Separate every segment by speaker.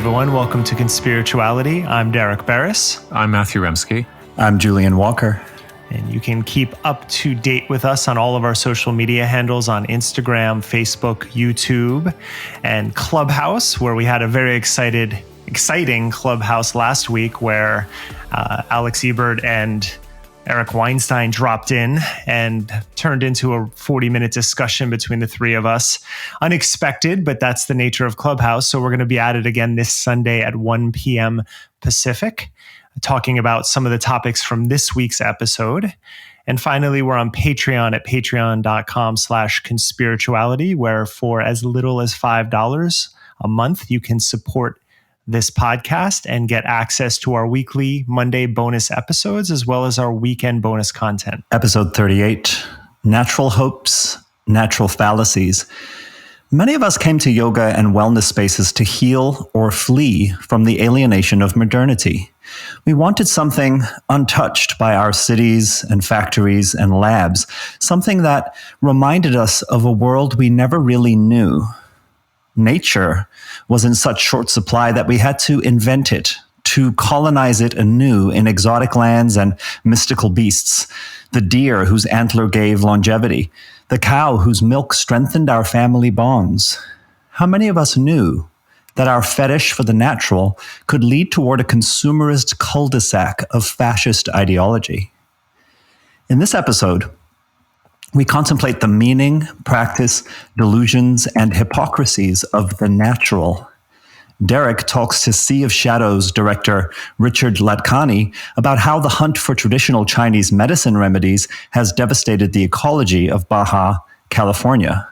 Speaker 1: everyone. Welcome to Conspirituality. I'm Derek Barris.
Speaker 2: I'm Matthew Remski.
Speaker 3: I'm Julian Walker.
Speaker 1: And you can keep up to date with us on all of our social media handles on Instagram, Facebook, YouTube, and Clubhouse, where we had a very exciting Clubhouse last week where Alex Ebert and Eric Weinstein dropped in and turned into a 40-minute discussion between the three of us. Unexpected, but that's the nature of Clubhouse. So we're going to be at it again this Sunday at 1 p.m. Pacific, talking about some of the topics from this week's episode. And finally, we're on Patreon at patreon.com/conspirituality, where for as little as $5 a month, you can support this podcast and get access to our weekly Monday bonus episodes, as well as our weekend bonus content.
Speaker 3: Episode 38, Natural Hopes, Natural Fallacies. Many of us came to yoga and wellness spaces to heal or flee from the alienation of modernity. We wanted something untouched by our cities and factories and labs, something that reminded us of a world we never really knew. Nature was in such short supply that we had to invent it, to colonize it anew in exotic lands and mystical beasts. The deer whose antler gave longevity, the cow whose milk strengthened our family bonds. How many of us knew that our fetish for the natural could lead toward a consumerist cul-de-sac of fascist ideology? In this episode, we contemplate the meaning, practice, delusions, and hypocrisies of the natural. Derek talks to Sea of Shadows director Richard Ladkani about how the hunt for traditional Chinese medicine remedies has devastated the ecology of Baja California.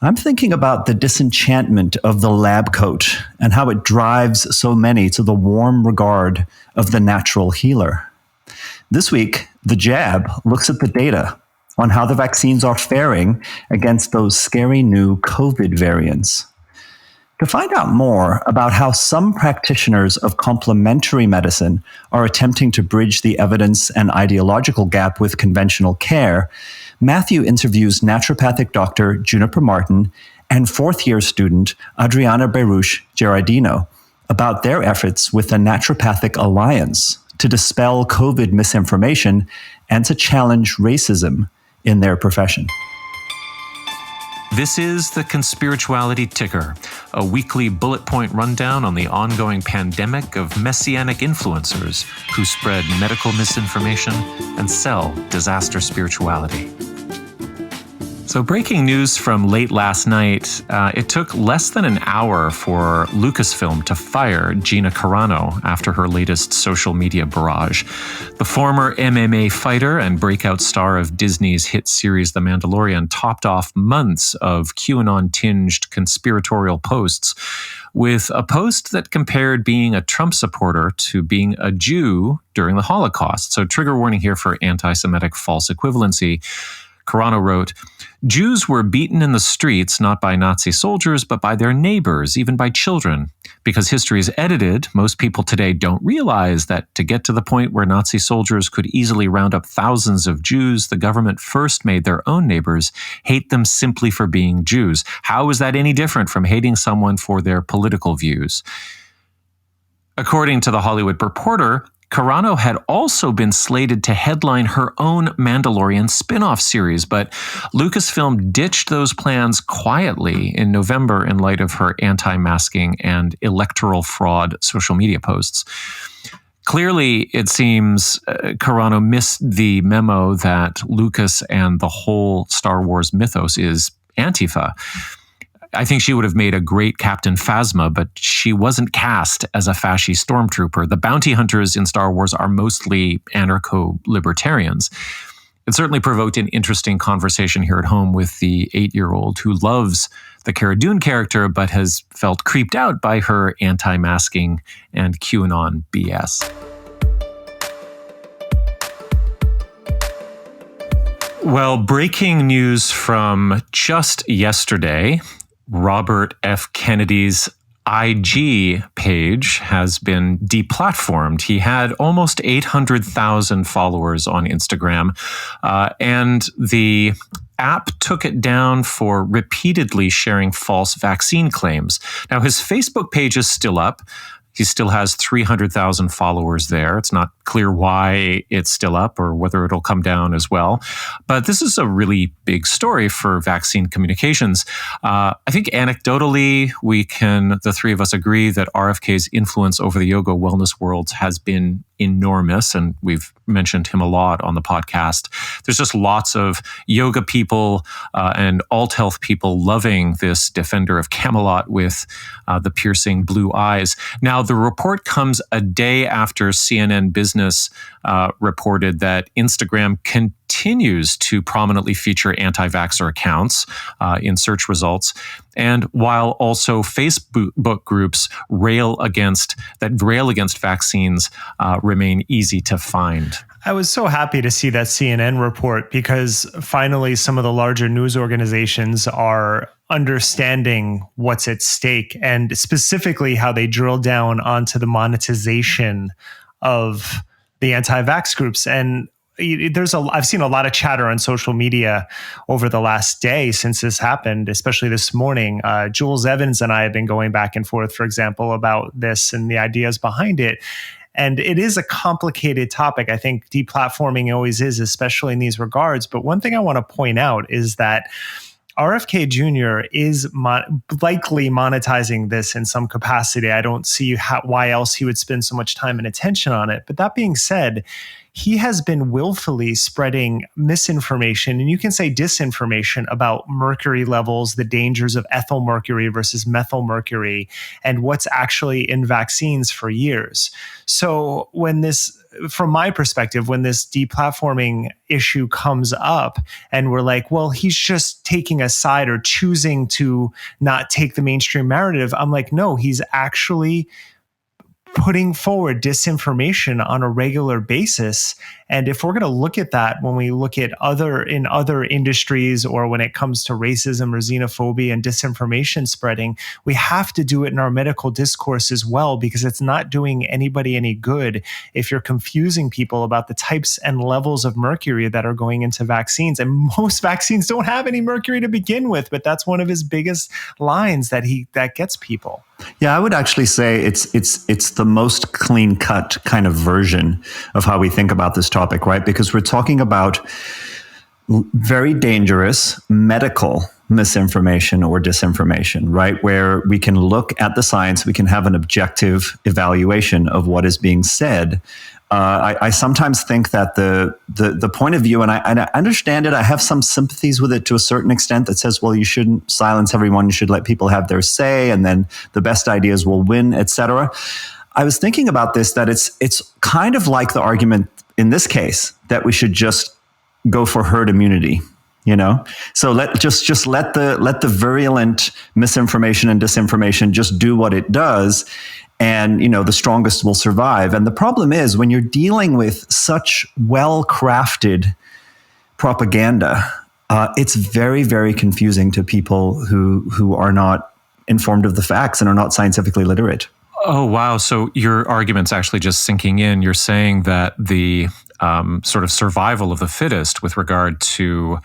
Speaker 3: I'm thinking about the disenchantment of the lab coat and how it drives so many to the warm regard of the natural healer. This week, The Jab looks at the data on how the vaccines are faring against those scary new COVID variants. To find out more about how some practitioners of complementary medicine are attempting to bridge the evidence and ideological gap with conventional care, Matthew interviews naturopathic Dr. Juniper Martin and fourth-year student Adriana Gerardino about their efforts with the Naturopathic Alliance to dispel COVID misinformation and to challenge racism in their profession.
Speaker 2: This is the Conspirituality Ticker, a weekly bullet point rundown on the ongoing pandemic of messianic influencers who spread medical misinformation and sell disaster spirituality. So breaking news from late last night, it took less than an hour for Lucasfilm to fire Gina Carano after her latest social media barrage. The former MMA fighter and breakout star of Disney's hit series The Mandalorian topped off months of QAnon-tinged conspiratorial posts with a post that compared being a Trump supporter to being a Jew during the Holocaust. So trigger warning here for anti-Semitic false equivalency. Carano wrote, "Jews were beaten in the streets not by Nazi soldiers, but by their neighbors, even by children. Because history is edited, most people today don't realize that to get to the point where Nazi soldiers could easily round up thousands of Jews, the government first made their own neighbors hate them simply for being Jews. How is that any different from hating someone for their political views?" According to The Hollywood Reporter, Carano had also been slated to headline her own Mandalorian spin-off series, but Lucasfilm ditched those plans quietly in November in light of her anti-masking and electoral fraud social media posts. Clearly, it seems Carano missed the memo that Lucas and the whole Star Wars mythos is Antifa. I think she would have made a great Captain Phasma, but she wasn't cast as a fascist stormtrooper. The bounty hunters in Star Wars are mostly anarcho-libertarians. It certainly provoked an interesting conversation here at home with the 8-year-old who loves the Cara Dune character, but has felt creeped out by her anti-masking and QAnon BS. Well, breaking news from just yesterday, Robert F. Kennedy's IG page has been deplatformed. He had almost 800,000 followers on Instagram, and the app took it down for repeatedly sharing false vaccine claims. Now, his Facebook page is still up. He still has 300,000 followers there. It's not clear why it's still up or whether it'll come down as well. But this is a really big story for vaccine communications. I think anecdotally, the three of us agree that RFK's influence over the yoga wellness world has been enormous, and we've mentioned him a lot on the podcast. There's just lots of yoga people and alt health people loving this defender of Camelot with the piercing blue eyes. Now, the report comes a day after CNN Business reported that Instagram continues to prominently feature anti-vaxxer accounts in search results, and while also Facebook groups rail against vaccines remain easy to find.
Speaker 1: I was so happy to see that CNN report because finally some of the larger news organizations are understanding what's at stake and specifically how they drill down onto the monetization of the anti-vax groups. And I've seen a lot of chatter on social media over the last day since this happened, especially this morning. Jules Evans and I have been going back and forth, for example, about this and the ideas behind it. And it is a complicated topic. I think deplatforming always is, especially in these regards. But one thing I want to point out is that RFK Jr. is likely monetizing this in some capacity. I don't see why else he would spend so much time and attention on it. But that being said, he has been willfully spreading misinformation, and you can say disinformation about mercury levels, the dangers of ethyl mercury versus methyl mercury, and what's actually in vaccines for years. So from my perspective, when this deplatforming issue comes up and we're like, well, he's just taking a side or choosing to not take the mainstream narrative, I'm like, no, he's actually putting forward disinformation on a regular basis. And if we're going to look at that when we look at other industries or when it comes to racism or xenophobia and disinformation spreading, we have to do it in our medical discourse as well, because it's not doing anybody any good if you're confusing people about the types and levels of mercury that are going into vaccines. And most vaccines don't have any mercury to begin with, but that's one of his biggest lines that gets people.
Speaker 3: Yeah, I would actually say it's the most clean-cut kind of version of how we think about this topic, right? Because we're talking about very dangerous medical misinformation or disinformation, right? Where we can look at the science, we can have an objective evaluation of what is being said. I sometimes think that the point of view, and I understand it, I have some sympathies with it to a certain extent, that says, well, you shouldn't silence everyone, you should let people have their say, and then the best ideas will win, etc. I was thinking about this, that it's kind of like the argument in this case that we should just go for herd immunity. So let the virulent misinformation and disinformation just do what it does, and the strongest will survive. And the problem is, when you're dealing with such well-crafted propaganda, it's very, very confusing to people who are not informed of the facts and are not scientifically literate.
Speaker 2: Oh, wow. So your argument's actually just sinking in. You're saying that the sort of survival of the fittest with regard to,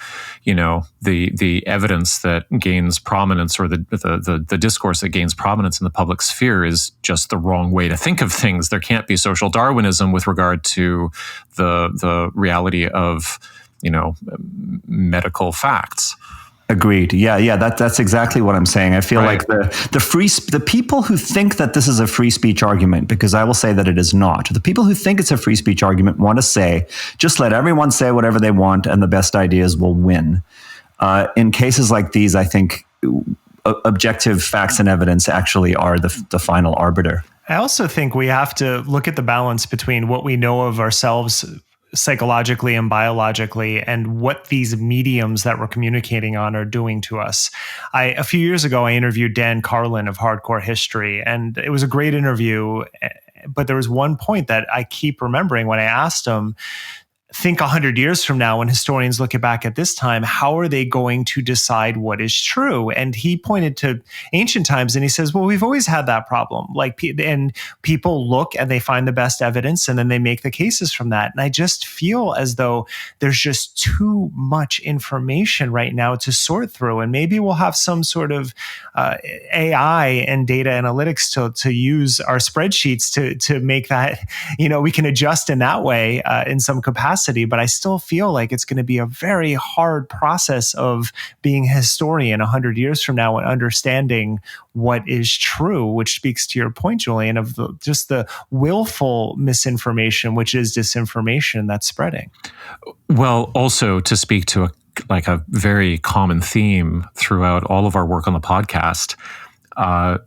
Speaker 2: the evidence that gains prominence, or the discourse that gains prominence in the public sphere, is just the wrong way to think of things. There can't be social Darwinism with regard to the reality of, medical facts.
Speaker 3: Agreed. Yeah. That's exactly what I'm saying. I feel like the people who think that this is a free speech argument, because I will say that it is not. The people who think it's a free speech argument want to say, just let everyone say whatever they want, and the best ideas will win. In cases like these, I think objective facts and evidence actually are the final arbiter.
Speaker 1: I also think we have to look at the balance between what we know of ourselves psychologically and biologically, and what these mediums that we're communicating on are doing to us. A few years ago, I interviewed Dan Carlin of Hardcore History, and it was a great interview. But there was one point that I keep remembering when I asked him, think 100 years from now, when historians look back at this time, how are they going to decide what is true? And he pointed to ancient times and he says, well, we've always had that problem. And people look and they find the best evidence and then they make the cases from that. And I just feel as though there's just too much information right now to sort through. And maybe we'll have some sort of AI and data analytics to use our spreadsheets to make that, we can adjust in that way in some capacity. But I still feel like it's going to be a very hard process of being a historian 100 years from now and understanding what is true, which speaks to your point, Julian, of just the willful misinformation, which is disinformation that's spreading.
Speaker 2: Well, also to speak to a very common theme throughout all of our work on the podcast,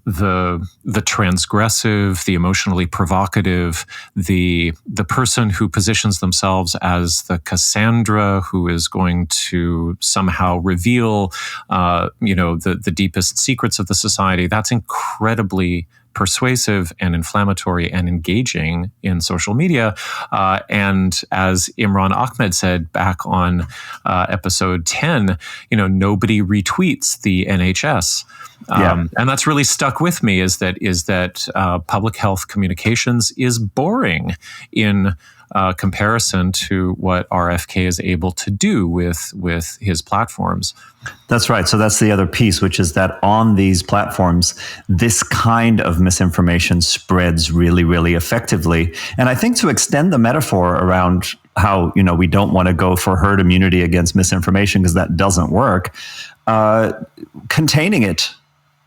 Speaker 2: the transgressive, the emotionally provocative, the person who positions themselves as the Cassandra who is going to somehow reveal, the deepest secrets of the society. That's incredibly persuasive and inflammatory and engaging in social media. And as Imran Ahmed said back on episode 10, nobody retweets the NHS. And that's really stuck with me is that public health communications is boring in comparison to what RFK is able to do with his platforms.
Speaker 3: That's right. So that's the other piece, which is that on these platforms, this kind of misinformation spreads really, really effectively. And I think to extend the metaphor around how, we don't want to go for herd immunity against misinformation because that doesn't work, containing it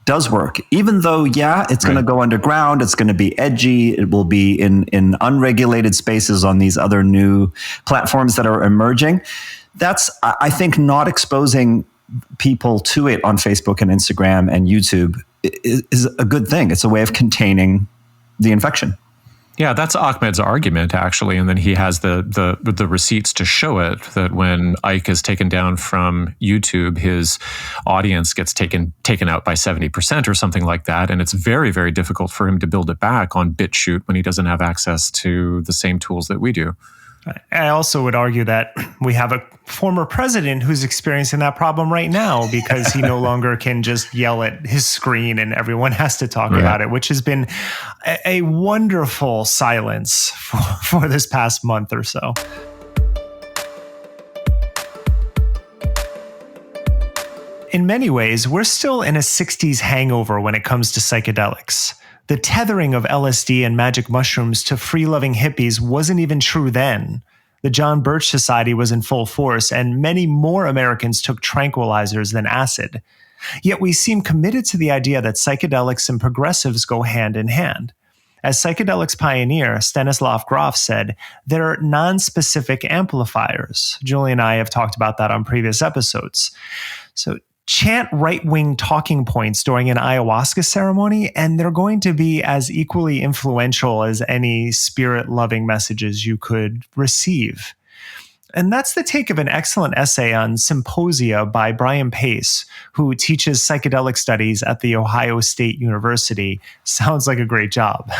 Speaker 3: does work, even though, it's going to go underground. It's going to be edgy. It will be in unregulated spaces on these other new platforms that are emerging. That's, I think, not exposing people to it on Facebook and Instagram and YouTube is a good thing. It's a way of containing the infection.
Speaker 2: Yeah, that's Ahmed's argument, actually. And then he has the receipts to show it, that when Ike is taken down from YouTube, his audience gets taken out by 70% or something like that. And it's very, very difficult for him to build it back on BitChute when he doesn't have access to the same tools that we do.
Speaker 1: I also would argue that we have a former president who's experiencing that problem right now because he no longer can just yell at his screen and everyone has to talk about it, which has been a wonderful silence for this past month or so. In many ways, we're still in a 60s hangover when it comes to psychedelics. The tethering of LSD and magic mushrooms to free-loving hippies wasn't even true then. The John Birch Society was in full force, and many more Americans took tranquilizers than acid. Yet we seem committed to the idea that psychedelics and progressives go hand in hand. As psychedelics pioneer Stanislav Grof said, they're non-specific amplifiers. Julian and I have talked about that on previous episodes. So chant right-wing talking points during an ayahuasca ceremony, and they're going to be as equally influential as any spirit-loving messages you could receive. And that's the take of an excellent essay on Symposia by Brian Pace, who teaches psychedelic studies at The Ohio State University. Sounds like a great job.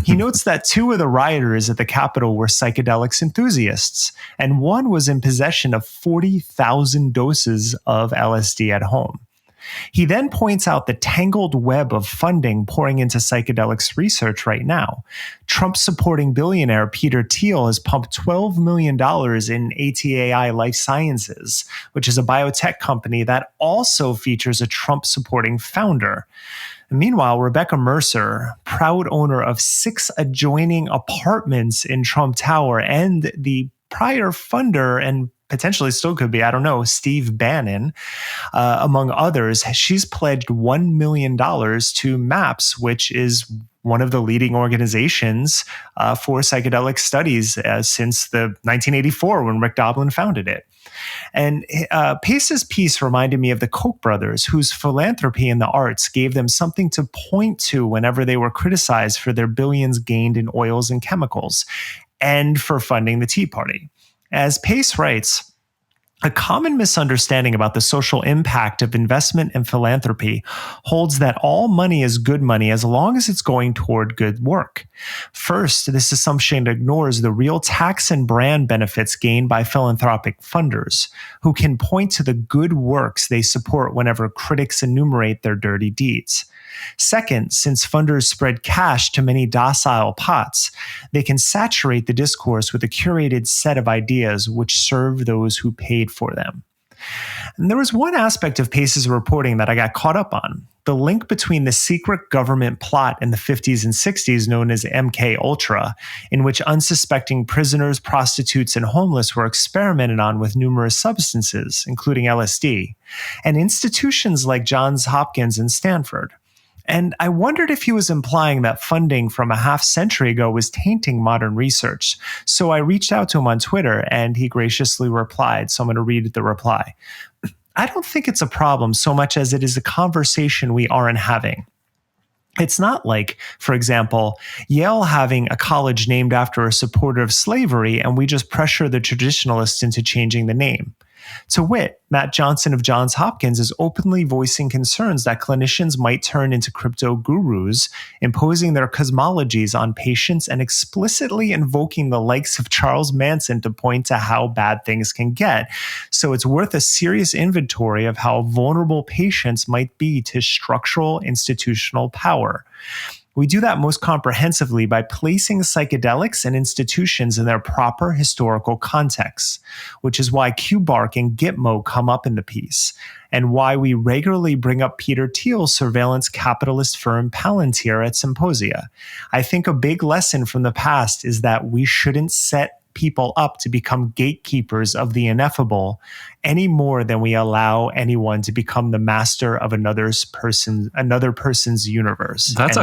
Speaker 1: He notes that 2 of the rioters at the Capitol were psychedelics enthusiasts, and one was in possession of 40,000 doses of LSD at home. He then points out the tangled web of funding pouring into psychedelics research right now. Trump-supporting billionaire Peter Thiel has pumped $12 million in ATAI Life Sciences, which is a biotech company that also features a Trump-supporting founder. Meanwhile, Rebecca Mercer, proud owner of 6 adjoining apartments in Trump Tower, and the prior funder and potentially still could be, Steve Bannon, among others, she's pledged $1 million to MAPS, which is one of the leading organizations for psychedelic studies since the 1984 when Rick Doblin founded it. And Pace's piece reminded me of the Koch brothers, whose philanthropy in the arts gave them something to point to whenever they were criticized for their billions gained in oils and chemicals, and for funding the Tea Party. As Pace writes, A common misunderstanding about the social impact of investment and philanthropy holds that all money is good money as long as it's going toward good work. First, this assumption ignores the real tax and brand benefits gained by philanthropic funders, who can point to the good works they support whenever critics enumerate their dirty deeds. Second, since funders spread cash to many docile pots, they can saturate the discourse with a curated set of ideas which serve those who paid for them. And there was one aspect of Pace's reporting that I got caught up on: the link between the secret government plot in the 50s and 60s known as MK Ultra, in which unsuspecting prisoners, prostitutes, and homeless were experimented on with numerous substances, including LSD, and institutions like Johns Hopkins and Stanford. And I wondered if he was implying that funding from a half century ago was tainting modern research. So I reached out to him on Twitter, and he graciously replied. So I'm going to read the reply. I don't think it's a problem so much as it is a conversation we aren't having. It's not like, for example, Yale having a college named after a supporter of slavery, and we just pressure the traditionalists into changing the name. To wit, Matt Johnson of Johns Hopkins is openly voicing concerns that clinicians might turn into crypto gurus, imposing their cosmologies on patients and explicitly invoking the likes of Charles Manson to point to how bad things can get. So it's worth a serious inventory of how vulnerable patients might be to structural institutional power. We do that most comprehensively by placing psychedelics and institutions in their proper historical contexts, which is why QBark and Gitmo come up in the piece, and why we regularly bring up Peter Thiel's surveillance capitalist firm Palantir at symposia. I think a big lesson from the past is that we shouldn't set people up to become gatekeepers of the ineffable any more than we allow anyone to become the master of another person's universe.
Speaker 2: That's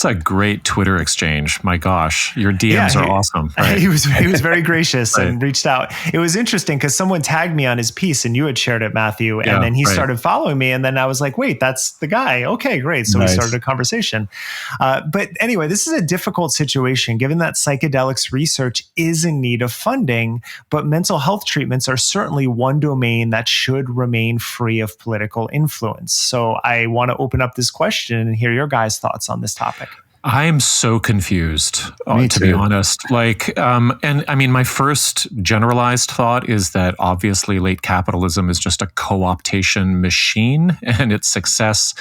Speaker 2: a great Twitter exchange. My gosh, your DMs are awesome. Right?
Speaker 1: He was very gracious and reached out. It was interesting because someone tagged me on his piece, and you had shared it, Matthew, and then he started following me, and then I was like, wait, that's the guy. Okay, great. So we started a conversation. But anyway, this is a difficult situation given that psychedelics research is in need of funding, but mental health treatments are certainly one domain that should remain free of political influence. So I want to open up this question and hear your guys' thoughts on this topic.
Speaker 2: I am so confused, to be honest. And I mean, my first generalized thought is that obviously late capitalism is just a co-optation machine, and its success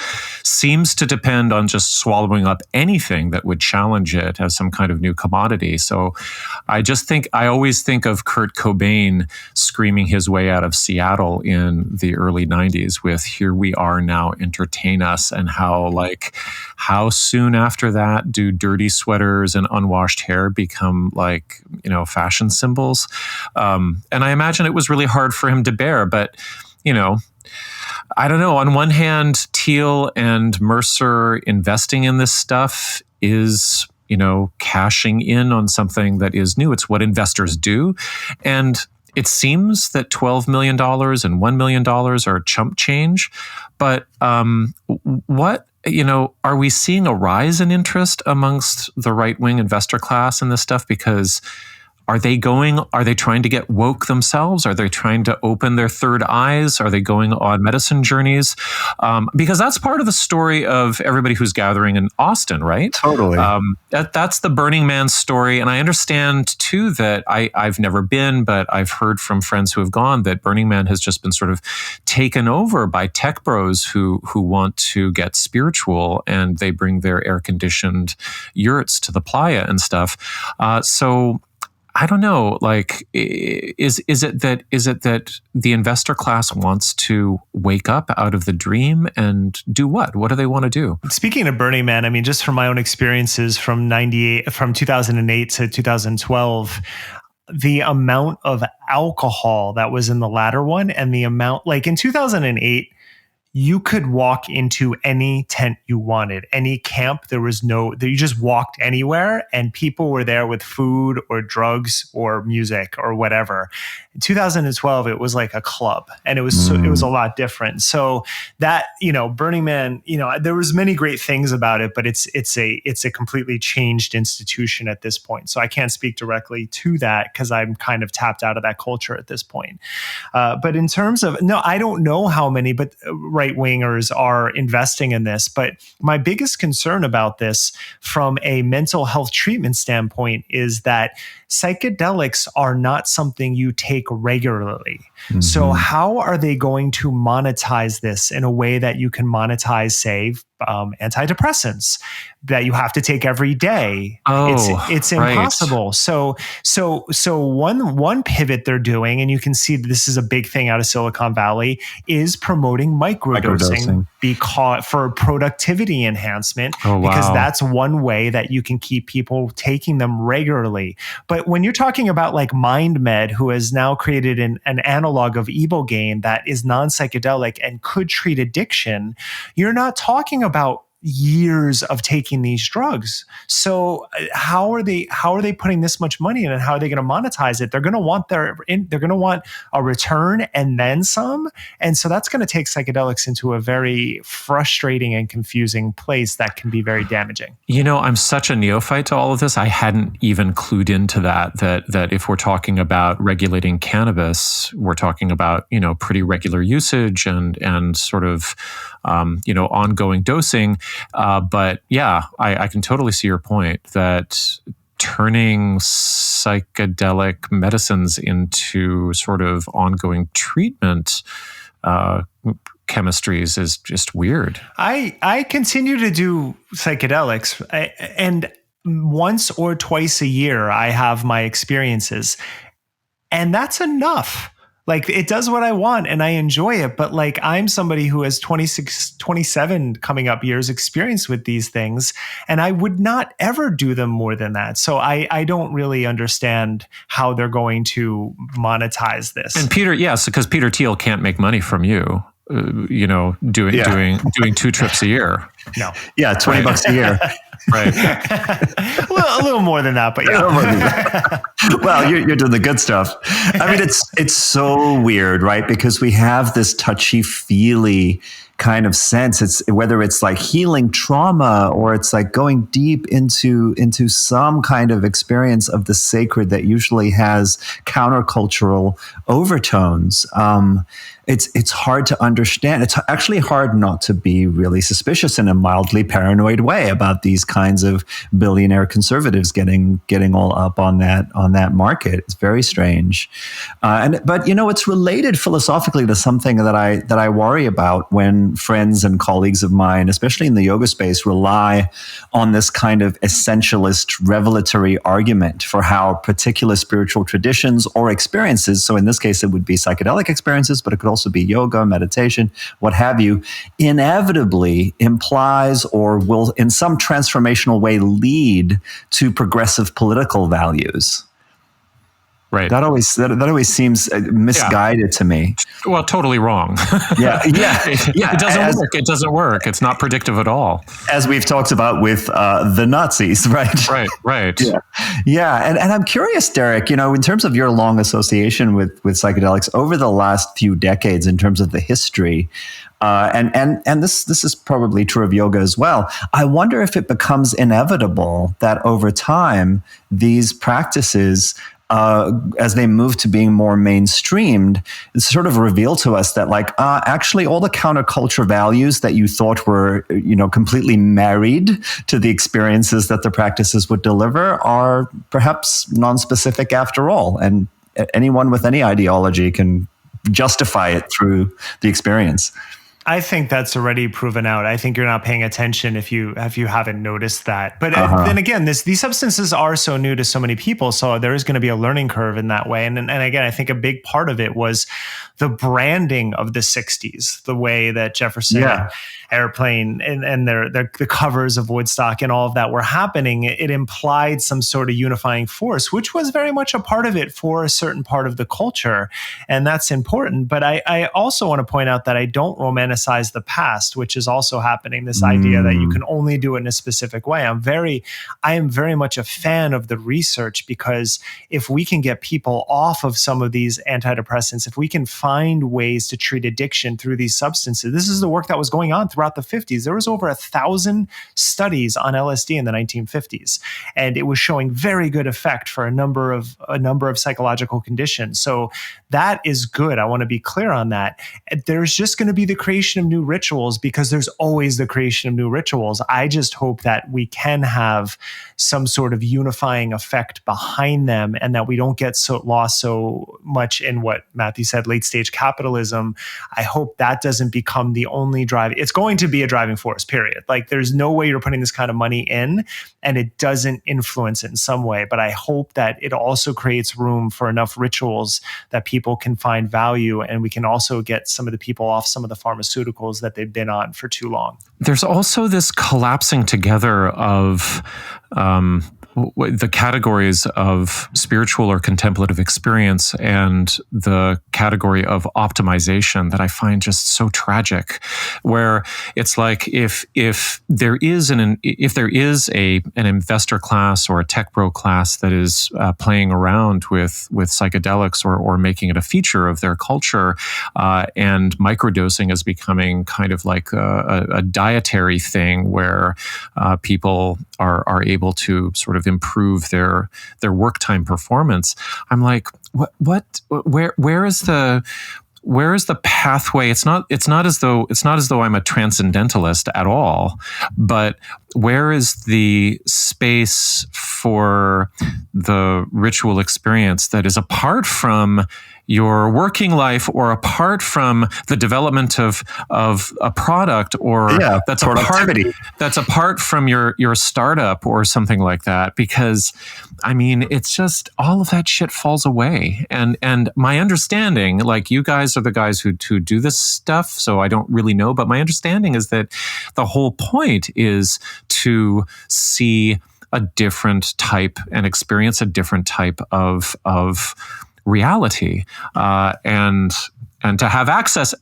Speaker 2: seems to depend on just swallowing up anything that would challenge it as some kind of new commodity. So I always think of Kurt Cobain screaming his way out of Seattle in the early 90s with "Here we are now, entertain us," and how soon after that do dirty sweaters and unwashed hair become fashion symbols? And I imagine it was really hard for him to bear, but I don't know. On one hand, Thiel and Mercer investing in this stuff is, cashing in on something that is new. It's what investors do. And it seems that $12 million and $1 million are chump change. But are we seeing a rise in interest amongst the right-wing investor class in this stuff? Because are they trying to get woke themselves? Are they trying to open their third eyes? Are they going on medicine journeys? Because that's part of the story of everybody who's gathering in Austin, right?
Speaker 3: Totally.
Speaker 2: That's the Burning Man story. And I understand, too, that I've never been, but I've heard from friends who have gone that Burning Man has just been sort of taken over by tech bros who want to get spiritual, and they bring their air-conditioned yurts to the playa and stuff. So I don't know, is it that the investor class wants to wake up out of the dream and do what? What do they want to do?
Speaker 1: Speaking of Burning Man, I mean, just from my own experiences from 2008 to 2012, the amount of alcohol that was in the latter one, and the amount, in 2008, you could walk into any tent you wanted, any camp. You just walked anywhere and people were there with food or drugs or music or whatever. In 2012, it was like a club, and it was a lot different. So that, Burning Man, there was many great things about it, but it's a completely changed institution at this point. So I can't speak directly to that because I'm kind of tapped out of that culture at this point. But in terms of, no, I don't know how many, but right-wingers are investing in this. But my biggest concern about this from a mental health treatment standpoint is that psychedelics are not something you take regularly. Mm-hmm. So how are they going to monetize this in a way that you can monetize, say, antidepressants that you have to take every day? It's impossible. Right. So one pivot they're doing, and you can see this is a big thing out of Silicon Valley, is promoting microdosing because for productivity enhancement, because that's one way that you can keep people taking them regularly. But when you're talking about like MindMed, who has now created an analog of Ibogaine that is non-psychedelic and could treat addiction, you're not talking about years of taking these drugs. So how are they putting this much money in, and how are they going to monetize it? They're going to want a return and then some. And so that's going to take psychedelics into a very frustrating and confusing place that can be very damaging.
Speaker 2: I'm such a neophyte to all of this. I hadn't even clued into that if we're talking about regulating cannabis, we're talking about, pretty regular usage and sort of, ongoing dosing. But yeah, I can totally see your point that turning psychedelic medicines into sort of ongoing treatment chemistries is just weird.
Speaker 1: I continue to do psychedelics, and once or twice a year I have my experiences, and that's enough. Like, it does what I want and I enjoy it. But like, I'm somebody who has 26, 27 coming up years experience with these things, and I would not ever do them more than that. So I don't really understand how they're going to monetize this.
Speaker 2: And Peter, yes, because Peter Thiel can't make money from you. Doing 2 trips a year.
Speaker 3: No. Yeah, $20 a year.
Speaker 2: Right.
Speaker 1: a little more than that, but yeah.
Speaker 3: Well, you're doing the good stuff. I mean, it's so weird, right? Because we have this touchy-feely kind of sense. It's whether it's like healing trauma or it's like going deep into some kind of experience of the sacred that usually has countercultural overtones. It's hard to understand. It's actually hard not to be really suspicious in a mildly paranoid way about these kinds of billionaire conservatives getting all up on that market. It's very strange. But it's related philosophically to something that I worry about when friends and colleagues of mine, especially in the yoga space, rely on this kind of essentialist revelatory argument for how particular spiritual traditions or experiences, so in this case it would be psychedelic experiences, but it could also be yoga, meditation, what have you, inevitably implies or will in some transformational way lead to progressive political values.
Speaker 2: Right.
Speaker 3: That always seems misguided to me.
Speaker 2: Well, totally wrong.
Speaker 3: Yeah.
Speaker 2: It doesn't work. It doesn't work. It's not predictive at all.
Speaker 3: As we've talked about with the Nazis, right?
Speaker 2: Right.
Speaker 3: Yeah. And I'm curious, Derek, in terms of your long association with psychedelics over the last few decades, in terms of the history, and this is probably true of yoga as well. I wonder if it becomes inevitable that over time these practices, as they move to being more mainstreamed, sort of reveal to us that actually all the counterculture values that you thought were, completely married to the experiences that the practices would deliver are perhaps non-specific after all. And anyone with any ideology can justify it through the experience.
Speaker 1: I think that's already proven out. I think you're not paying attention if you haven't noticed that. But then again, these substances are so new to so many people, so there is going to be a learning curve in that way. And again, I think a big part of it was the branding of the 60s, the way that Jefferson and Airplane and the covers of Woodstock and all of that were happening. It implied some sort of unifying force, which was very much a part of it for a certain part of the culture. And that's important. But I also want to point out that I don't romanticize romanticize the past, which is also happening. This idea that you can only do it in a specific way. I am very much a fan of the research, because if we can get people off of some of these antidepressants, if we can find ways to treat addiction through these substances, this is the work that was going on throughout the 50s. There was over 1,000 studies on LSD in the 1950s, and it was showing very good effect for a number of psychological conditions. So that is good. I want to be clear on that. There's just going to be the creation of new rituals, because there's always the creation of new rituals. I just hope that we can have some sort of unifying effect behind them, and that we don't get lost so much in what Matthew said, late stage capitalism. I hope that doesn't become the only drive. It's going to be a driving force, period. Like, there's no way you're putting this kind of money in and it doesn't influence it in some way. But I hope that it also creates room for enough rituals that people can find value, and we can also get some of the people off some of the pharmaceuticals that they've been on for too long.
Speaker 2: There's also this collapsing together of the categories of spiritual or contemplative experience and the category of optimization that I find just so tragic, where it's like if there is an investor class or a tech bro class that is playing around with psychedelics or making it a feature of their culture, and microdosing is becoming kind of like a dietary thing where people are able to sort of improve their work time performance. I'm like, where is the pathway? It's not as though I'm a transcendentalist at all, but where is the space for the ritual experience that is apart from your working life or apart from the development of a product, or that's productivity, that's apart from your startup or something like that? Because I mean, it's just all of that shit falls away. And my understanding, like, you guys are the guys who do this stuff, so I don't really know, but my understanding is that the whole point is to see a different type and experience a different type of reality, and to have access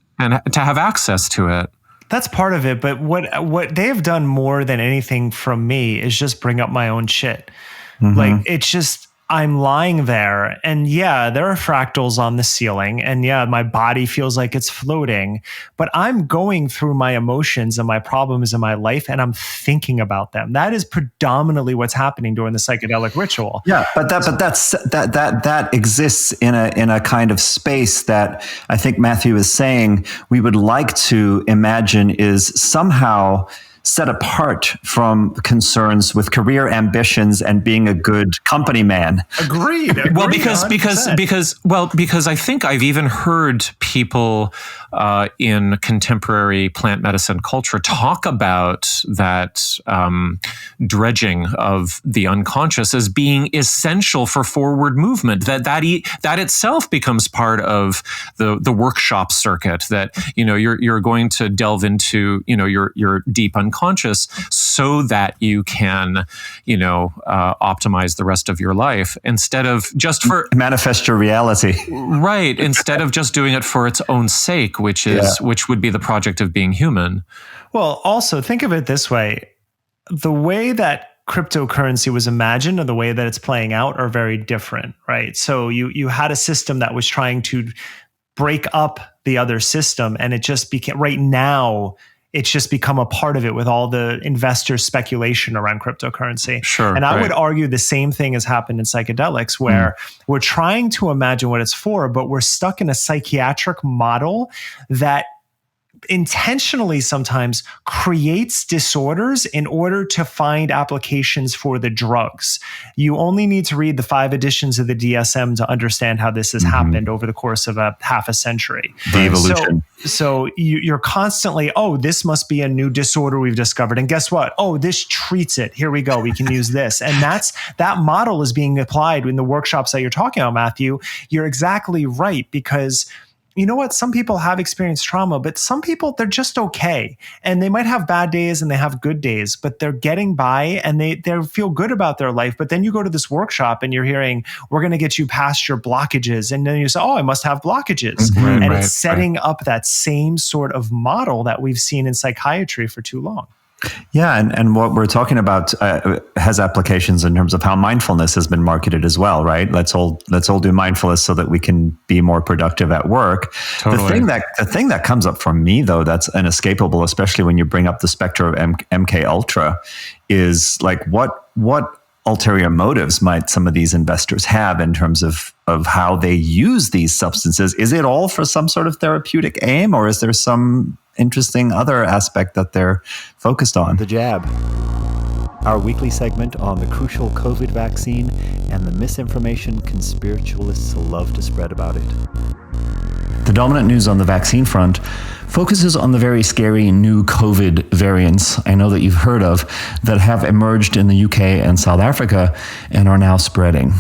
Speaker 2: to it.
Speaker 1: That's part of it. But what they have done more than anything from me is just bring up my own shit. Mm-hmm. Like, it's just, I'm lying there, and yeah, there are fractals on the ceiling, and yeah, my body feels like it's floating, but I'm going through my emotions and my problems in my life, and I'm thinking about them. That is predominantly what's happening during the psychedelic ritual.
Speaker 3: Yeah, but that exists in a kind of space that I think Matthew is saying we would like to imagine is somehow set apart from concerns with career ambitions and being a good company man.
Speaker 1: Agreed.
Speaker 2: Well, because I think I've even heard people in contemporary plant medicine culture talk about that dredging of the unconscious as being essential for forward movement. That itself becomes part of the workshop circuit. That you're going to delve into your deep unconscious so that you can optimize the rest of your life instead of just for
Speaker 3: manifest your reality.
Speaker 2: Right. Instead of just doing it for its own sake, which would be the project of being human.
Speaker 1: Well, also think of it this way. The way that cryptocurrency was imagined and the way that it's playing out are very different, right? So you had a system that was trying to break up the other system, and it just became, right now, it's just become a part of it with all the investor speculation around cryptocurrency.
Speaker 2: Sure.
Speaker 1: And I would argue the same thing has happened in psychedelics, where we're trying to imagine what it's for, but we're stuck in a psychiatric model that intentionally sometimes creates disorders in order to find applications for the drugs. You only need to read the 5 editions of the DSM to understand how this has happened over the course of a half a century.
Speaker 3: The evolution.
Speaker 1: So you're constantly, this must be a new disorder we've discovered. And guess what? This treats it. Here we go. We can use this. And that model is being applied in the workshops that you're talking about, Matthew. You're exactly right, because you know what? Some people have experienced trauma, but some people, they're just okay. And they might have bad days and they have good days, but they're getting by and they feel good about their life. But then you go to this workshop and you're hearing, we're going to get you past your blockages. And then you say, oh, I must have blockages.
Speaker 2: Mm-hmm.
Speaker 1: And it's setting up that same sort of model that we've seen in psychiatry for too long.
Speaker 3: Yeah, and what we're talking about has applications in terms of how mindfulness has been marketed as well, right? Let's all do mindfulness so that we can be more productive at work.
Speaker 2: Totally.
Speaker 3: The thing that comes up for me though, that's inescapable, especially when you bring up the specter of MK Ultra, is like what ulterior motives might some of these investors have in terms of how they use these substances? Is it all for some sort of therapeutic aim, or is there some interesting other aspect that they're focused on?
Speaker 4: The Jab, our weekly segment on the crucial COVID vaccine and the misinformation conspiritualists love to spread about it.
Speaker 3: The dominant news on the vaccine front focuses on the very scary new COVID variants I know that you've heard of that have emerged in the UK and South Africa and are now spreading.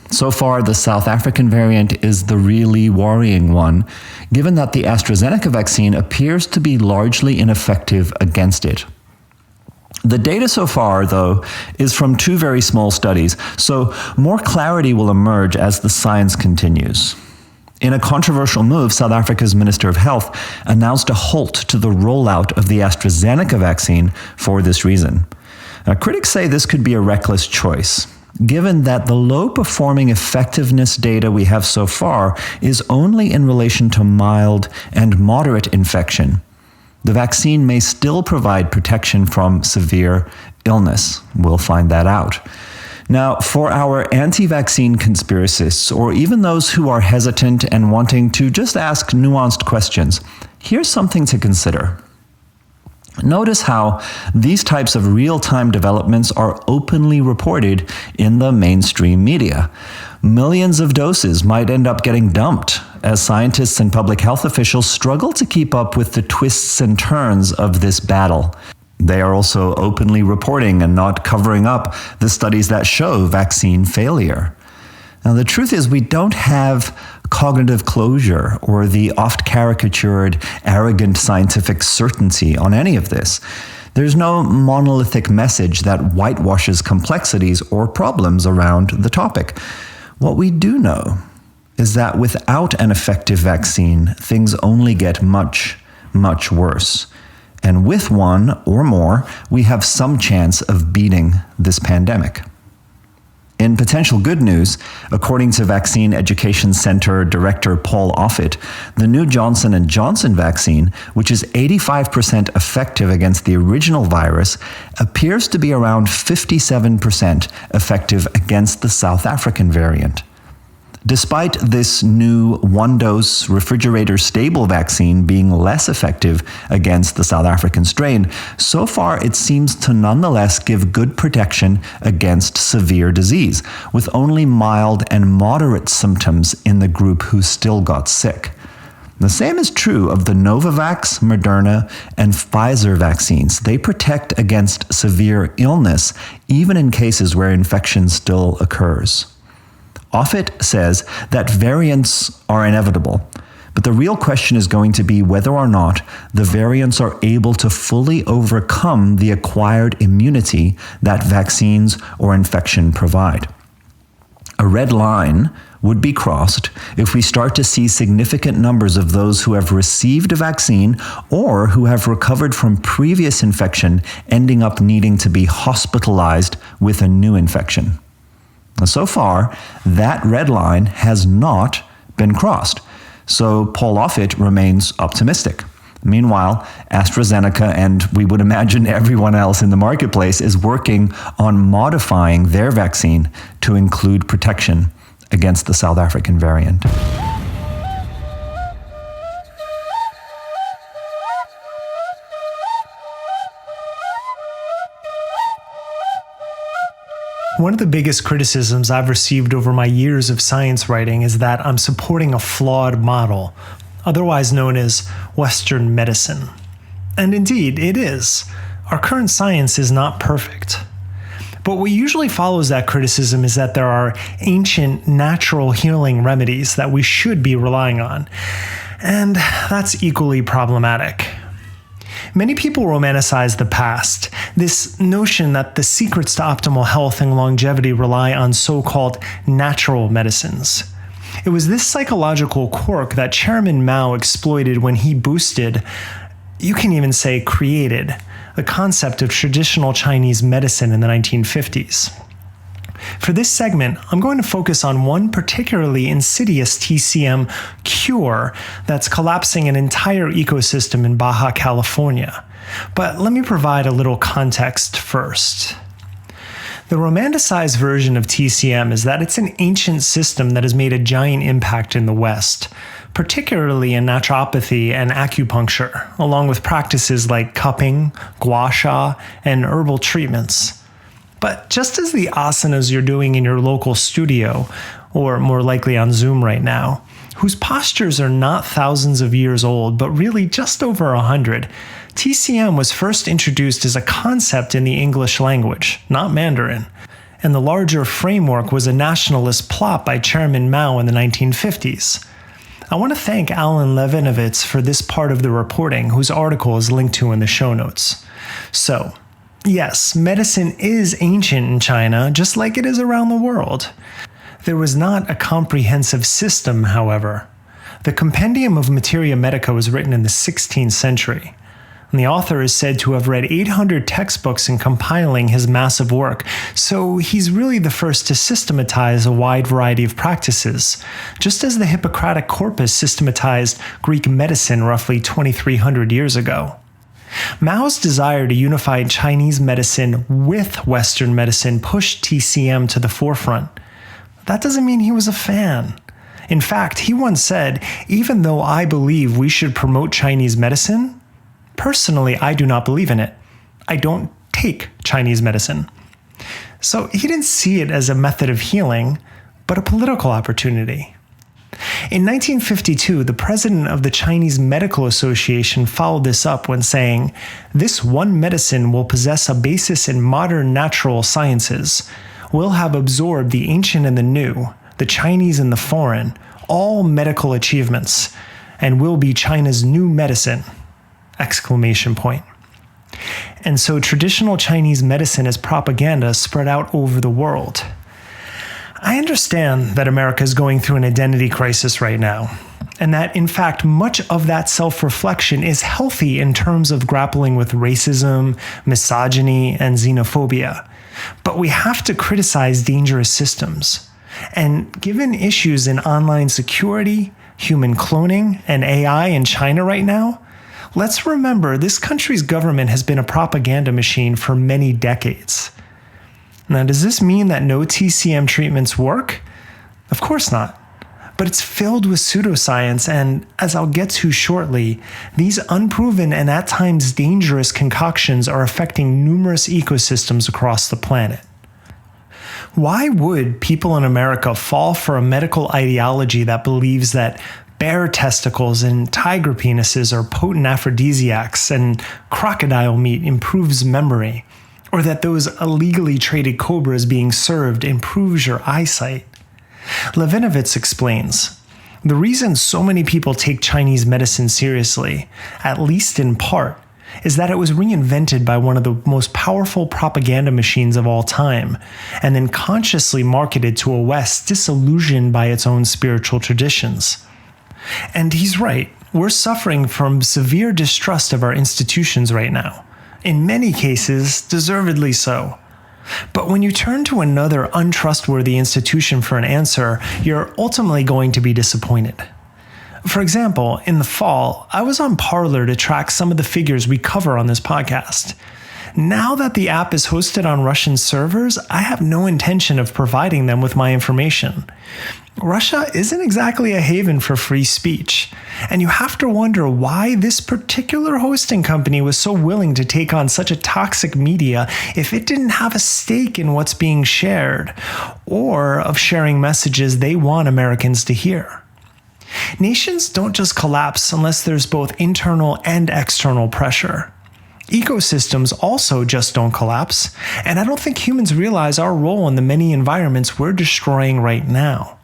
Speaker 3: So far, the South African variant is the really worrying one, given that the AstraZeneca vaccine appears to be largely ineffective against it. The data so far, though, is from 2 very small studies, so more clarity will emerge as the science continues. In a controversial move, South Africa's Minister of Health announced a halt to the rollout of the AstraZeneca vaccine for this reason. Now, critics say this could be a reckless choice, given that the low-performing effectiveness data we have so far is only in relation to mild and moderate infection. The vaccine may still provide protection from severe illness. We'll find that out. Now, for our anti-vaccine conspiracists, or even those who are hesitant and wanting to just ask nuanced questions, here's something to consider. Notice how these types of real-time developments are openly reported in the mainstream media. Millions of doses might end up getting dumped as scientists and public health officials struggle to keep up with the twists and turns of this battle. They are also openly reporting and not covering up the studies that show vaccine failure. Now, the truth is we don't have cognitive closure or the oft-caricatured, arrogant scientific certainty on any of this. There's no monolithic message that whitewashes complexities or problems around the topic. What we do know is that without an effective vaccine, things only get much, much worse. And with one or more, we have some chance of beating this pandemic. In potential good news, according to Vaccine Education Center Director Paul Offit, the new Johnson & Johnson vaccine, which is 85% effective against the original virus, appears to be around 57% effective against the South African variant. Despite this new one-dose refrigerator-stable vaccine being less effective against the South African strain, so far it seems to nonetheless give good protection against severe disease, with only mild and moderate symptoms in the group who still got sick. The same is true of the Novavax, Moderna, and Pfizer vaccines. They protect against severe illness, even in cases where infection still occurs. Offit says that variants are inevitable, but the real question is going to be whether or not the variants are able to fully overcome the acquired immunity that vaccines or infection provide. A red line would be crossed if we start to see significant numbers of those who have received a vaccine or who have recovered from previous infection ending up needing to be hospitalized with a new infection. So far, that red line has not been crossed, so Paul Offit remains optimistic. Meanwhile, AstraZeneca, and we would imagine everyone else in the marketplace, is working on modifying their vaccine to include protection against the South African variant.
Speaker 1: One of the biggest criticisms I've received over my years of science writing is that I'm supporting a flawed model, otherwise known as Western medicine. And indeed, it is. Our current science is not perfect. But what usually follows that criticism is that there are ancient natural healing remedies that we should be relying on. And that's equally problematic. Many people romanticize the past, this notion that the secrets to optimal health and longevity rely on so-called natural medicines. It was this psychological quirk that Chairman Mao exploited when he boosted, you can even say created, the concept of traditional Chinese medicine in the 1950s. For this segment, I'm going to focus on one particularly insidious TCM cure that's collapsing an entire ecosystem in Baja California. But let me provide a little context first. The romanticized version of TCM is that it's an ancient system that has made a giant impact in the West, particularly in naturopathy and acupuncture, along with practices like cupping, gua sha, and herbal treatments. But just as the asanas you're doing in your local studio, or more likely on Zoom right now, whose postures are not thousands of years old, but really just over 100, TCM was first introduced as a concept in the English language, not Mandarin, and the larger framework was a nationalist plot by Chairman Mao in the 1950s. I want to thank Alan Levinovitz for this part of the reporting, whose article is linked to in the show notes. So, yes, medicine is ancient in China, just like it is around the world. There was not a comprehensive system, however. The Compendium of Materia Medica was written in the 16th century, and the author is said to have read 800 textbooks in compiling his massive work, so he's really the first to systematize a wide variety of practices, just as the Hippocratic Corpus systematized Greek medicine roughly 2,300 years ago. Mao's desire to unify Chinese medicine with Western medicine pushed TCM to the forefront. That doesn't mean he was a fan. In fact, he once said, "Even though I believe we should promote Chinese medicine, personally, I do not believe in it. I don't take Chinese medicine." So he didn't see it as a method of healing, but a political opportunity. In 1952, the president of the Chinese Medical Association followed this up when saying, "This one medicine will possess a basis in modern natural sciences, will have absorbed the ancient and the new, the Chinese and the foreign, all medical achievements, and will be China's new medicine!" Exclamation point. And so traditional Chinese medicine as propaganda spread out over the world. I understand that America is going through an identity crisis right now, and that, in fact, much of that self-reflection is healthy in terms of grappling with racism, misogyny, and xenophobia. But we have to criticize dangerous systems. And given issues in online security, human cloning, and AI in China right now, let's remember this country's government has been a propaganda machine for many decades. Now, does this mean that no TCM treatments work? Of course not. But it's filled with pseudoscience, and as I'll get to shortly, these unproven and at times dangerous concoctions are affecting numerous ecosystems across the planet. Why would people in America fall for a medical ideology that believes that bear testicles and tiger penises are potent aphrodisiacs and crocodile meat improves memory? Or that those illegally traded cobras being served improves your eyesight? Levinovitz explains, the reason so many people take Chinese medicine seriously, at least in part, is that it was reinvented by one of the most powerful propaganda machines of all time, and then consciously marketed to a West disillusioned by its own spiritual traditions. And he's right, we're suffering from severe distrust of our institutions right now. In many cases, deservedly so. But when you turn to another untrustworthy institution for an answer, you're ultimately going to be disappointed. For example, in the fall, I was on Parler to track some of the figures we cover on this podcast. Now that the app is hosted on Russian servers, I have no intention of providing them with my information. Russia isn't exactly a haven for free speech, and you have to wonder why this particular hosting company was so willing to take on such a toxic media if it didn't have a stake in what's being shared, or of sharing messages they want Americans to hear. Nations don't just collapse unless there's both internal and external pressure. Ecosystems also just don't collapse, and I don't think humans realize our role in the many environments we're destroying right now.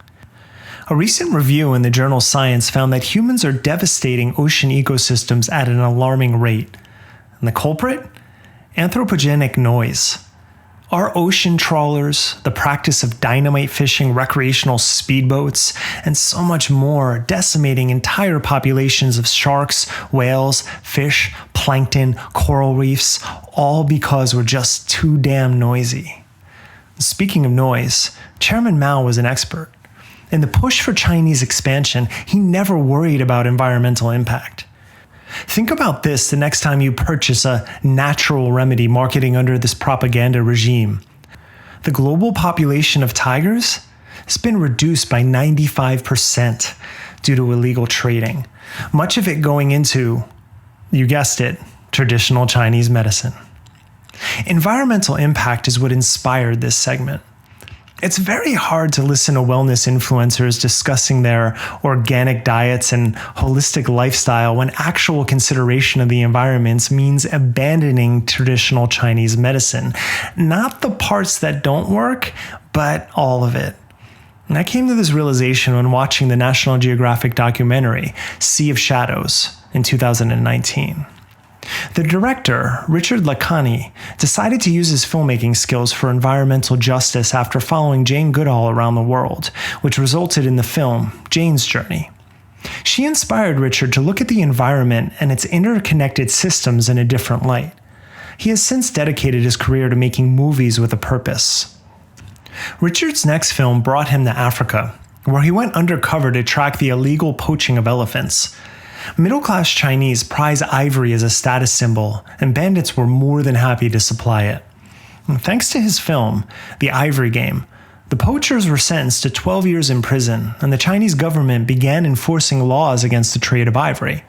Speaker 1: A recent review in the journal Science found that humans are devastating ocean ecosystems at an alarming rate. And the culprit? Anthropogenic noise. Our ocean trawlers, the practice of dynamite fishing, recreational speedboats, and so much more, decimating entire populations of sharks, whales, fish, plankton, coral reefs, all because we're just too damn noisy. Speaking of noise, Chairman Mao was an expert. In the push for Chinese expansion, he never worried about environmental impact. Think about this the next time you purchase a natural remedy marketing under this propaganda regime. The global population of tigers has been reduced by 95% due to illegal trading, much of it going into, you guessed it, traditional Chinese medicine. Environmental impact is what inspired this segment. It's very hard to listen to wellness influencers discussing their organic diets and holistic lifestyle when actual consideration of the environment means abandoning traditional Chinese medicine. Not the parts that don't work, but all of it. And I came to this realization when watching the National Geographic documentary, Sea of Shadows, in 2019. The director, Richard Ladkani, decided to use his filmmaking skills for environmental justice after following Jane Goodall around the world, which resulted in the film Jane's Journey. She inspired Richard to look at the environment and its interconnected systems in a different light. He has since dedicated his career to making movies with a purpose. Richard's next film brought him to Africa, where he went undercover to track the illegal poaching of elephants. Middle-class Chinese prize ivory as a status symbol, and bandits were more than happy to supply it. And thanks to his film, The Ivory Game, the poachers were sentenced to 12 years in prison, and the Chinese government began enforcing laws against the trade of ivory.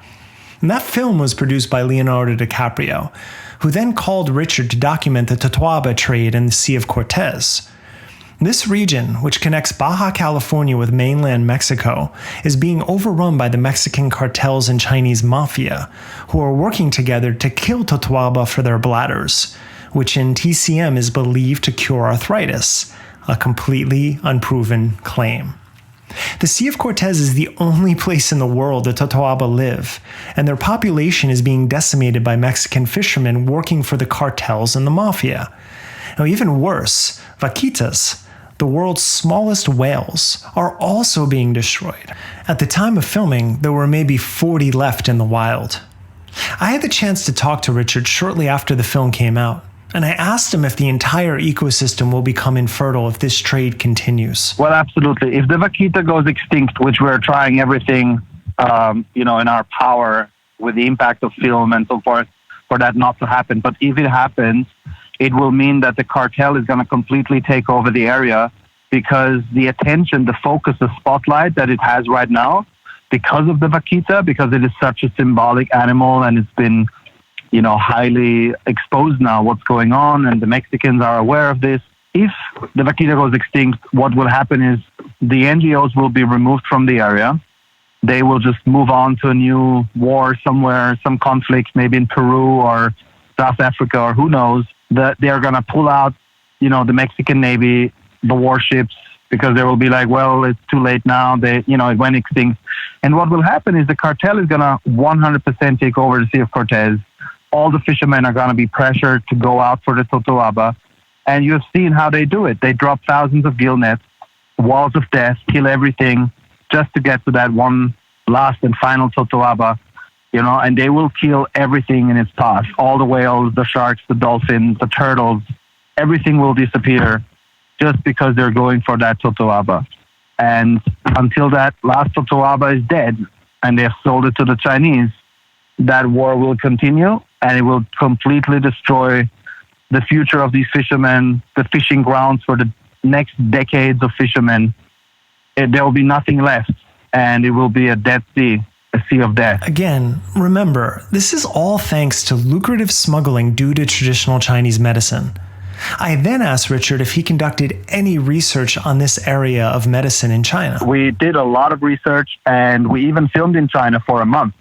Speaker 1: And that film was produced by Leonardo DiCaprio, who then called Richard to document the Totoaba trade in the Sea of Cortez. This region, which connects Baja California with mainland Mexico, is being overrun by the Mexican cartels and Chinese mafia, who are working together to kill Totoaba for their bladders, which in TCM is believed to cure arthritis, a completely unproven claim. The Sea of Cortez is the only place in the world the Totoaba live, and their population is being decimated by Mexican fishermen working for the cartels and the mafia. Now, even worse, vaquitas, the world's smallest whales, are also being destroyed. At the time of filming, there were maybe 40 left in the wild. I had the chance to talk to Richard shortly after the film came out, and I asked him if the entire ecosystem will become infertile if this trade continues.
Speaker 5: Well, absolutely. If the vaquita goes extinct, which we're trying everything, in our power with the impact of film and so forth, for that not to happen. But if it happens, it will mean that the cartel is going to completely take over the area because the attention, the focus, the spotlight that it has right now, because of the vaquita, because it is such a symbolic animal and it's been, highly exposed now what's going on, and the Mexicans are aware of this. If the vaquita goes extinct, what will happen is the NGOs will be removed from the area. They will just move on to a new war somewhere, some conflict, maybe in Peru or South Africa or who knows. That they're going to pull out, the Mexican Navy, the warships, because they will be like, well, it's too late now. It went extinct. And what will happen is the cartel is going to 100% take over the Sea of Cortez. All the fishermen are going to be pressured to go out for the Totoaba. And you've seen how they do it. They drop thousands of gill nets, walls of death, kill everything just to get to that one last and final Totoaba. And they will kill everything in its path. All the whales, the sharks, the dolphins, the turtles, everything will disappear just because they're going for that Totoaba. And until that last Totoaba is dead and they have sold it to the Chinese, that war will continue and it will completely destroy the future of these fishermen, the fishing grounds for the next decades of fishermen. There will be nothing left and it will be a dead sea. A sea of death.
Speaker 1: Again, remember, this is all thanks to lucrative smuggling due to traditional Chinese medicine. I then asked Richard if he conducted any research on this area of medicine in China.
Speaker 5: We did a lot of research and we even filmed in China for a month.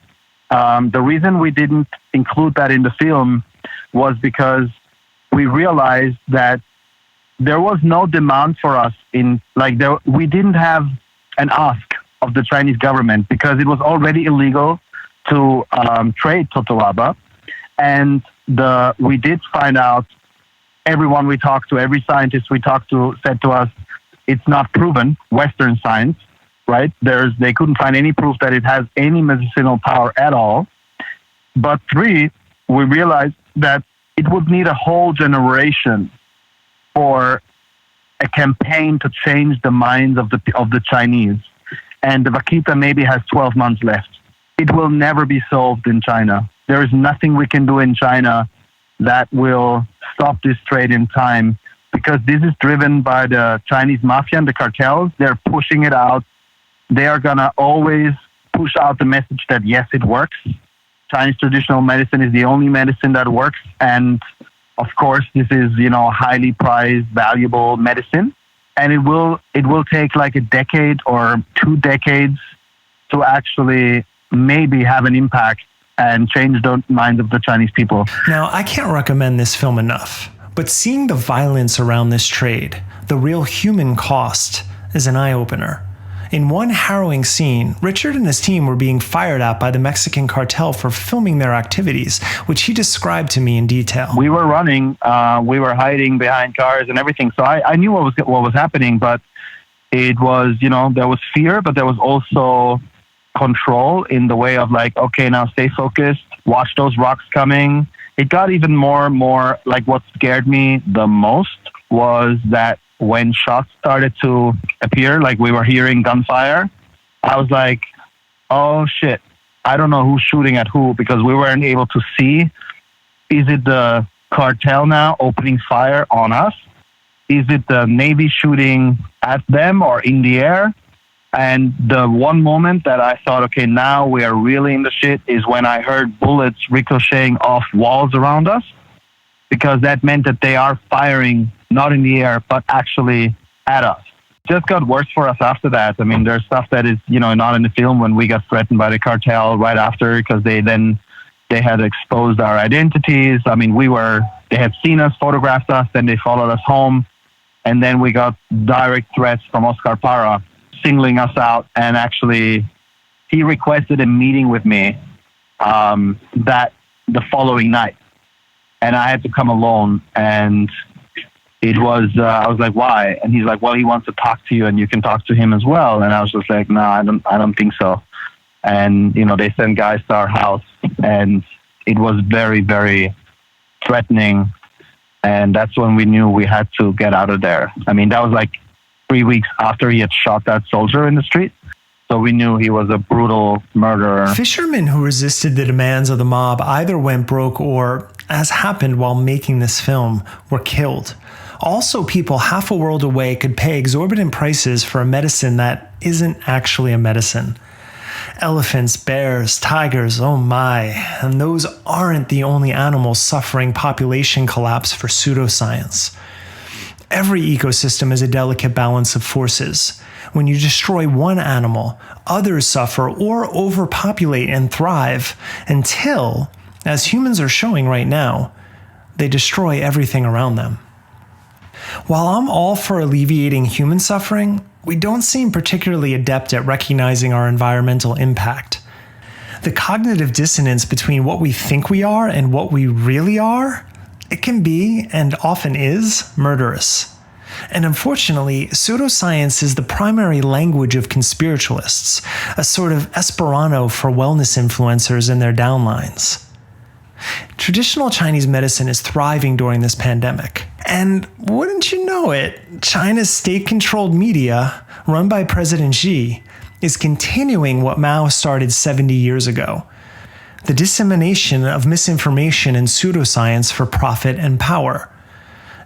Speaker 5: The reason we didn't include that in the film was because we realized that there was no demand for us we didn't have an ask of the Chinese government, because it was already illegal to trade totoaba. And we did find out, everyone we talked to, every scientist we talked to said to us, it's not proven, Western science, right? They couldn't find any proof that it has any medicinal power at all. But 3, we realized that it would need a whole generation for a campaign to change the minds of the Chinese. And the vaquita maybe has 12 months left. It will never be solved in China. There is nothing we can do in China that will stop this trade in time, because this is driven by the Chinese mafia and the cartels. They're pushing it out. They are going to always push out the message that, yes, it works. Chinese traditional medicine is the only medicine that works. And of course, this is, highly prized, valuable medicine. And it will take like a decade or 2 decades to actually maybe have an impact and change the minds of the Chinese people.
Speaker 1: Now, I can't recommend this film enough, but seeing the violence around this trade, the real human cost, is an eye-opener. In one harrowing scene, Richard and his team were being fired at by the Mexican cartel for filming their activities, which he described to me in detail.
Speaker 5: We were running, we were hiding behind cars and everything, so I knew what was happening, but it was, there was fear, but there was also control in the way of like, okay, now stay focused, watch those rocks coming. It got even more like, what scared me the most was that when shots started to appear, like we were hearing gunfire, I was like, oh shit, I don't know who's shooting at who, because we weren't able to see. Is it the cartel now opening fire on us? Is it the Navy shooting at them or in the air? And the one moment that I thought, okay, now we are really in the shit, is when I heard bullets ricocheting off walls around us, because that meant that they are firing not in the air, but actually at us. Just got worse for us after that. I mean, there's stuff that is, not in the film, when we got threatened by the cartel right after, because they had exposed our identities. I mean, they had seen us, photographed us, then they followed us home. And then we got direct threats from Oscar Parra, singling us out, and actually he requested a meeting with me that the following night, and I had to come alone. And it was I was like, why? And he's like, well, he wants to talk to you and you can talk to him as well. And I was just like, no, I don't think so. And they sent guys to our house, and it was very, very threatening. And that's when we knew we had to get out of there. I mean, that was like 3 weeks after he had shot that soldier in the street. So we knew he was a brutal murderer.
Speaker 1: Fishermen who resisted the demands of the mob either went broke or, as happened while making this film, were killed. Also, people half a world away could pay exorbitant prices for a medicine that isn't actually a medicine. Elephants, bears, tigers, oh my, and those aren't the only animals suffering population collapse for pseudoscience. Every ecosystem is a delicate balance of forces. When you destroy one animal, others suffer or overpopulate and thrive until, as humans are showing right now, they destroy everything around them. While I'm all for alleviating human suffering, we don't seem particularly adept at recognizing our environmental impact. The cognitive dissonance between what we think we are and what we really are, it can be, and often is, murderous. And unfortunately, pseudoscience is the primary language of conspiritualists, a sort of Esperanto for wellness influencers and their downlines. Traditional Chinese medicine is thriving during this pandemic. And wouldn't you know it, China's state-controlled media, run by President Xi, is continuing what Mao started 70 years ago: the dissemination of misinformation and pseudoscience for profit and power.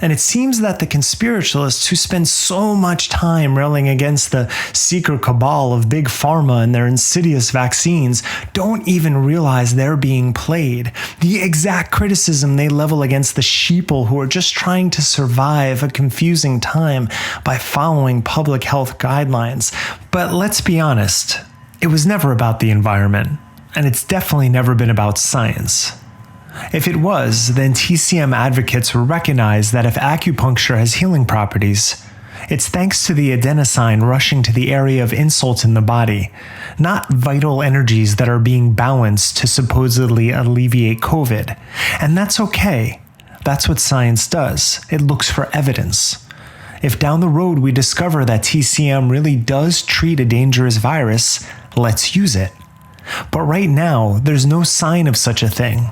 Speaker 1: And it seems that the conspiritualists who spend so much time railing against the secret cabal of big pharma and their insidious vaccines don't even realize they're being played. The exact criticism they level against the sheeple who are just trying to survive a confusing time by following public health guidelines. But let's be honest, it was never about the environment, and it's definitely never been about science. If it was, then TCM advocates would recognize that if acupuncture has healing properties, It's thanks to the adenosine rushing to the area of insult in the body, not vital energies that are being balanced to supposedly alleviate COVID. And that's okay. That's what science does. It looks for evidence. If down the road we discover that TCM really does treat a dangerous virus, let's use it. But right now, there's no sign of such a thing.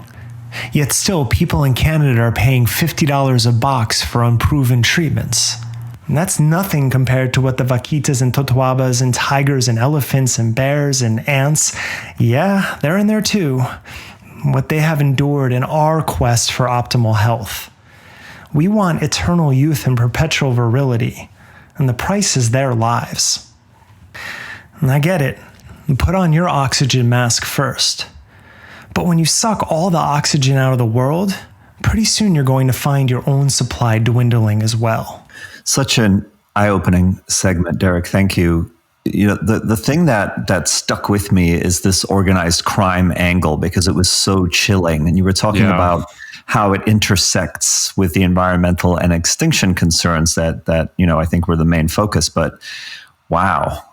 Speaker 1: Yet still, people in Canada are paying $50 a box for unproven treatments. And that's nothing compared to what the vaquitas and totoabas and tigers and elephants and bears and ants, yeah, they're in there too, what they have endured in our quest for optimal health. We want eternal youth and perpetual virility, and the price is their lives. And I get it. Put on your oxygen mask first. But when you suck all the oxygen out of the world, pretty soon you're going to find your own supply dwindling as well.
Speaker 3: Such an eye-opening segment, Derek. Thank you. You know, the thing that stuck with me is this organized crime angle, because it was so chilling. And you were talking about how it intersects with the environmental and extinction concerns that I think were the main focus. But wow.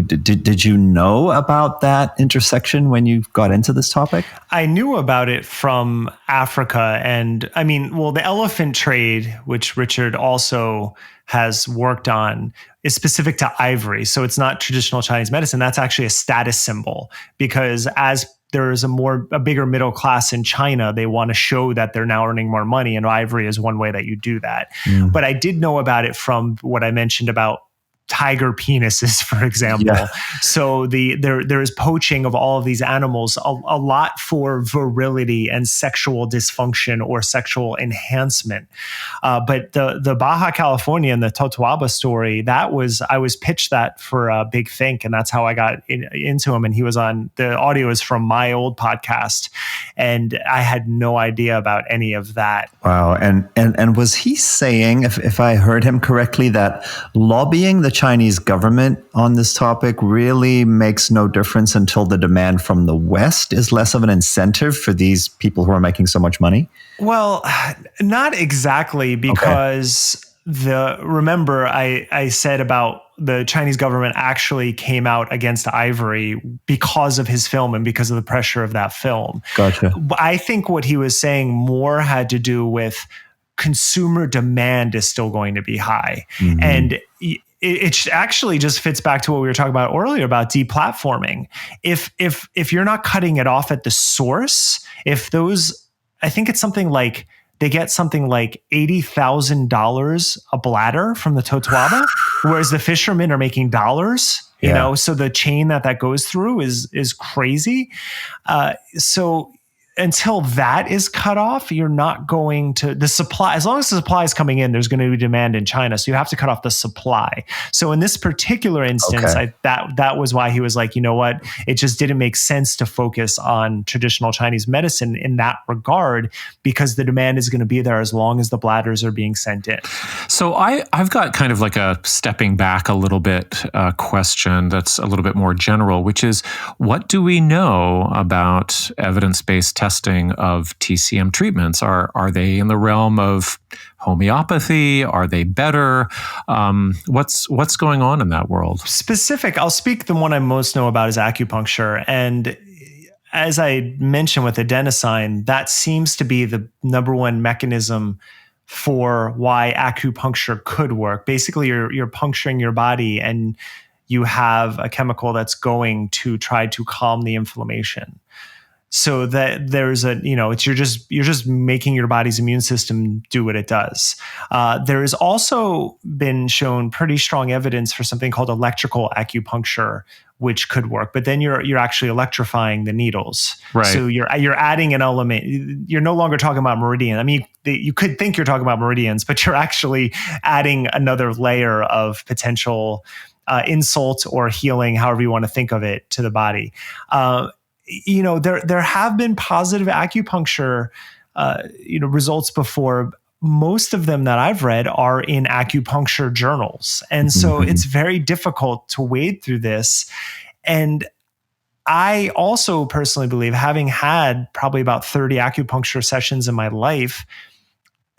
Speaker 3: Did you know about that intersection when you got into this topic?
Speaker 1: I knew about it from Africa. And I mean, well, the elephant trade, which Richard also has worked on, is specific to ivory. So it's not traditional Chinese medicine. That's actually a status symbol, because as there is a bigger middle class in China, they want to show that they're now earning more money. And ivory is one way that you do that. But I did know about it from what I mentioned about tiger penises, for example. Yeah. So there is poaching of all of these animals, a lot for virility and sexual dysfunction or sexual enhancement. But the Baja California and the Totoaba story, I was pitched that for a Big Think, and that's how I got into him. And he was on, the audio is from my old podcast, and I had no idea about any of that.
Speaker 3: Wow. And was he saying, if I heard him correctly, that lobbying the Chinese government on this topic really makes no difference until the demand from the West is less of an incentive for these people who are making so much money?
Speaker 1: Well, not exactly, because remember I said about the Chinese government actually came out against ivory because of his film and because of the pressure of that film.
Speaker 3: Gotcha.
Speaker 1: I think what he was saying more had to do with consumer demand is still going to be high. Mm-hmm. And it actually just fits back to what we were talking about earlier about deplatforming. If you're not cutting it off at the source, I think it's something like they get something like $80,000 a bladder from the Totoaba, whereas the fishermen are making dollars. You know, so the chain that goes through is crazy. So until that is cut off, you're not going to, the supply, as long as the supply is coming in, there's going to be demand in China. So you have to cut off the supply. So in this particular instance, that was why he was like, you know what, it just didn't make sense to focus on traditional Chinese medicine in that regard, because the demand is going to be there as long as the bladders are being sent in.
Speaker 2: So I've got kind of like a stepping back a little bit question that's a little bit more general, which is, what do we know about evidence-based testing of TCM treatments? Are they in the realm of homeopathy? Are they better? What's going on in that world?
Speaker 1: I'll speak, the one I most know about is acupuncture. And as I mentioned with adenosine, that seems to be the number one mechanism for why acupuncture could work. Basically, you're puncturing your body and you have a chemical that's going to try to calm the inflammation. So that there's you're just making your body's immune system do what it does. There has also been shown pretty strong evidence for something called electrical acupuncture, which could work. But then you're actually electrifying the needles.
Speaker 2: Right.
Speaker 1: So you're adding an element. You're no longer talking about meridian. I mean, you could think you're talking about meridians, but you're actually adding another layer of potential insult or healing, however you want to think of it, to the body. There have been positive acupuncture, results before. Most of them that I've read are in acupuncture journals. And so it's very difficult to wade through this. And I also personally believe, having had probably about 30 acupuncture sessions in my life,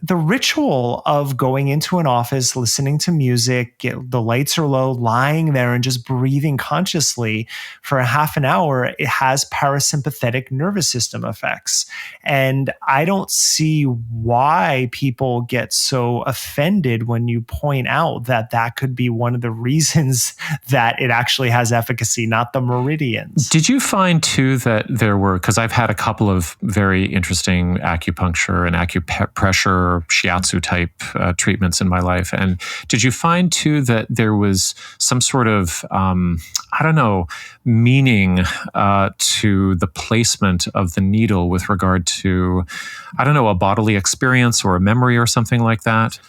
Speaker 1: the ritual of going into an office, listening to music, the lights are low, lying there and just breathing consciously for a half an hour, it has parasympathetic nervous system effects. And I don't see why people get so offended when you point out that that could be one of the reasons that it actually has efficacy, not the meridians.
Speaker 2: Did you find too that there were, because I've had a couple of very interesting acupuncture and acupressure shiatsu type treatments in my life. And did you find too that there was some sort of, meaning to the placement of the needle with regard to, a bodily experience or a memory or something like that?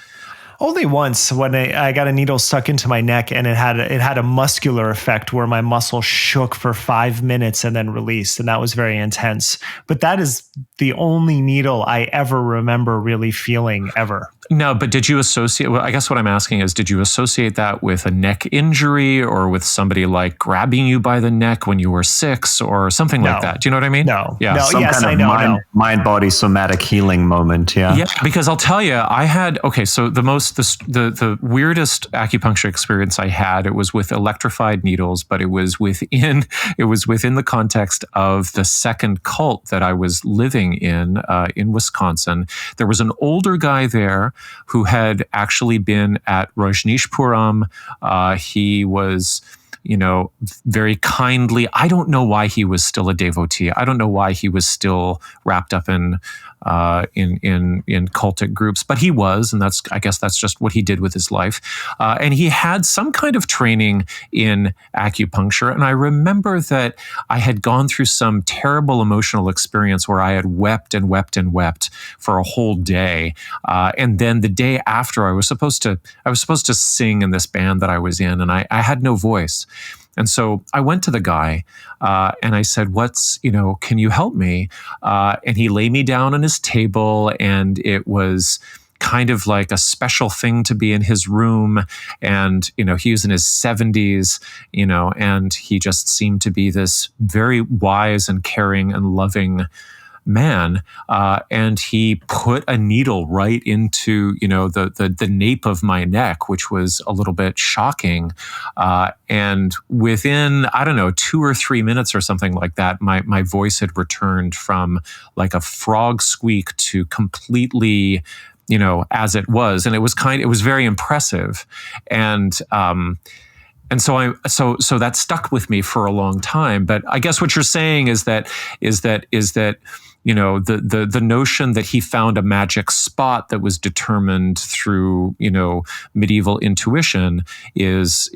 Speaker 1: Only once, when I got a needle stuck into my neck, and it had a muscular effect where my muscle shook for 5 minutes and then released, and that was very intense. But that is the only needle I ever remember really feeling ever.
Speaker 2: No, but did you associate, well, I guess what I'm asking is, did you associate that with a neck injury or with somebody like grabbing you by the neck when you were 6 or something like that? Do you know what I mean?
Speaker 1: No.
Speaker 2: Yeah.
Speaker 1: No,
Speaker 3: Some kind of mind-body somatic healing moment. Yeah.
Speaker 2: Yeah, because I'll tell you, I had, so the weirdest acupuncture experience I had, it was with electrified needles, but it was within the context of the second cult that I was living in Wisconsin. There was an older guy there who had actually been at Rajneeshpuram. He was, very kindly. I don't know why he was still a devotee. I don't know why he was still wrapped up in cultic groups, but he was, and I guess that's just what he did with his life. And he had some kind of training in acupuncture. And I remember that I had gone through some terrible emotional experience where I had wept and wept and wept for a whole day. And then the day after, I was supposed to sing in this band that I was in, and I had no voice. And so I went to the guy and I said, can you help me? And he laid me down on his table, and it was kind of like a special thing to be in his room. And, he was in his 70s, and he just seemed to be this very wise and caring and loving man, and he put a needle right into the nape of my neck, which was a little bit shocking. And within 2 or 3 minutes or something like that, my voice had returned from like a frog squeak to completely, as it was, and it was very impressive. And so that stuck with me for a long time. But I guess what you're saying is that the notion that he found a magic spot that was determined through medieval intuition is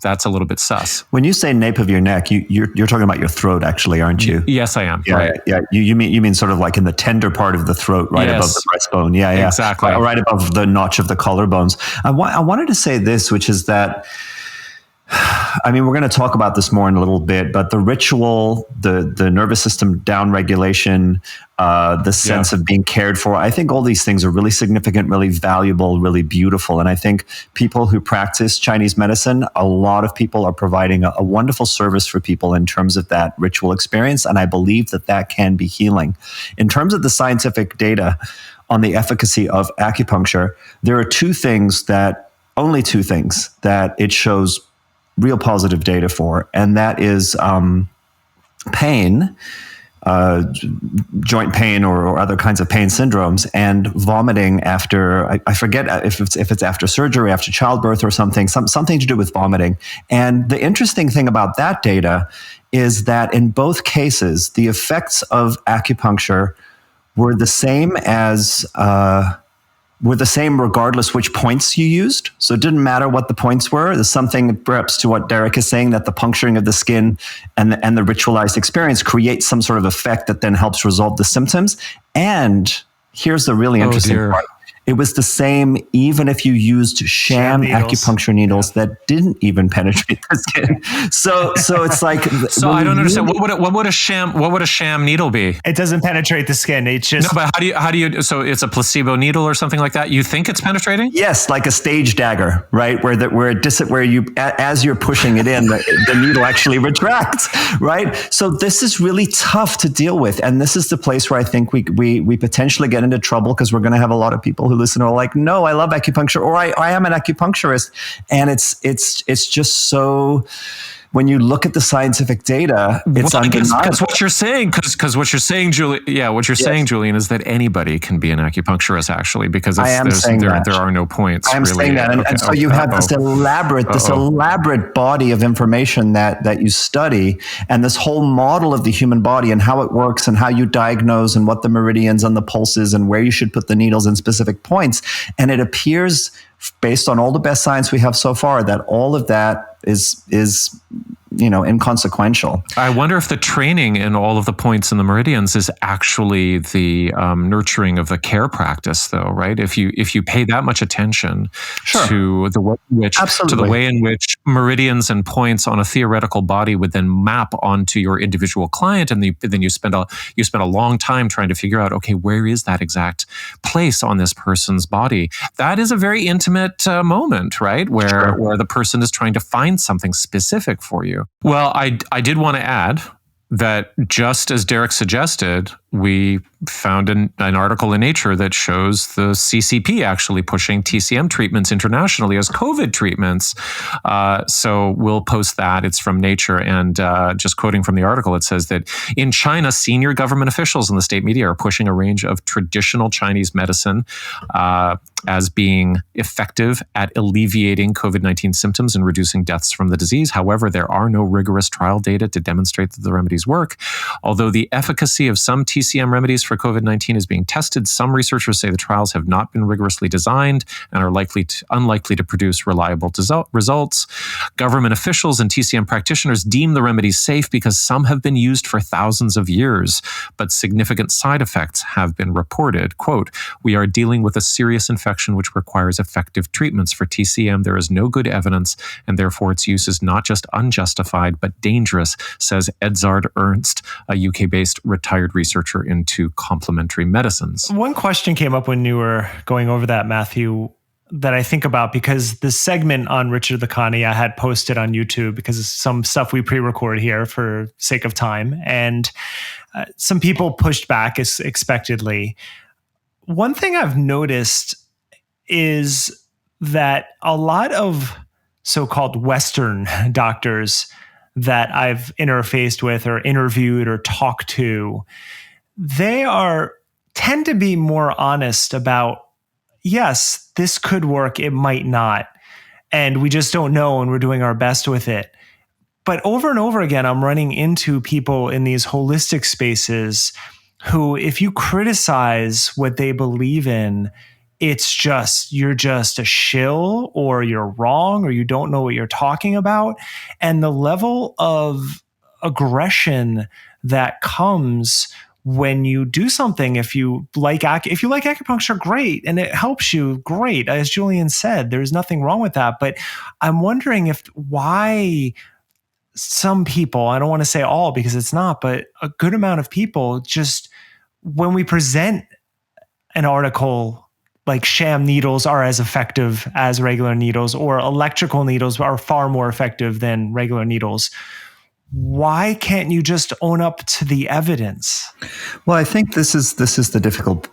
Speaker 2: that's a little bit sus.
Speaker 3: When you say nape of your neck, you're talking about your throat, actually, aren't you?
Speaker 2: Yes, I am.
Speaker 3: Yeah,
Speaker 2: right.
Speaker 3: Yeah. You mean sort of like in the tender part of the throat, right above the breastbone. Yeah.
Speaker 2: Exactly.
Speaker 3: Right above the notch of the collarbones. I wanted to say this, which is that, we're going to talk about this more in a little bit, but the ritual, the nervous system downregulation, the sense of being cared for, I think all these things are really significant, really valuable, really beautiful. And I think people who practice Chinese medicine, a lot of people are providing a wonderful service for people in terms of that ritual experience. And I believe that can be healing. In terms of the scientific data on the efficacy of acupuncture, there are only two things that it shows real positive data for, and that is pain, joint pain or other kinds of pain syndromes, and vomiting after, I forget if it's after surgery, after childbirth or something to do with vomiting. And the interesting thing about that data is that in both cases, the effects of acupuncture were the same regardless which points you used. So it didn't matter what the points were. There's something perhaps to what Derek is saying, that the puncturing of the skin and the ritualized experience creates some sort of effect that then helps resolve the symptoms. And here's the really interesting part. it was the same even if you used sham
Speaker 1: needles.
Speaker 3: acupuncture needles that didn't even penetrate the skin. So it's like,
Speaker 2: so I don't understand. What would a sham needle be?
Speaker 1: It doesn't penetrate the skin. It's just
Speaker 2: no. But how do you? So it's a placebo needle or something like that. You think it's penetrating?
Speaker 3: Yes, like a stage dagger, right? Where you, as you're pushing it in, the needle actually retracts, right? So this is really tough to deal with, and this is the place where I think we potentially get into trouble, because we're going to have a lot of people who listen who are like, no, I love acupuncture, or I am an acupuncturist, and it's just so. When you look at the scientific data, it's undeniable.
Speaker 2: Because what you're saying, Julian, is that anybody can be an acupuncturist, actually, because there are no points.
Speaker 3: I am saying that, and so you have this elaborate body of information that you study, and this whole model of the human body and how it works and how you diagnose and what the meridians and the pulses and where you should put the needles in specific points, and it appears, based on all the best science we have so far, that all of that is inconsequential.
Speaker 2: I wonder if the training in all of the points in the meridians is actually the nurturing of the care practice, though, right? If you pay that much attention to the way in which meridians and points on a theoretical body would then map onto your individual client, and then you spend a long time trying to figure out, okay, where is that exact place on this person's body? That is a very intimate moment, right? Where the person is trying to find something specific for you. Well, I did want to add that, just as Derek suggested, we found an article in Nature that shows the CCP actually pushing TCM treatments internationally as COVID treatments. So we'll post that. It's from Nature. And just quoting from the article, it says that in China, senior government officials in the state media are pushing a range of traditional Chinese medicine as being effective at alleviating COVID-19 symptoms and reducing deaths from the disease. However, there are no rigorous trial data to demonstrate that the remedies work. Although the efficacy of some TCM remedies for COVID-19 is being tested, some researchers say the trials have not been rigorously designed and are unlikely to produce reliable results. Government officials and TCM practitioners deem the remedies safe because some have been used for thousands of years, but significant side effects have been reported. Quote, "We are dealing with a serious infection which requires effective treatments. For TCM, there is no good evidence, and therefore its use is not just unjustified, but dangerous," says Edzard Ernst, a UK-based retired researcher into complementary medicines.
Speaker 1: One question came up when you were going over that, Matthew, that I think about, because the segment on Richard Ladkani I had posted on YouTube because of some stuff we pre-record here for sake of time, and some people pushed back as expectedly. One thing I've noticed is that a lot of so-called Western doctors that I've interfaced with or interviewed or talked to, they tend to be more honest about, yes, this could work, it might not, and we just don't know, and we're doing our best with it. But over and over again, I'm running into people in these holistic spaces who, if you criticize what they believe in, it's just, you're just a shill, or you're wrong, or you don't know what you're talking about. And the level of aggression that comes when you do something, if you like acupuncture, great, and it helps you, great. As Julian said, there's nothing wrong with that. But I'm wondering why some people, I don't want to say all because it's not, but a good amount of people, just when we present an article like sham needles are as effective as regular needles, or electrical needles are far more effective than regular needles, why can't you just own up to the evidence?
Speaker 3: Well, I think this is the difficult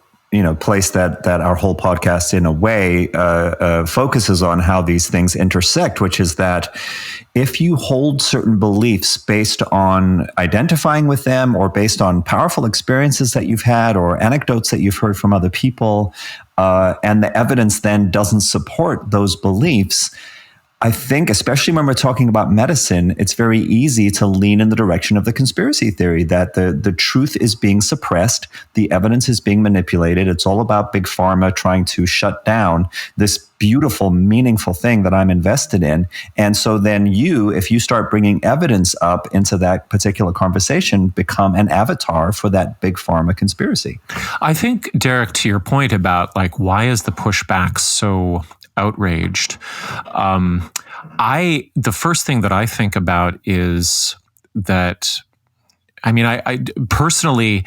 Speaker 3: place that our whole podcast in a way focuses on, how these things intersect, which is that if you hold certain beliefs based on identifying with them, or based on powerful experiences that you've had or anecdotes that you've heard from other people, and the evidence then doesn't support those beliefs, I think, especially when we're talking about medicine, it's very easy to lean in the direction of the conspiracy theory that the truth is being suppressed, the evidence is being manipulated. It's all about big pharma trying to shut down this beautiful, meaningful thing that I'm invested in. And so then if you start bringing evidence up into that particular conversation, become an avatar for that big pharma conspiracy.
Speaker 2: I think, Derek, to your point about like, why is the pushback so outraged? The first thing that I think about is that, I mean, I personally,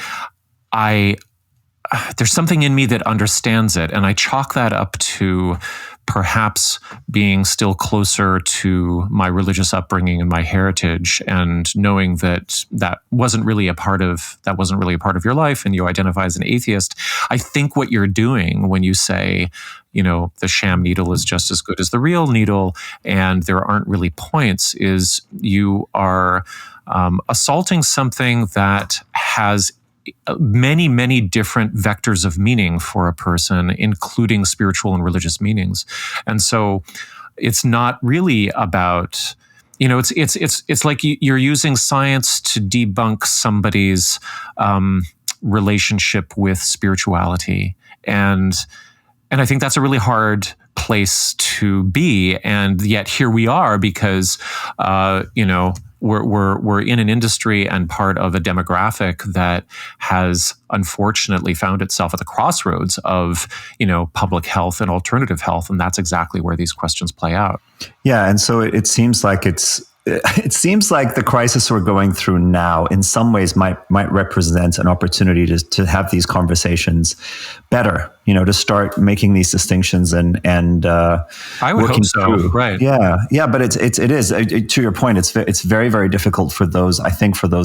Speaker 2: there's something in me that understands it, and I chalk that up to perhaps being still closer to my religious upbringing and my heritage, and knowing that wasn't really a part of your life, and you identify as an atheist. I think what you're doing when you say, the sham needle is just as good as the real needle, and there aren't really points, is you are assaulting something that has many, many different vectors of meaning for a person, including spiritual and religious meanings. And so it's not really about, it's like you're using science to debunk somebody's relationship with spirituality. And I think that's a really hard place to be. And yet here we are because, we're in an industry and part of a demographic that has unfortunately found itself at the crossroads of, public health and alternative health. And that's exactly where these questions play out.
Speaker 3: Yeah. And so it seems like it seems like the crisis we're going through now in some ways might represent an opportunity to have these conversations better, to start making these distinctions and
Speaker 2: I would hope so.
Speaker 3: Through.
Speaker 2: Right.
Speaker 3: Yeah. But it is to your point, it's very, very difficult for those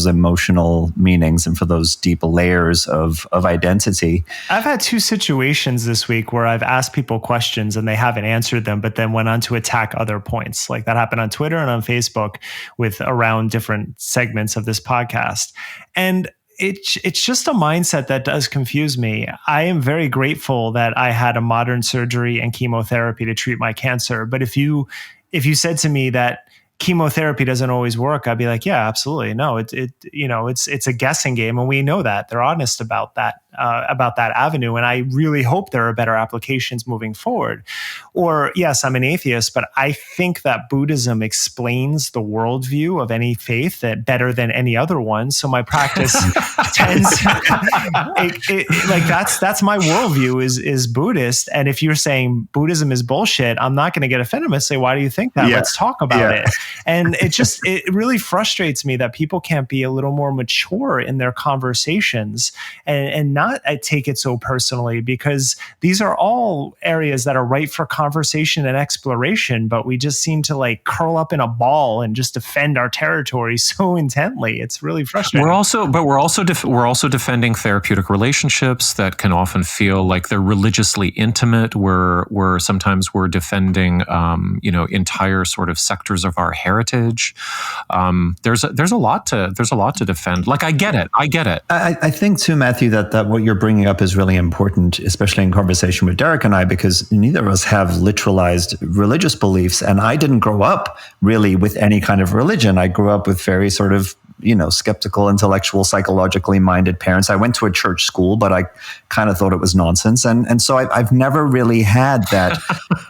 Speaker 3: emotional meanings and for those deep layers of identity.
Speaker 1: I've had two situations this week where I've asked people questions and they haven't answered them, but then went on to attack other points. Like that happened on Twitter and on Facebook with around different segments of this podcast. And it's just a mindset that does confuse me. I am very grateful that I had a modern surgery and chemotherapy to treat my cancer. But if you said to me that chemotherapy doesn't always work, I'd be like, yeah, absolutely. No, it's a guessing game. And we know that. They're honest about that avenue. And I really hope there are better applications moving forward. Or yes, I'm an atheist, but I think that Buddhism explains the worldview of any faith that better than any other one. So my practice tends that's my worldview is Buddhist. And if you're saying Buddhism is bullshit, I'm not going to get offended and say, why do you think that? Yeah. Let's talk about it. And it really frustrates me that people can't be a little more mature in their conversations and not take it so personally, because these are all areas that are ripe for conversation and exploration, but we just seem to like curl up in a ball and just defend our territory so intently. It's really frustrating.
Speaker 2: We're also defending therapeutic relationships that can often feel like they're religiously intimate. We're sometimes defending entire sort of sectors of our heritage. There's a lot to defend. Like I get it.
Speaker 3: I think too, Matthew, that what you're bringing up is really important, especially in conversation with Derek and I, because neither of us have literalized religious beliefs. And I didn't grow up really with any kind of religion. I grew up with very sort of, skeptical, intellectual, psychologically minded parents. I went to a church school, but I kind of thought it was nonsense. And so I've never really had that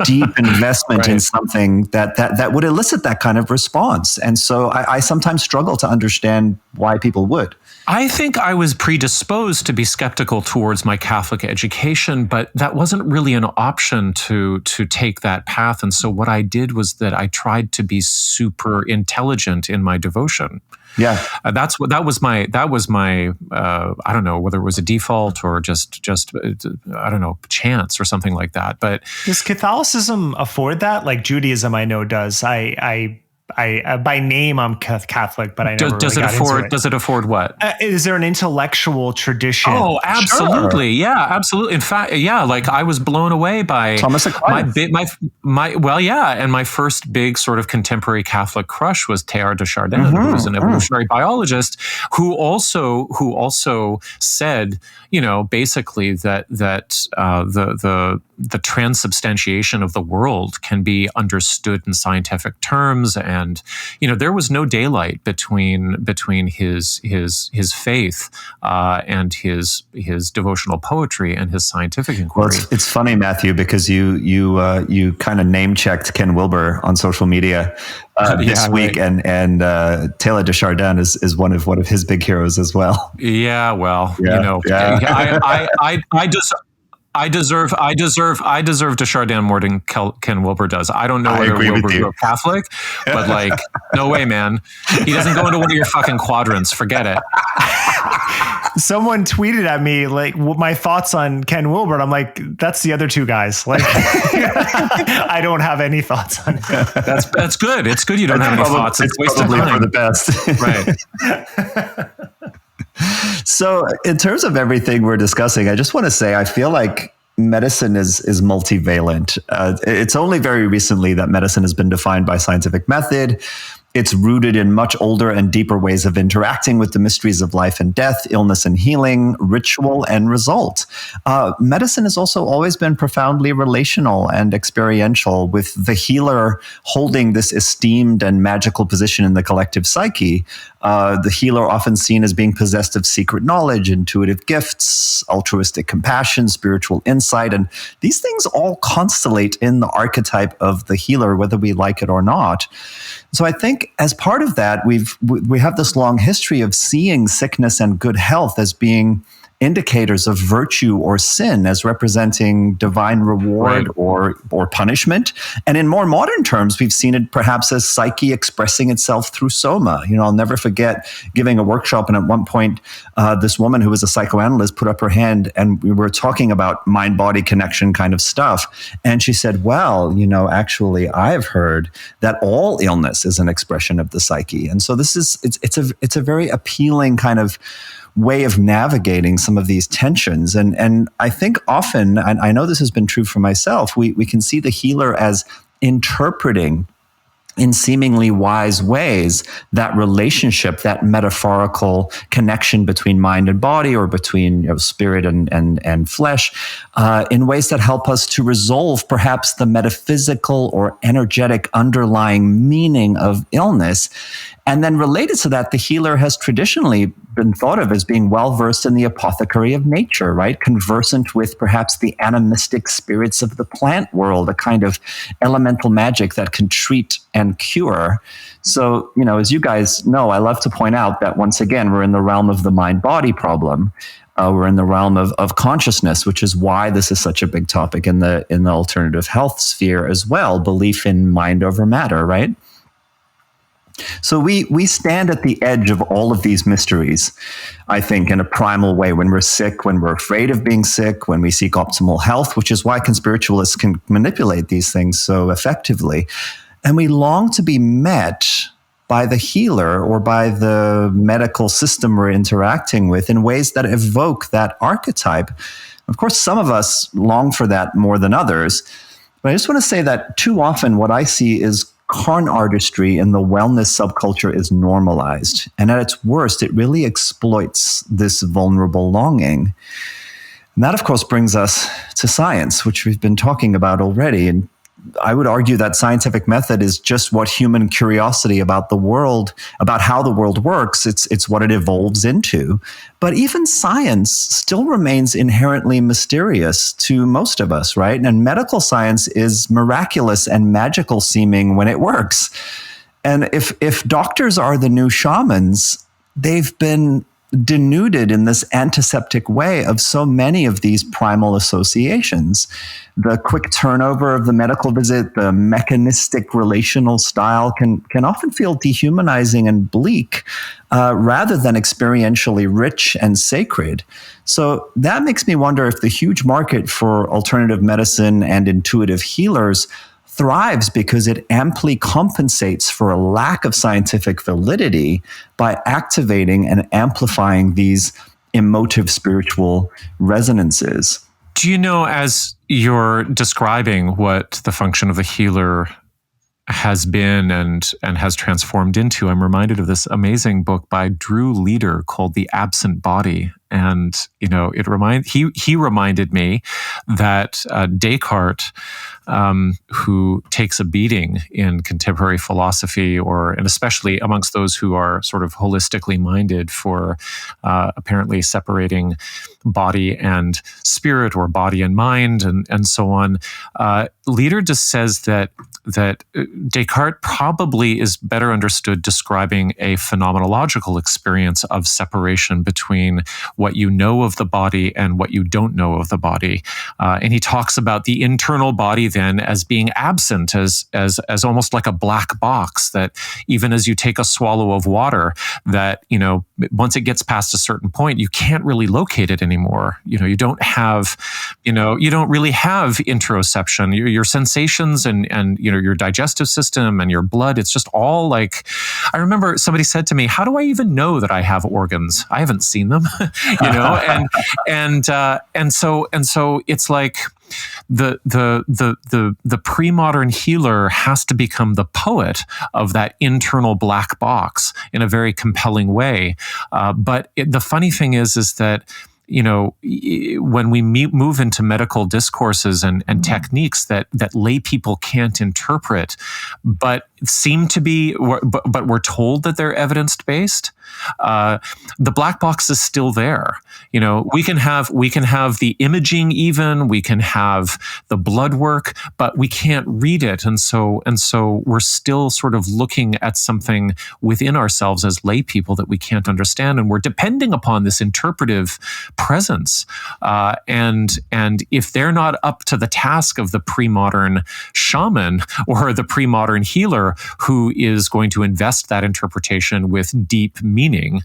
Speaker 3: deep investment right. in something that would elicit that kind of response. And so I sometimes struggle to understand why people would.
Speaker 2: I think I was predisposed to be skeptical towards my Catholic education, but that wasn't really an option to take that path. And so what I did was that I tried to be super intelligent in my devotion.
Speaker 3: Yeah,
Speaker 2: that was my I don't know whether it was a default or just I don't know, chance or something like that. But
Speaker 1: does Catholicism afford that? Like Judaism, I know does. I by name I'm Catholic, but I never
Speaker 2: Does
Speaker 1: really
Speaker 2: it
Speaker 1: got
Speaker 2: afford?
Speaker 1: into it.
Speaker 2: Does it afford what?
Speaker 1: Is there an intellectual tradition?
Speaker 2: Oh, absolutely.
Speaker 3: Sure.
Speaker 2: Yeah, absolutely. In fact, yeah, like I was blown away by
Speaker 3: Thomas Aquinas.
Speaker 2: and my first big sort of contemporary Catholic crush was Teilhard de Chardin, who was an evolutionary biologist who also said, basically that the transubstantiation of the world can be understood in scientific terms, and there was no daylight between his faith and his devotional poetry and his scientific inquiry.
Speaker 3: Well, it's funny, Matthew, because you kind of name checked Ken Wilber on social media this week,
Speaker 2: right.
Speaker 3: and Teilhard de Chardin is one of his big heroes as well.
Speaker 2: Yeah, well,
Speaker 3: Yeah.
Speaker 2: I deserve de Chardin more than Ken Wilber does. I don't know whether Wilber grew up Catholic, but like, no way, man. He doesn't go into one of your fucking quadrants. Forget it.
Speaker 1: Someone tweeted at me like my thoughts on Ken Wilber. And I'm like, that's the other two guys. Like, I don't have any thoughts on it.
Speaker 2: That's good. It's good you don't have any thoughts. It's wasted
Speaker 3: probably
Speaker 2: time.
Speaker 3: for the best.
Speaker 2: Right.
Speaker 3: So in terms of everything we're discussing, I just want to say, I feel like medicine is multivalent. It's only very recently that medicine has been defined by scientific method. It's rooted in much older and deeper ways of interacting with the mysteries of life and death, illness and healing, ritual and result. Medicine has also always been profoundly relational and experiential, with the healer holding this esteemed and magical position in the collective psyche. The healer often seen as being possessed of secret knowledge, intuitive gifts, altruistic compassion, spiritual insight, and these things all constellate in the archetype of the healer, whether we like it or not. So I think as part of that, we have this long history of seeing sickness and good health as being indicators of virtue or sin, as representing divine reward or punishment. And in more modern terms, we've seen it perhaps as psyche expressing itself through soma. I'll never forget giving a workshop, and at one point, this woman who was a psychoanalyst put up her hand, and we were talking about mind-body connection kind of stuff. And she said, well, actually, I've heard that all illness is an expression of the psyche. And so it's a very appealing kind of way of navigating some of these tensions. And I think often, and I know this has been true for myself, we can see the healer as interpreting in seemingly wise ways that relationship, that metaphorical connection between mind and body, or between spirit and flesh, in ways that help us to resolve perhaps the metaphysical or energetic underlying meaning of illness. And then related to that, the healer has traditionally been thought of as being well-versed in the apothecary of nature, right? Conversant with perhaps the animistic spirits of the plant world, a kind of elemental magic that can treat and cure. So, as you guys know, I love to point out that once again, we're in the realm of the mind-body problem. We're in the realm of consciousness, which is why this is such a big topic in the alternative health sphere as well, belief in mind over matter, right? So we stand at the edge of all of these mysteries, I think, in a primal way, when we're sick, when we're afraid of being sick, when we seek optimal health, which is why conspiritualists can manipulate these things so effectively. And we long to be met by the healer or by the medical system we're interacting with in ways that evoke that archetype. Of course, some of us long for that more than others. But I just want to say that too often what I see is con artistry in the wellness subculture is normalized. And at its worst, it really exploits this vulnerable longing. And that, of course, brings us to science, which we've been talking about already. And I would argue that scientific method is just what human curiosity about the world, about how the world works, it's what it evolves into. But even science still remains inherently mysterious to most of us, right? And medical science is miraculous and magical seeming when it works. And if doctors are the new shamans, they've been denuded in this antiseptic way of so many of these primal associations. The quick turnover of the medical visit, the mechanistic relational style can often feel dehumanizing and bleak, rather than experientially rich and sacred. So that makes me wonder if the huge market for alternative medicine and intuitive healers thrives because it amply compensates for a lack of scientific validity by activating and amplifying these emotive spiritual resonances.
Speaker 2: Do you know, as you're describing what the function of the healer has been and has transformed into, I'm reminded of this amazing book by Drew Leader called The Absent Body. And, he reminded me that Descartes, who takes a beating in contemporary philosophy, and especially amongst those who are sort of holistically minded for apparently separating body and spirit, or body and mind, and so on. Leader just says that Descartes probably is better understood describing a phenomenological experience of separation between what you know of the body and what you don't know of the body. And he talks about the internal body then as being absent, as almost like a black box, that even as you take a swallow of water, that, once it gets past a certain point, you can't really locate it anymore. You don't have, you don't really have interoception. Your sensations and your digestive system and your blood, it's just all like, I remember somebody said to me, how do I even know that I have organs? I haven't seen them, and so it's like the pre-modern healer has to become the poet of that internal black box in a very compelling way. But the funny thing is that, when we move into medical discourses and techniques that lay people can't interpret, but seem to be, but we're told that they're evidence-based, the black box is still there. We can have the imaging, even we can have the blood work, but we can't read it, and so we're still sort of looking at something within ourselves as lay people that we can't understand, and we're depending upon this interpretive presence. And if they're not up to the task of the pre-modern shaman or the pre-modern healer, who is going to invest that interpretation with deep meaning,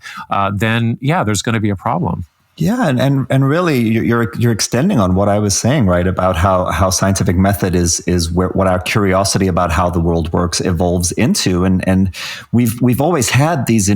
Speaker 2: then there's going to be a problem.
Speaker 3: Yeah, and really, you're extending on what I was saying, right? About how scientific method is what our curiosity about how the world works evolves into, and we've always had an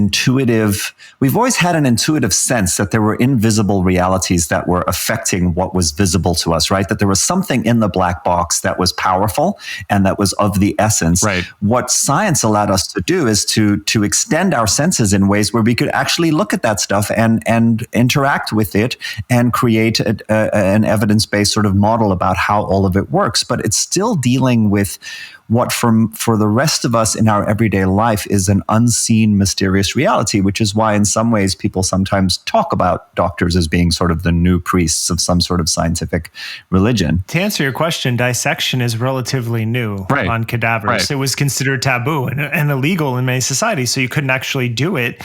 Speaker 3: intuitive sense that there were invisible realities that were affecting what was visible to us, right? That there was something in the black box that was powerful and that was of the essence. Right. What science allowed us to do is to extend our senses in ways where we could actually look at that stuff and interact with it and create an evidence-based sort of model about how all of it works. But it's still dealing with what for the rest of us in our everyday life is an unseen, mysterious reality, which is why in some ways people sometimes talk about doctors as being sort of the new priests of some sort of scientific religion.
Speaker 1: To answer your question, dissection is relatively new on cadavers. Right. It was considered taboo and illegal in many societies, so you couldn't actually do it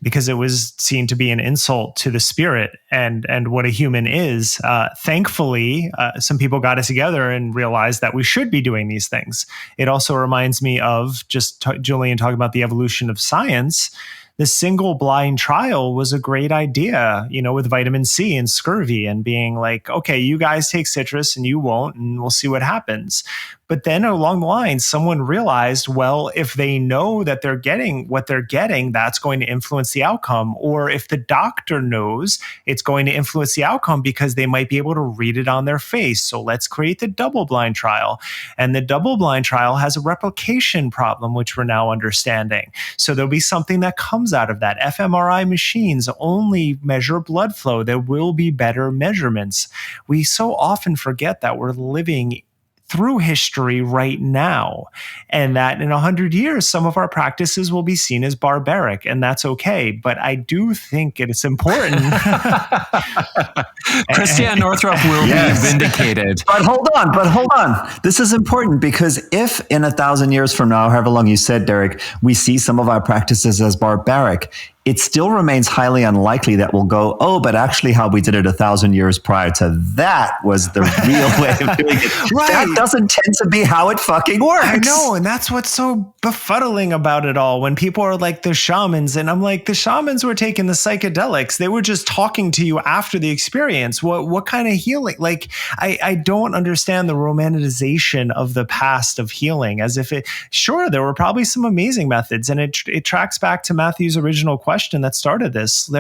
Speaker 1: because it was seen to be an insult to the spirit and what a human is. Thankfully, some people got it together and realized that we should be doing these things. It also reminds me of Julian talking about the evolution of science. The single blind trial was a great idea, with vitamin C and scurvy, and being like, okay, you guys take citrus and you won't, and we'll see what happens. But then along the line, someone realized, well, if they know that they're getting what they're getting, that's going to influence the outcome. Or if the doctor knows, it's going to influence the outcome because they might be able to read it on their face. So let's create the double-blind trial. And the double-blind trial has a replication problem, which we're now understanding. So there'll be something that comes out of that. fMRI machines only measure blood flow. There will be better measurements. We so often forget that we're living through history right now, and that in 100 years, some of our practices will be seen as barbaric, and that's okay. But I do think it is important.
Speaker 2: Christiane Northrup will be vindicated.
Speaker 3: But hold on. This is important because if in 1,000 years from now, however long you said, Derek, we see some of our practices as barbaric, it still remains highly unlikely that we'll go, oh, but actually how we did it 1,000 years prior to that was the real way of doing it.
Speaker 1: Right.
Speaker 3: That doesn't tend to be how it fucking works.
Speaker 1: I know, and that's what's so befuddling about it all. When people are like the shamans, and I'm like, the shamans were taking the psychedelics. They were just talking to you after the experience. What kind of healing? Like, I don't understand the romanticization of the past of healing, as if sure, there were probably some amazing methods, and it tracks back to Matthew's original question that started this.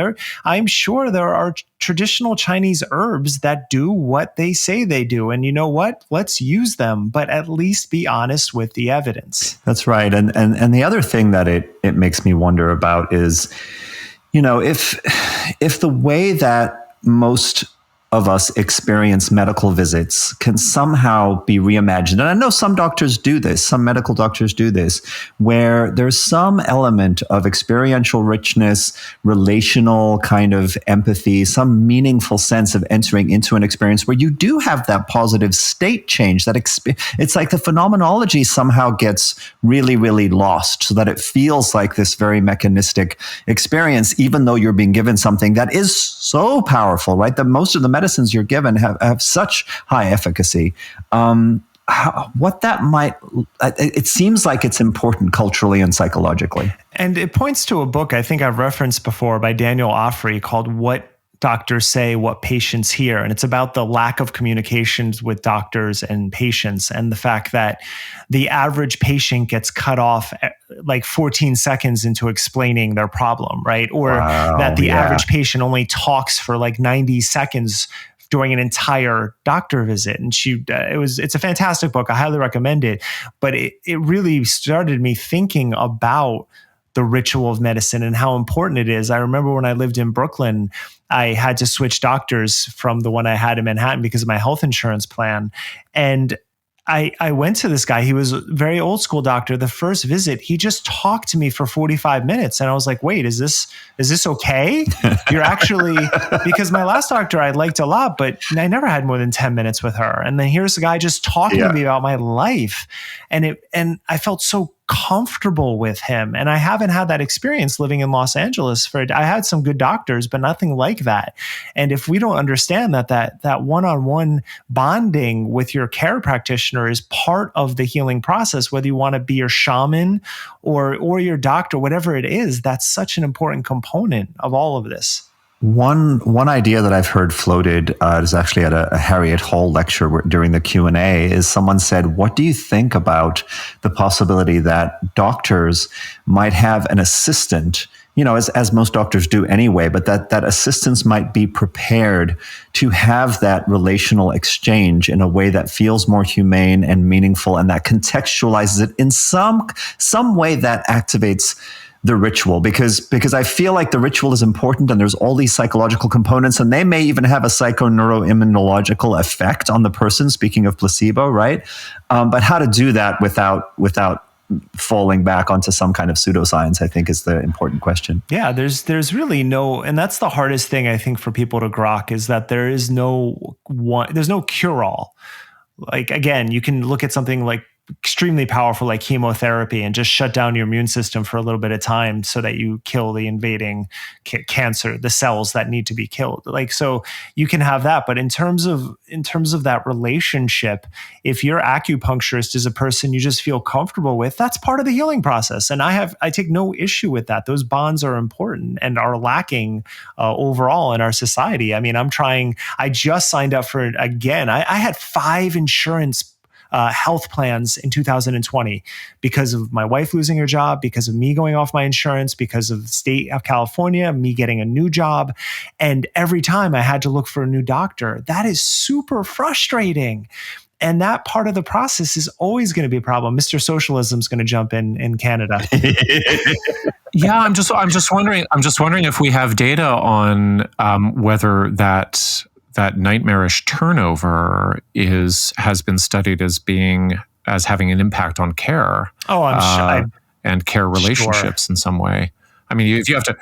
Speaker 1: I'm sure there are traditional Chinese herbs that do what they say they do. And you know what? Let's use them, but at least be honest with the evidence.
Speaker 3: That's right. And the other thing that it makes me wonder about is, if the way that most of us experience medical visits can somehow be reimagined. And I know some doctors do this, some medical doctors do this, where there's some element of experiential richness, relational kind of empathy, some meaningful sense of entering into an experience where you do have that positive state change. It's like the phenomenology somehow gets really, really lost, so that it feels like this very mechanistic experience, even though you're being given something that is so powerful, right? That most of the medicines you're given have such high efficacy. What that might, it seems like it's important culturally and psychologically.
Speaker 1: And it points to a book I think I've referenced before by Daniel Offrey called What Doctors Say, What Patients Hear. And it's about the lack of communications with doctors and patients, and the fact that the average patient gets cut off like 14 seconds into explaining their problem, right? Or that the average patient only talks for like 90 seconds during an entire doctor visit. And it's a fantastic book. I highly recommend it. But it really started me thinking about the ritual of medicine and how important it is. I remember when I lived in Brooklyn, I had to switch doctors from the one I had in Manhattan because of my health insurance plan. And I went to this guy. He was a very old school doctor. The first visit, he just talked to me for 45 minutes. And I was like, wait, is this okay? You're actually, because my last doctor I liked a lot, but I never had more than 10 minutes with her. And then here's the guy just talking to me about my life. And I felt so comfortable with him. And I haven't had that experience living in Los Angeles. I had some good doctors, but nothing like that. And if we don't understand that one-on-one bonding with your care practitioner is part of the healing process, whether you want to be your shaman or your doctor, whatever it is, that's such an important component of all of this.
Speaker 3: One idea that I've heard floated is actually at a Harriet Hall lecture during the Q&A is someone said, what do you think about the possibility that doctors might have an assistant, as most doctors do anyway, but that assistants might be prepared to have that relational exchange in a way that feels more humane and meaningful, and that contextualizes it in some way that activates the ritual, because I feel like the ritual is important, and there's all these psychological components, and they may even have a psychoneuroimmunological effect on the person, speaking of placebo, right? But how to do that without falling back onto some kind of pseudoscience, I think, is the important question.
Speaker 1: Yeah, there's really no, and that's the hardest thing I think for people to grok, is that there's no cure-all. Like, again, you can look at something like extremely powerful like chemotherapy and just shut down your immune system for a little bit of time so that you kill the invading cancer, the cells that need to be killed. Like, so you can have that. But in terms of that relationship, if your acupuncturist is a person you just feel comfortable with, that's part of the healing process. And I take no issue with that. Those bonds are important and are lacking overall in our society. I mean, I just signed up for it again. I had 5 insurance health plans in 2020 because of my wife losing her job, because of me going off my insurance, because of the state of California, me getting a new job. And every time I had to look for a new doctor, that is super frustrating. And that part of the process is always going to be a problem. Mr. Socialism is going to jump in Canada.
Speaker 2: Yeah, I'm just wondering if we have data on whether that nightmarish turnover has been studied as having an impact on care. Oh, I'm sure. And care relationships in some way. I mean, if you have to,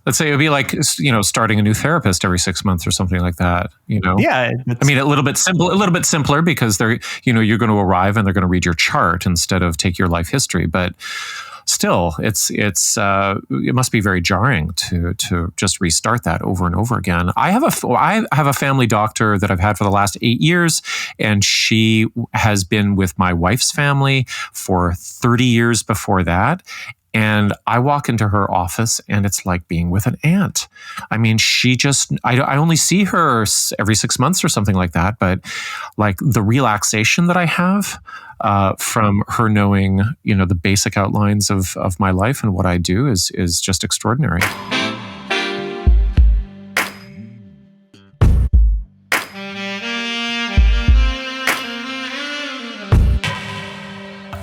Speaker 2: let's say it would be like, starting a new therapist every 6 months or something like that, Yeah. I mean, a little bit simpler because they're, you're going to arrive and they're going to read your chart instead of take your life history. But still, it must be very jarring to just restart that over and over again. I have a family doctor that I've had for the last 8 years, and she has been with my wife's family for 30 years before that. And I walk into her office and it's like being with an aunt. I mean, I only see her every 6 months or something like that. But like the relaxation that I have from her knowing, the basic outlines of my life and what I do is just extraordinary.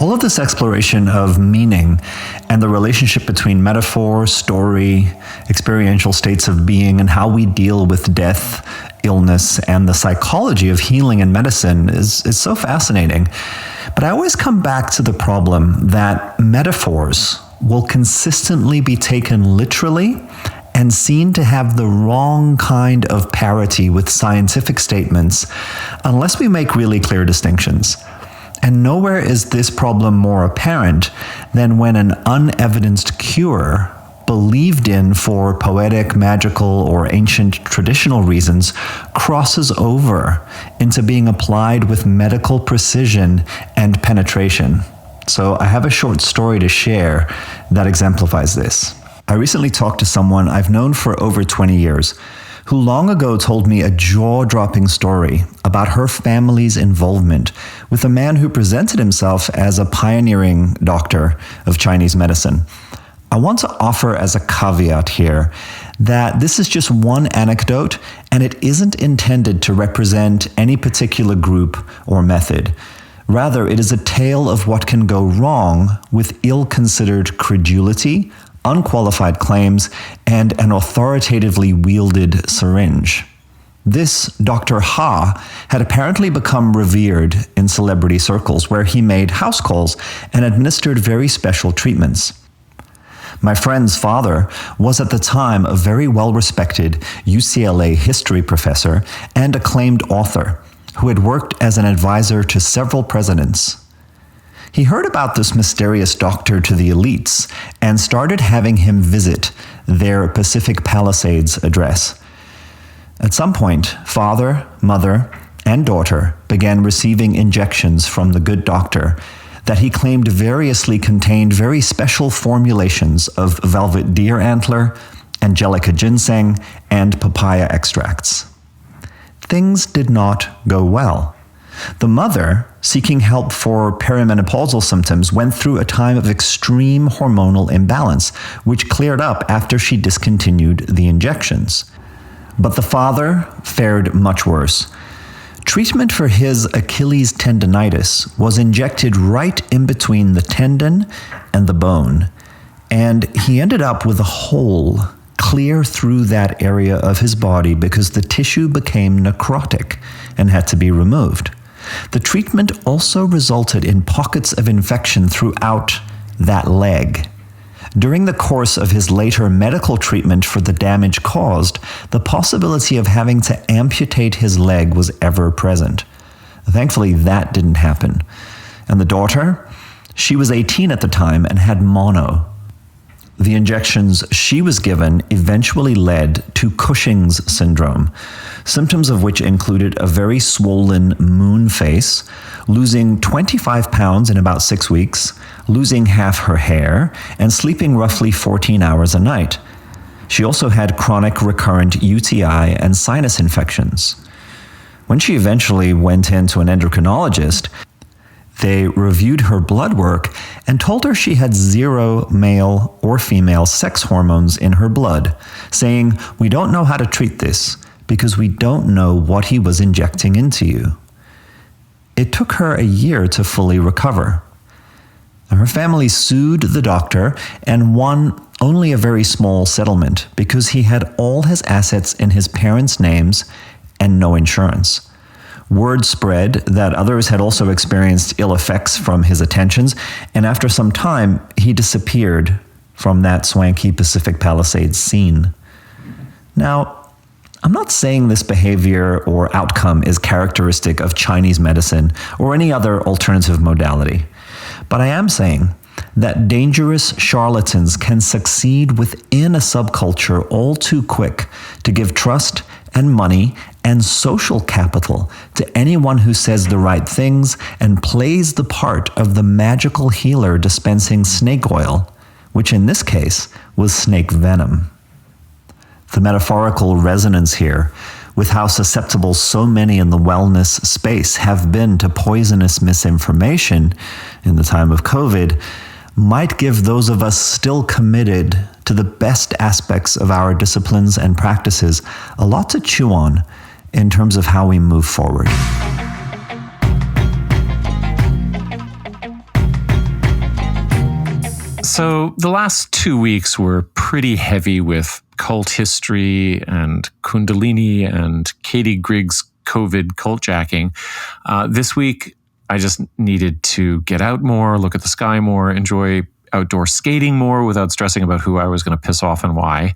Speaker 3: All of this exploration of meaning and the relationship between metaphor, story, experiential states of being, and how we deal with death, illness, and the psychology of healing and medicine is so fascinating. But I always come back to the problem that metaphors will consistently be taken literally and seen to have the wrong kind of parity with scientific statements unless we make really clear distinctions. And nowhere is this problem more apparent than when an unevidenced cure, believed in for poetic, magical, or ancient traditional reasons, crosses over into being applied with medical precision and penetration. So I have a short story to share that exemplifies this. I recently talked to someone I've known for over 20 years who long ago told me a jaw-dropping story about her family's involvement with a man who presented himself as a pioneering doctor of Chinese medicine. I want to offer as a caveat here that this is just one anecdote and it isn't intended to represent any particular group or method. Rather, it is a tale of what can go wrong with ill-considered credulity, unqualified claims, and an authoritatively wielded syringe. This Dr. Ha had apparently become revered in celebrity circles where he made house calls and administered very special treatments. My friend's father was at the time a very well-respected UCLA history professor and acclaimed author who had worked as an advisor to several presidents. He heard about this mysterious doctor to the elites and started having him visit their Pacific Palisades address. At some point, father, mother, and daughter began receiving injections from the good doctor that he claimed variously contained very special formulations of velvet deer antler, angelica ginseng, and papaya extracts. Things did not go well. The mother, seeking help for perimenopausal symptoms, went through a time of extreme hormonal imbalance, which cleared up after she discontinued the injections. But the father fared much worse. Treatment for his Achilles tendonitis was injected right in between the tendon and the bone, and he ended up with a hole clear through that area of his body because the tissue became necrotic and had to be removed. The treatment also resulted in pockets of infection throughout that leg. During the course of his later medical treatment for the damage caused, the possibility of having to amputate his leg was ever present. Thankfully, that didn't happen. And the daughter? She was 18 at the time and had mono. The injections she was given eventually led to Cushing's syndrome, symptoms of which included a very swollen moon face, losing 25 pounds in about 6 weeks, losing half her hair, and sleeping roughly 14 hours a night. She also had chronic recurrent UTI and sinus infections. When she eventually went in to an endocrinologist, they reviewed her blood work and told her she had 0 male or female sex hormones in her blood, saying, "We don't know how to treat this because we don't know what he was injecting into you." It took her a year to fully recover. Her family sued the doctor and won only a very small settlement because he had all his assets in his parents' names and no insurance. Word spread that others had also experienced ill effects from his attentions, and after some time, he disappeared from that swanky Pacific Palisades scene. Now, I'm not saying this behavior or outcome is characteristic of Chinese medicine or any other alternative modality, but I am saying that dangerous charlatans can succeed within a subculture all too quick to give trust and money and social capital to anyone who says the right things and plays the part of the magical healer dispensing snake oil, which in this case was snake venom. The metaphorical resonance here with how susceptible so many in the wellness space have been to poisonous misinformation in the time of COVID might give those of us still committed to the best aspects of our disciplines and practices a lot to chew on in terms of how we move forward.
Speaker 2: So the last 2 weeks were pretty heavy with cult history and Kundalini and Katie Grigg's COVID cult jacking. This week, I just needed to get out more, look at the sky more, enjoy outdoor skating more without stressing about who I was going to piss off and why.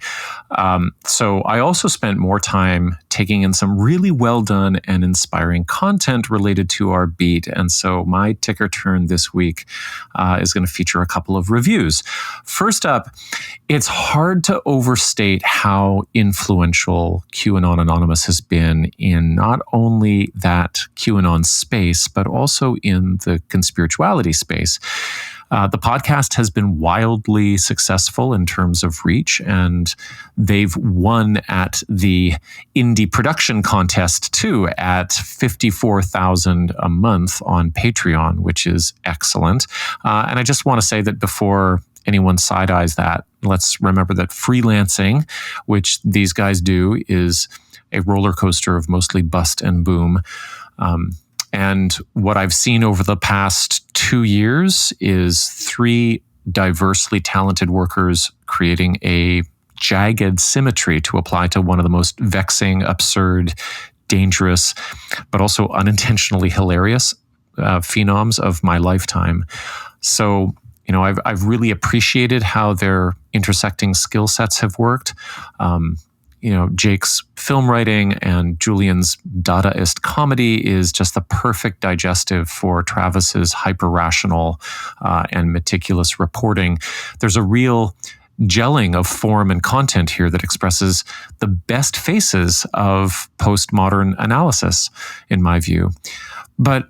Speaker 2: So I also spent more time taking in some really well done and inspiring content related to our beat. And so my ticker turn this week is going to feature a couple of reviews. First up, it's hard to overstate how influential QAnon Anonymous has been in not only that QAnon space, but also in the conspirituality space. The podcast has been wildly successful in terms of reach, and they've won at the indie production contest too at $54,000 a month on Patreon, which is excellent. And I just want to say that before anyone side-eyes that, let's remember that freelancing, which these guys do, is a roller coaster of mostly bust and boom. And what I've seen over the past 2 years is 3 diversely talented workers creating a jagged symmetry to apply to one of the most vexing, absurd, dangerous, but also unintentionally hilarious phenoms of my lifetime. So, you know, I've really appreciated how their intersecting skill sets have worked. You know, Jake's film writing and Julian's Dadaist comedy is just the perfect digestive for Travis's hyper-rational and meticulous reporting. There's a real gelling of form and content here that expresses the best faces of postmodern analysis, in my view. But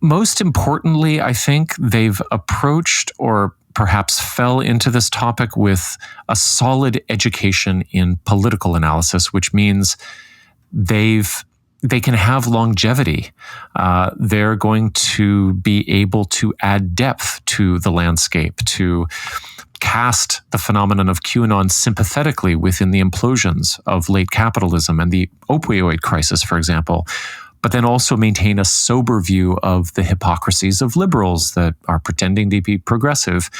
Speaker 2: most importantly, I think they've approached or perhaps fell into this topic with a solid education in political analysis, which means they can have longevity. They're going to be able to add depth to the landscape, to cast the phenomenon of QAnon sympathetically within the implosions of late capitalism and the opioid crisis, for example, but then also maintain a sober view of the hypocrisies of liberals that are pretending to be progressive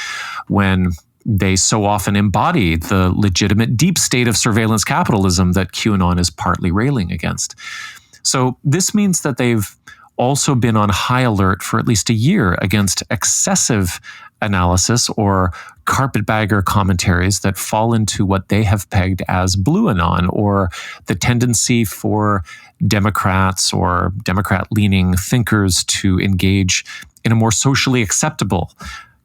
Speaker 2: when they so often embody the legitimate deep state of surveillance capitalism that QAnon is partly railing against. So this means that they've also been on high alert for at least a year against excessive analysis or carpetbagger commentaries that fall into what they have pegged as blue anon, or the tendency for Democrats or Democrat-leaning thinkers to engage in a more socially acceptable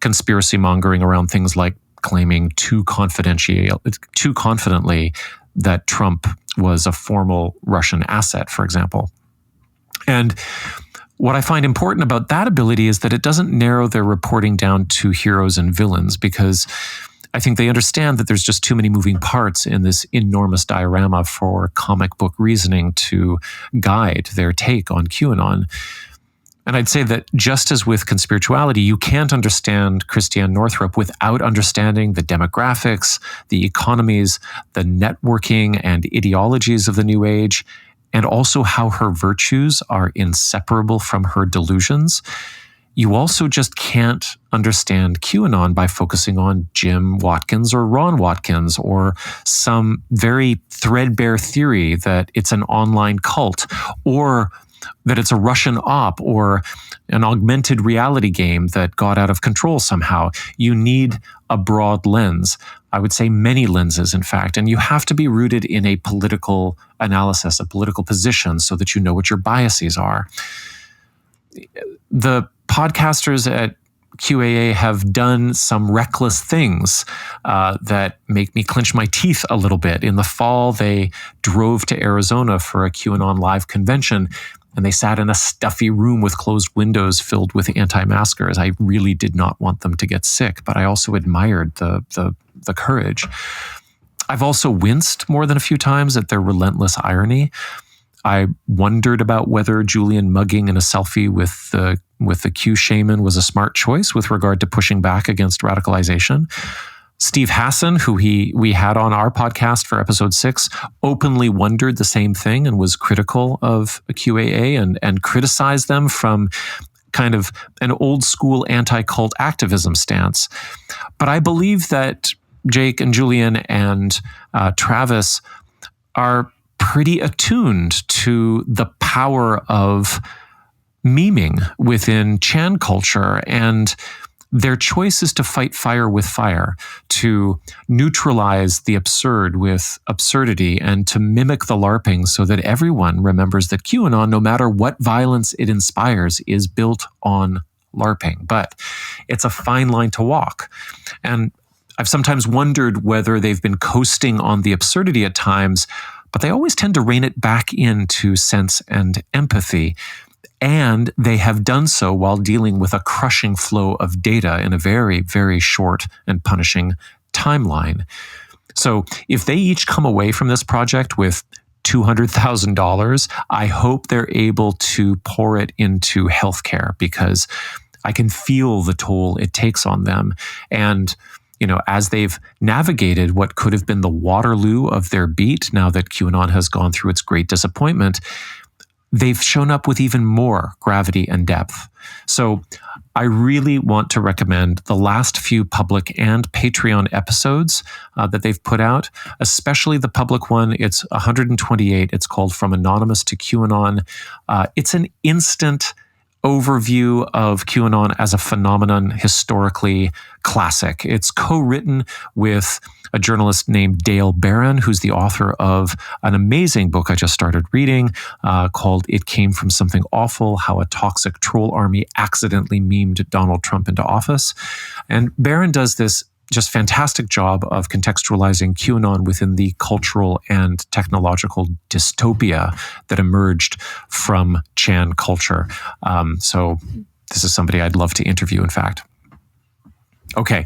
Speaker 2: conspiracy mongering around things like claiming too confidently that Trump was a formal Russian asset, for example. And what I find important about that ability is that it doesn't narrow their reporting down to heroes and villains, because I think they understand that there's just too many moving parts in this enormous diorama for comic book reasoning to guide their take on QAnon. And I'd say that just as with conspirituality, you can't understand Christiane Northrup without understanding the demographics, the economies, the networking and ideologies of the New Age, and also how her virtues are inseparable from her delusions. You also just can't understand QAnon by focusing on Jim Watkins or Ron Watkins or some very threadbare theory that it's an online cult or that it's a Russian op or an augmented reality game that got out of control somehow. You need a broad lens. I would say many lenses, in fact, and you have to be rooted in a political analysis, a political position, so that you know what your biases are. The podcasters at QAA have done some reckless things that make me clench my teeth a little bit. In the fall, they drove to Arizona for a QAnon live convention, and they sat in a stuffy room with closed windows filled with anti-maskers. I really did not want them to get sick, but I also admired the courage. I've also winced more than a few times at their relentless irony. I wondered about whether Julian mugging in a selfie with the Q shaman was a smart choice with regard to pushing back against radicalization. Steve Hassan, who we had on our podcast for episode 6, openly wondered the same thing and was critical of QAA and criticized them from kind of an old school anti-cult activism stance. But I believe that Jake and Julian and Travis are pretty attuned to the power of memeing within Chan culture, and their choice is to fight fire with fire, to neutralize the absurd with absurdity, and to mimic the LARPing so that everyone remembers that QAnon, no matter what violence it inspires, is built on LARPing. But it's a fine line to walk. And I've sometimes wondered whether they've been coasting on the absurdity at times, but they always tend to rein it back into sense and empathy. And they have done so while dealing with a crushing flow of data in a very, very short and punishing timeline. So if they each come away from this project with $200,000, I hope they're able to pour it into healthcare, because I can feel the toll it takes on them. And as they've navigated what could have been the Waterloo of their beat, now that QAnon has gone through its great disappointment, they've shown up with even more gravity and depth. So I really want to recommend the last few public and Patreon episodes that they've put out, especially the public one. It's 128. It's called From Anonymous to QAnon. It's an instant overview of QAnon as a phenomenon, historically classic. It's co-written with a journalist named Dale Barron, who's the author of an amazing book I just started reading called It Came From Something Awful, How a Toxic Troll Army Accidentally Memed Donald Trump into Office. And Barron does this just fantastic job of contextualizing QAnon within the cultural and technological dystopia that emerged from Chan culture. So this is somebody I'd love to interview, in fact. Okay,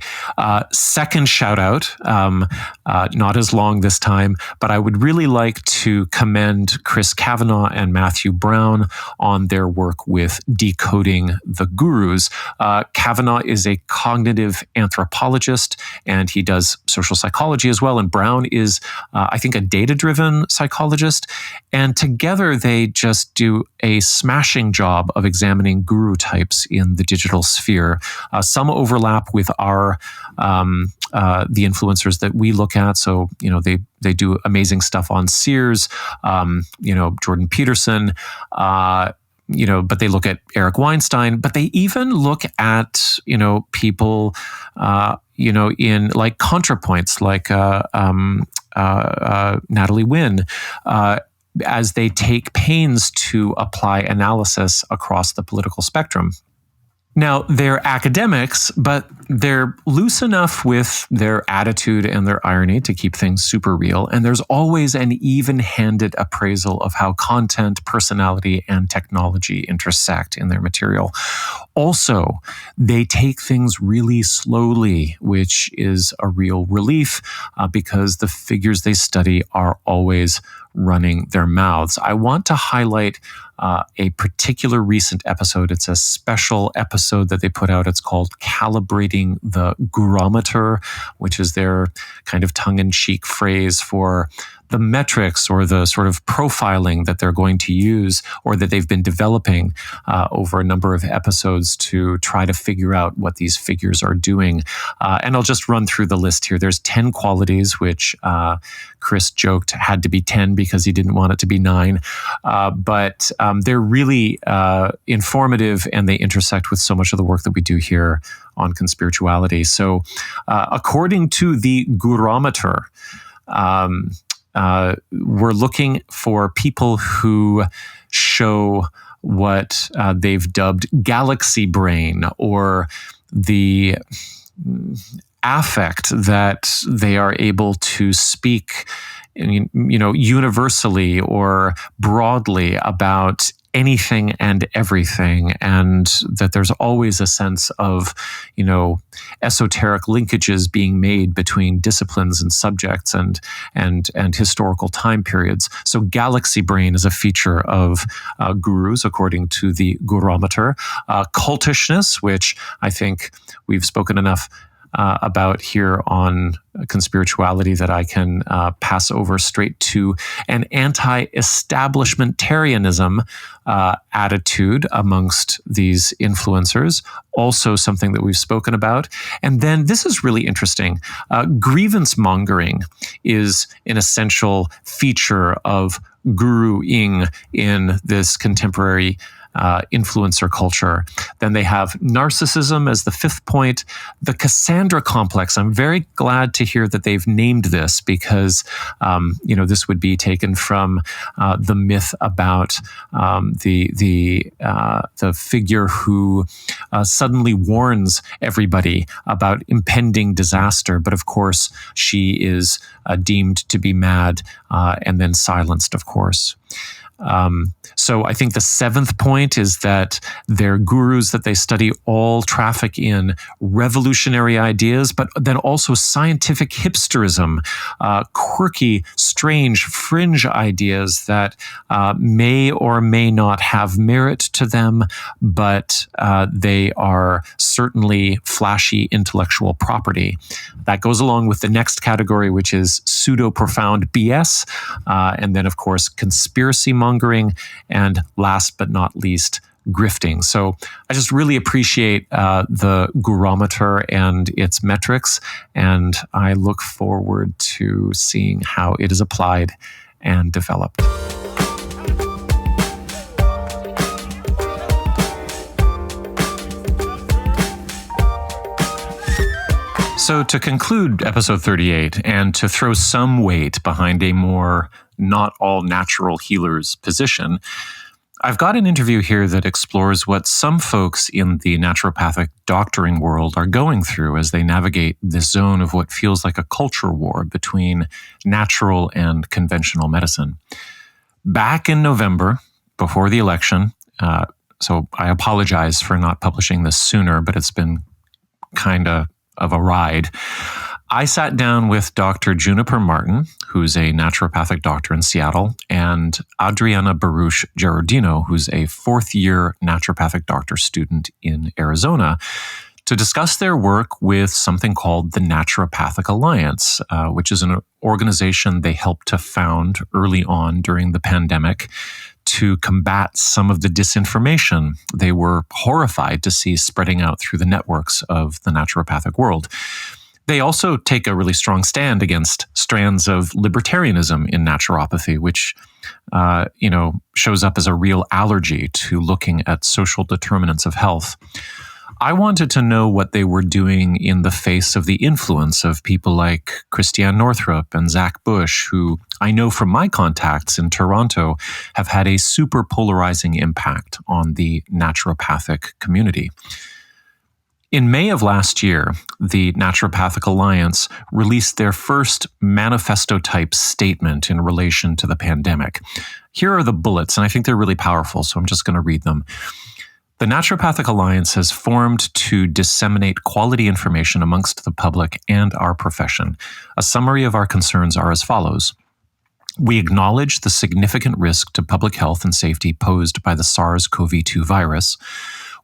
Speaker 2: second shout out, not as long this time, but I would really like to commend Chris Kavanaugh and Matthew Brown on their work with decoding the gurus. Kavanaugh is a cognitive anthropologist, and he does social psychology as well. And Brown is, I think, a data-driven psychologist. And together they just do a smashing job of examining guru types in the digital sphere. Some overlap with our the influencers that we look at. So, they do amazing stuff on Sears, Jordan Peterson, but they look at Eric Weinstein, but they even look at, people, in like ContraPoints, like Natalie Wynn, as they take pains to apply analysis across the political spectrum. Now, they're academics, but they're loose enough with their attitude and their irony to keep things super real. And there's always an even-handed appraisal of how content, personality, and technology intersect in their material. Also, they take things really slowly, which is a real relief because the figures they study are always running their mouths. I want to highlight a particular recent episode. It's a special episode that they put out. It's called Calibrating the Gurometer, which is their kind of tongue-in-cheek phrase for the metrics or the sort of profiling that they're going to use or that they've been developing over a number of episodes to try to figure out what these figures are doing. And I'll just run through the list here. There's 10 qualities, which Chris joked had to be 10 because he didn't want it to be 9. But they're really informative, and they intersect with so much of the work that we do here on Conspirituality. So according to the Gurometer, we're looking for people who show what they've dubbed galaxy brain, or the affect that they are able to speak, universally or broadly about anything and everything, and that there's always a sense of, esoteric linkages being made between disciplines and subjects and historical time periods. So galaxy brain is a feature of gurus, according to the Gurometer. Cultishness, which I think we've spoken enough about here on Conspirituality that I can pass over straight to an anti-establishmentarianism attitude amongst these influencers, also something that we've spoken about. And then this is really interesting. Grievance mongering is an essential feature of guruing in this contemporary influencer culture. Then they have narcissism as the fifth point. The Cassandra complex. I'm very glad to hear that they've named this, because this would be taken from the myth about the figure who suddenly warns everybody about impending disaster, but of course she is deemed to be mad and then silenced, of course. So I think the seventh point is that their gurus that they study all traffic in revolutionary ideas, but then also scientific hipsterism, quirky, strange, fringe ideas that may or may not have merit to them, but they are certainly flashy intellectual property. That goes along with the next category, which is pseudo-profound BS, and then, of course, conspiracy mongering, and last but not least, grifting. So I just really appreciate the Gurometer and its metrics, and I look forward to seeing how it is applied and developed. So to conclude episode 38, and to throw some weight behind a more not all natural healers position, I've got an interview here that explores what some folks in the naturopathic doctoring world are going through as they navigate this zone of what feels like a culture war between natural and conventional medicine. Back in November, before the election, so I apologize for not publishing this sooner, but it's been kind of a ride. I sat down with Dr. Juniper Martin, who's a naturopathic doctor in Seattle, and Adriana Gerardino, who's a fourth-year naturopathic doctor student in Arizona, to discuss their work with something called the Naturopathic Alliance, which is an organization they helped to found early on during the pandemic to combat some of the disinformation they were horrified to see spreading out through the networks of the naturopathic world. They also take a really strong stand against strands of libertarianism in naturopathy, which shows up as a real allergy to looking at social determinants of health. I wanted to know what they were doing in the face of the influence of people like Christiane Northrup and Zach Bush, who I know from my contacts in Toronto have had a super polarizing impact on the naturopathic community. In May of last year, the Naturopathic Alliance released their first manifesto-type statement in relation to the pandemic. Here are the bullets, and I think they're really powerful, so I'm just going to read them. The Naturopathic Alliance has formed to disseminate quality information amongst the public and our profession. A summary of our concerns are as follows. We acknowledge the significant risk to public health and safety posed by the SARS-CoV-2 virus.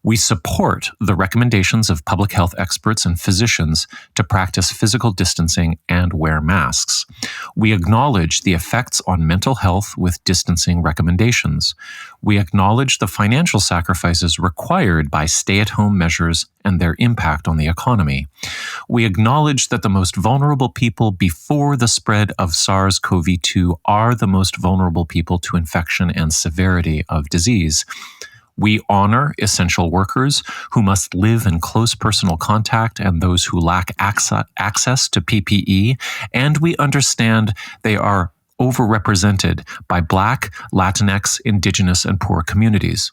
Speaker 2: We support the recommendations of public health experts and physicians to practice physical distancing and wear masks. We acknowledge the effects on mental health with distancing recommendations. We acknowledge the financial sacrifices required by stay-at-home measures and their impact on the economy. We acknowledge that the most vulnerable people before the spread of SARS-CoV-2 are the most vulnerable people to infection and severity of disease. We honor essential workers who must live in close personal contact and those who lack access to PPE, and we understand they are overrepresented by Black, Latinx, Indigenous, and poor communities.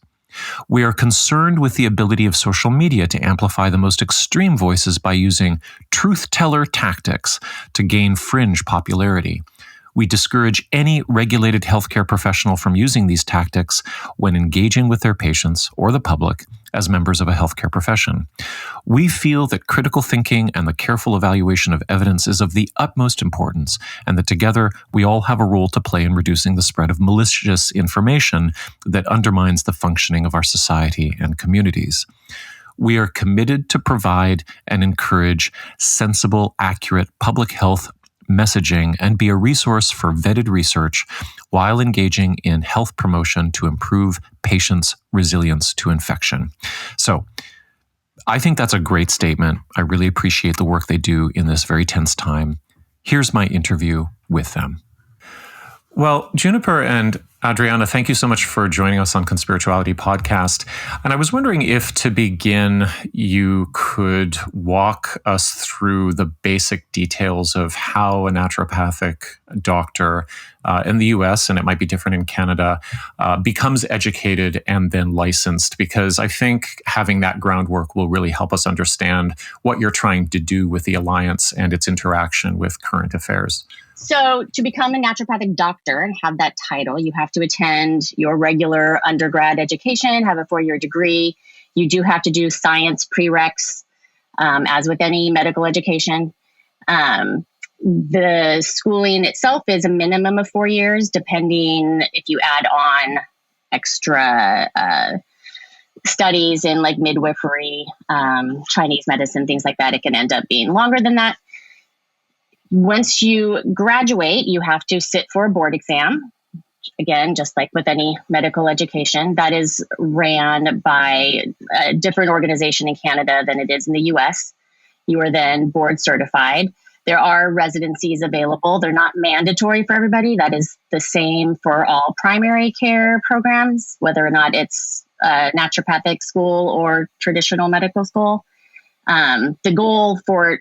Speaker 2: We are concerned with the ability of social media to amplify the most extreme voices by using truth-teller tactics to gain fringe popularity. We discourage any regulated healthcare professional from using these tactics when engaging with their patients or the public as members of a healthcare profession. We feel that critical thinking and the careful evaluation of evidence is of the utmost importance, and that together we all have a role to play in reducing the spread of malicious information that undermines the functioning of our society and communities. We are committed to provide and encourage sensible, accurate public health messaging and be a resource for vetted research while engaging in health promotion to improve patients' resilience to infection. So I think that's a great statement. I really appreciate the work they do in this very tense time. Here's my interview with them. Well, Juniper and Adriana, thank you so much for joining us on Conspirituality podcast. And I was wondering if, to begin, you could walk us through the basic details of how a naturopathic doctor in the US, and it might be different in Canada, becomes educated and then licensed, because I think having that groundwork will really help us understand what you're trying to do with the Alliance and its interaction with current affairs.
Speaker 6: So to become a naturopathic doctor and have that title, you have to attend your regular undergrad education, have a 4-year degree. You do have to do science prereqs, as with any medical education. The schooling itself is a minimum of 4 years, depending if you add on extra studies in like midwifery, Chinese medicine, things like that. It can end up being longer than that. Once you graduate, you have to sit for a board exam. Again, just like with any medical education, that is ran by a different organization in Canada than it is in the US. You are then board certified. There are residencies available. They're not mandatory for everybody. That is the same for all primary care programs, whether or not it's a naturopathic school or traditional medical school. The goal for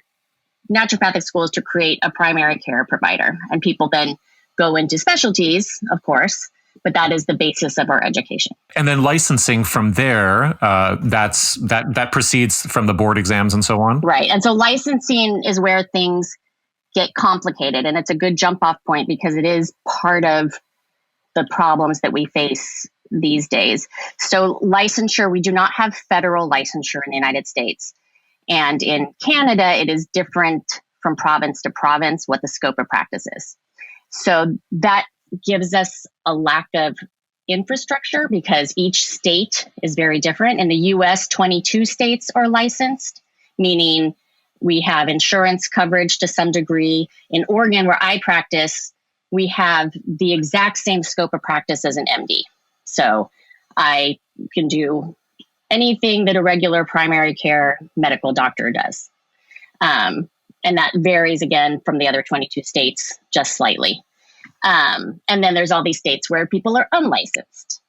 Speaker 6: naturopathic school is to create a primary care provider, and people then go into specialties, of course, but that is the basis of our education.
Speaker 2: And then licensing from there, that proceeds from the board exams and so on?
Speaker 6: Right. And so licensing is where things get complicated, and it's a good jump off point because it is part of the problems that we face these days. So licensure, we do not have federal licensure in the United States. And in Canada, it is different from province to province what the scope of practice is. So that gives us a lack of infrastructure because each state is very different. In the US, 22 states are licensed, meaning we have insurance coverage to some degree. In Oregon, where I practice, we have the exact same scope of practice as an MD. So I can do anything that a regular primary care medical doctor does. And that varies again from the other 22 states just slightly. And then there's all these states where people are unlicensed.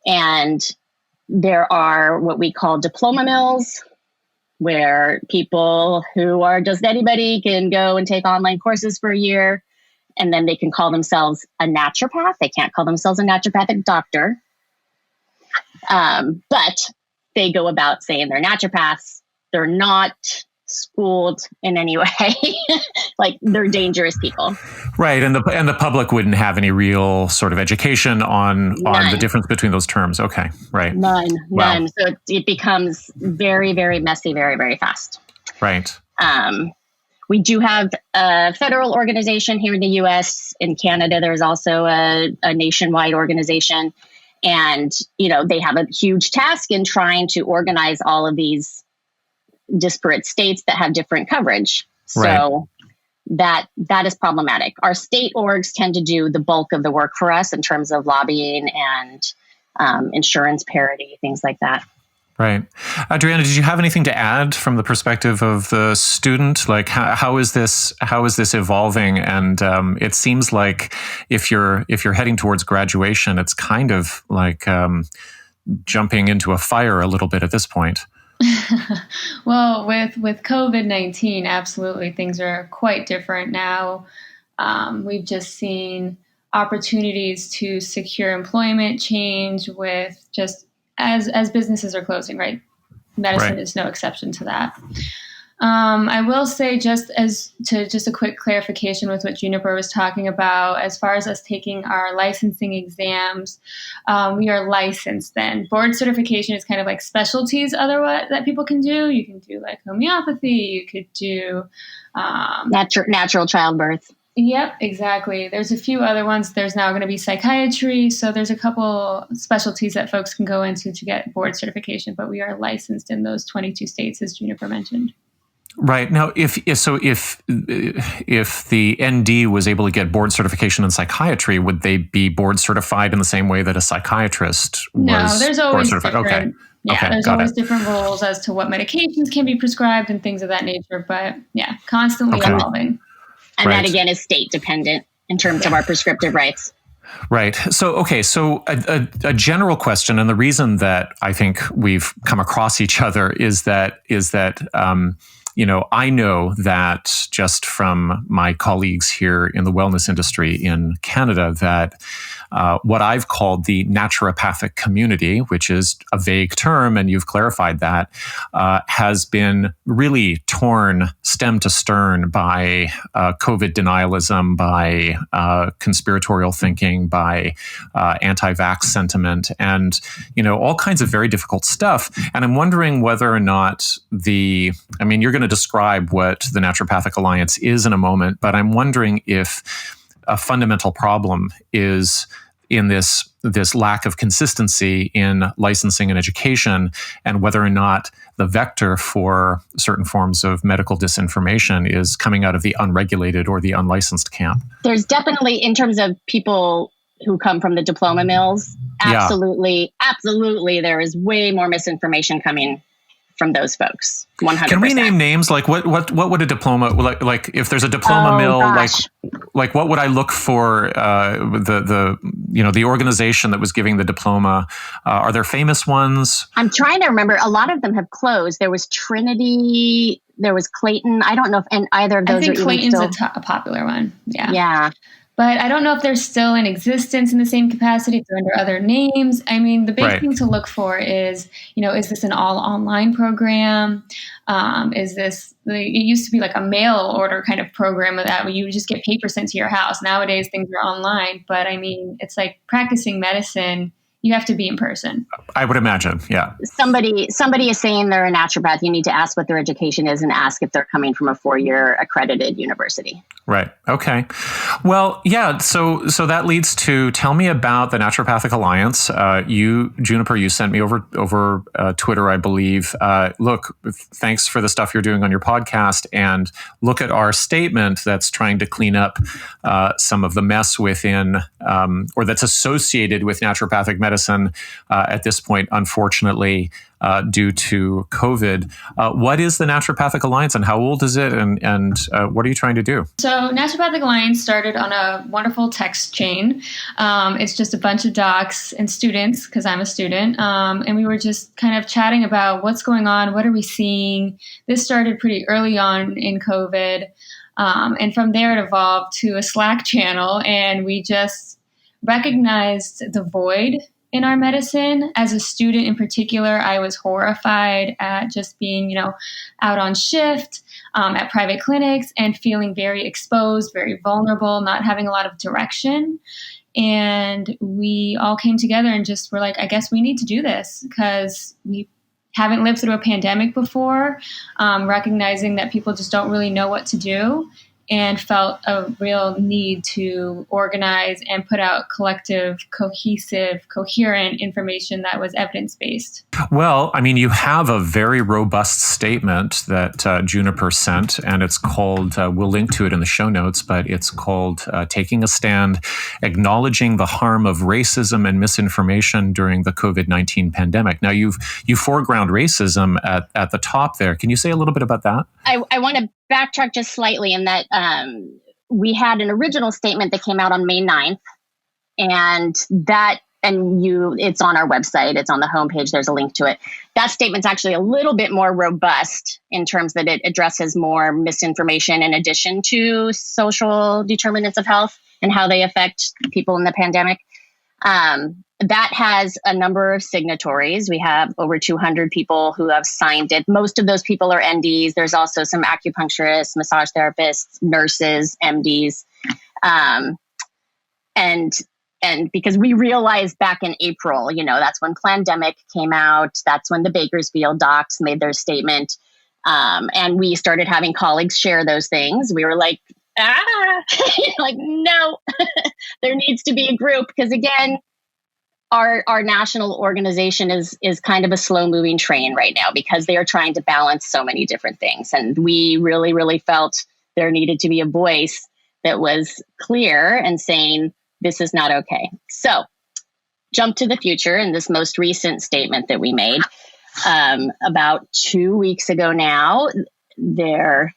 Speaker 6: And there are what we call diploma mills, where people who are just anybody can go and take online courses for a year, and then they can call themselves a naturopath. They can't call themselves a naturopathic doctor. But they go about saying they're naturopaths. They're not schooled in any way. Like, they're dangerous people.
Speaker 2: Right. And the public wouldn't have any real sort of education on the difference between those terms. Okay. Right.
Speaker 6: None.
Speaker 2: Wow.
Speaker 6: So it becomes very, very messy, very, very fast.
Speaker 2: Right.
Speaker 6: We do have a federal organization here in the US. In Canada, there's also a nationwide organization. And, they have a huge task in trying to organize all of these disparate states that have different coverage. So that is problematic. Our state orgs tend to do the bulk of the work for us in terms of lobbying and insurance parity, things like that.
Speaker 2: Right. Adriana, did you have anything to add from the perspective of the student? Like, how is this evolving? And it seems like if you're heading towards graduation, it's kind of like jumping into a fire a little bit at this point.
Speaker 7: Well, with COVID-19, absolutely, things are quite different now. We've just seen opportunities to secure employment change with just as businesses are closing, right? Medicine is no exception to that. I will say just a quick clarification with what Juniper was talking about, as far as us taking our licensing exams, we are licensed then. Board certification is kind of like specialties otherwise that people can do. You can do like homeopathy, you could do
Speaker 6: natural childbirth.
Speaker 7: Yep, exactly. There's a few other ones. There's now going to be psychiatry. So there's a couple specialties that folks can go into to get board certification, but we are licensed in those 22 states, as Juniper mentioned.
Speaker 2: Right. Now, if the ND was able to get board certification in psychiatry, would they be board certified in the same way that a psychiatrist was?
Speaker 7: No, there's always different.
Speaker 2: Okay.
Speaker 7: Yeah,
Speaker 2: okay,
Speaker 7: there's always different rules as to what medications can be prescribed and things of that nature. But yeah, constantly evolving.
Speaker 6: And that again is state dependent in terms of our prescriptive rights.
Speaker 2: Right. So, a general question, and the reason that I think we've come across each other is that I know that just from my colleagues here in the wellness industry in Canada that what I've called the naturopathic community, which is a vague term, and you've clarified that, has been really torn stem to stern by COVID denialism, by conspiratorial thinking, by anti-vax sentiment, and all kinds of very difficult stuff. And I'm wondering whether or not you're going to describe what the Naturopathic Alliance is in a moment, but I'm wondering if a fundamental problem is in this lack of consistency in licensing and education, and whether or not the vector for certain forms of medical disinformation is coming out of the unregulated or the unlicensed camp.
Speaker 6: There's definitely, in terms of people who come from the diploma mills, absolutely, there is way more misinformation coming from those folks. 100%.
Speaker 2: Can we name names? Like what would a diploma like if there's a diploma mill, like what would I look for the organization that was giving the diploma? Are there famous ones?
Speaker 6: I'm trying to remember. A lot of them have closed. There was Trinity, there was Clayton. I don't know if either of those
Speaker 7: I think
Speaker 6: are
Speaker 7: Clayton's
Speaker 6: even still
Speaker 7: a popular one. Yeah.
Speaker 6: Yeah.
Speaker 7: But I don't know if they're still in existence in the same capacity, if they're under other names. I mean, the big thing to look for is, is this an all online program? It used to be like a mail order kind of program where you would just get paper sent to your house. Nowadays, things are online. But I mean, it's like practicing medicine. You have to be in person.
Speaker 2: I would imagine, yeah.
Speaker 6: Somebody is saying they're a naturopath. You need to ask what their education is and ask if they're coming from a 4-year accredited university.
Speaker 2: Right. Okay. Well, yeah. So that leads to, tell me about the Naturopathic Alliance. Juniper, you sent me over Twitter, I believe. Look, thanks for the stuff you're doing on your podcast, and look at our statement that's trying to clean up some of the mess within, or that's associated with naturopathic medicine at this point, unfortunately, due to COVID. What is the Naturopathic Alliance, and how old is it, and what are you trying to do?
Speaker 7: So Naturopathic Alliance started on a wonderful text chain. It's just a bunch of docs and students, because I'm a student, and we were just kind of chatting about what's going on, what are we seeing. This started pretty early on in COVID, and from there it evolved to a Slack channel, and we just recognized the void in our medicine. As a student in particular, I was horrified at just being, out on shift at private clinics and feeling very exposed, very vulnerable, not having a lot of direction. And we all came together and just were like, I guess we need to do this because we haven't lived through a pandemic before, recognizing that people just don't really know what to do, and felt a real need to organize and put out collective, cohesive, coherent information that was evidence-based.
Speaker 2: Well, I mean, you have a very robust statement that Juniper sent, and it's called, we'll link to it in the show notes, but it's called Taking a Stand, Acknowledging the Harm of Racism and Misinformation During the COVID-19 Pandemic. Now, you foreground racism at the top there. Can you say a little bit about that?
Speaker 6: I want to backtrack just slightly in that we had an original statement that came out on May 9th, it's on our website, it's on the homepage, there's a link to it. That statement's actually a little bit more robust in terms that it addresses more misinformation in addition to social determinants of health and how they affect people in the pandemic. That has a number of signatories. We have over 200 people who have signed it. Most of those people are NDs. There's also some acupuncturists, massage therapists, nurses, MDs. And because we realized back in April, that's when Plandemic came out. That's when the Bakersfield docs made their statement. And we started having colleagues share those things. We were like, like, no, there needs to be a group. Because again, our national organization is kind of a slow moving train right now because they are trying to balance so many different things. And we really, really felt there needed to be a voice that was clear and saying, this is not okay. So jump to the future in this most recent statement that we made about 2 weeks ago now, there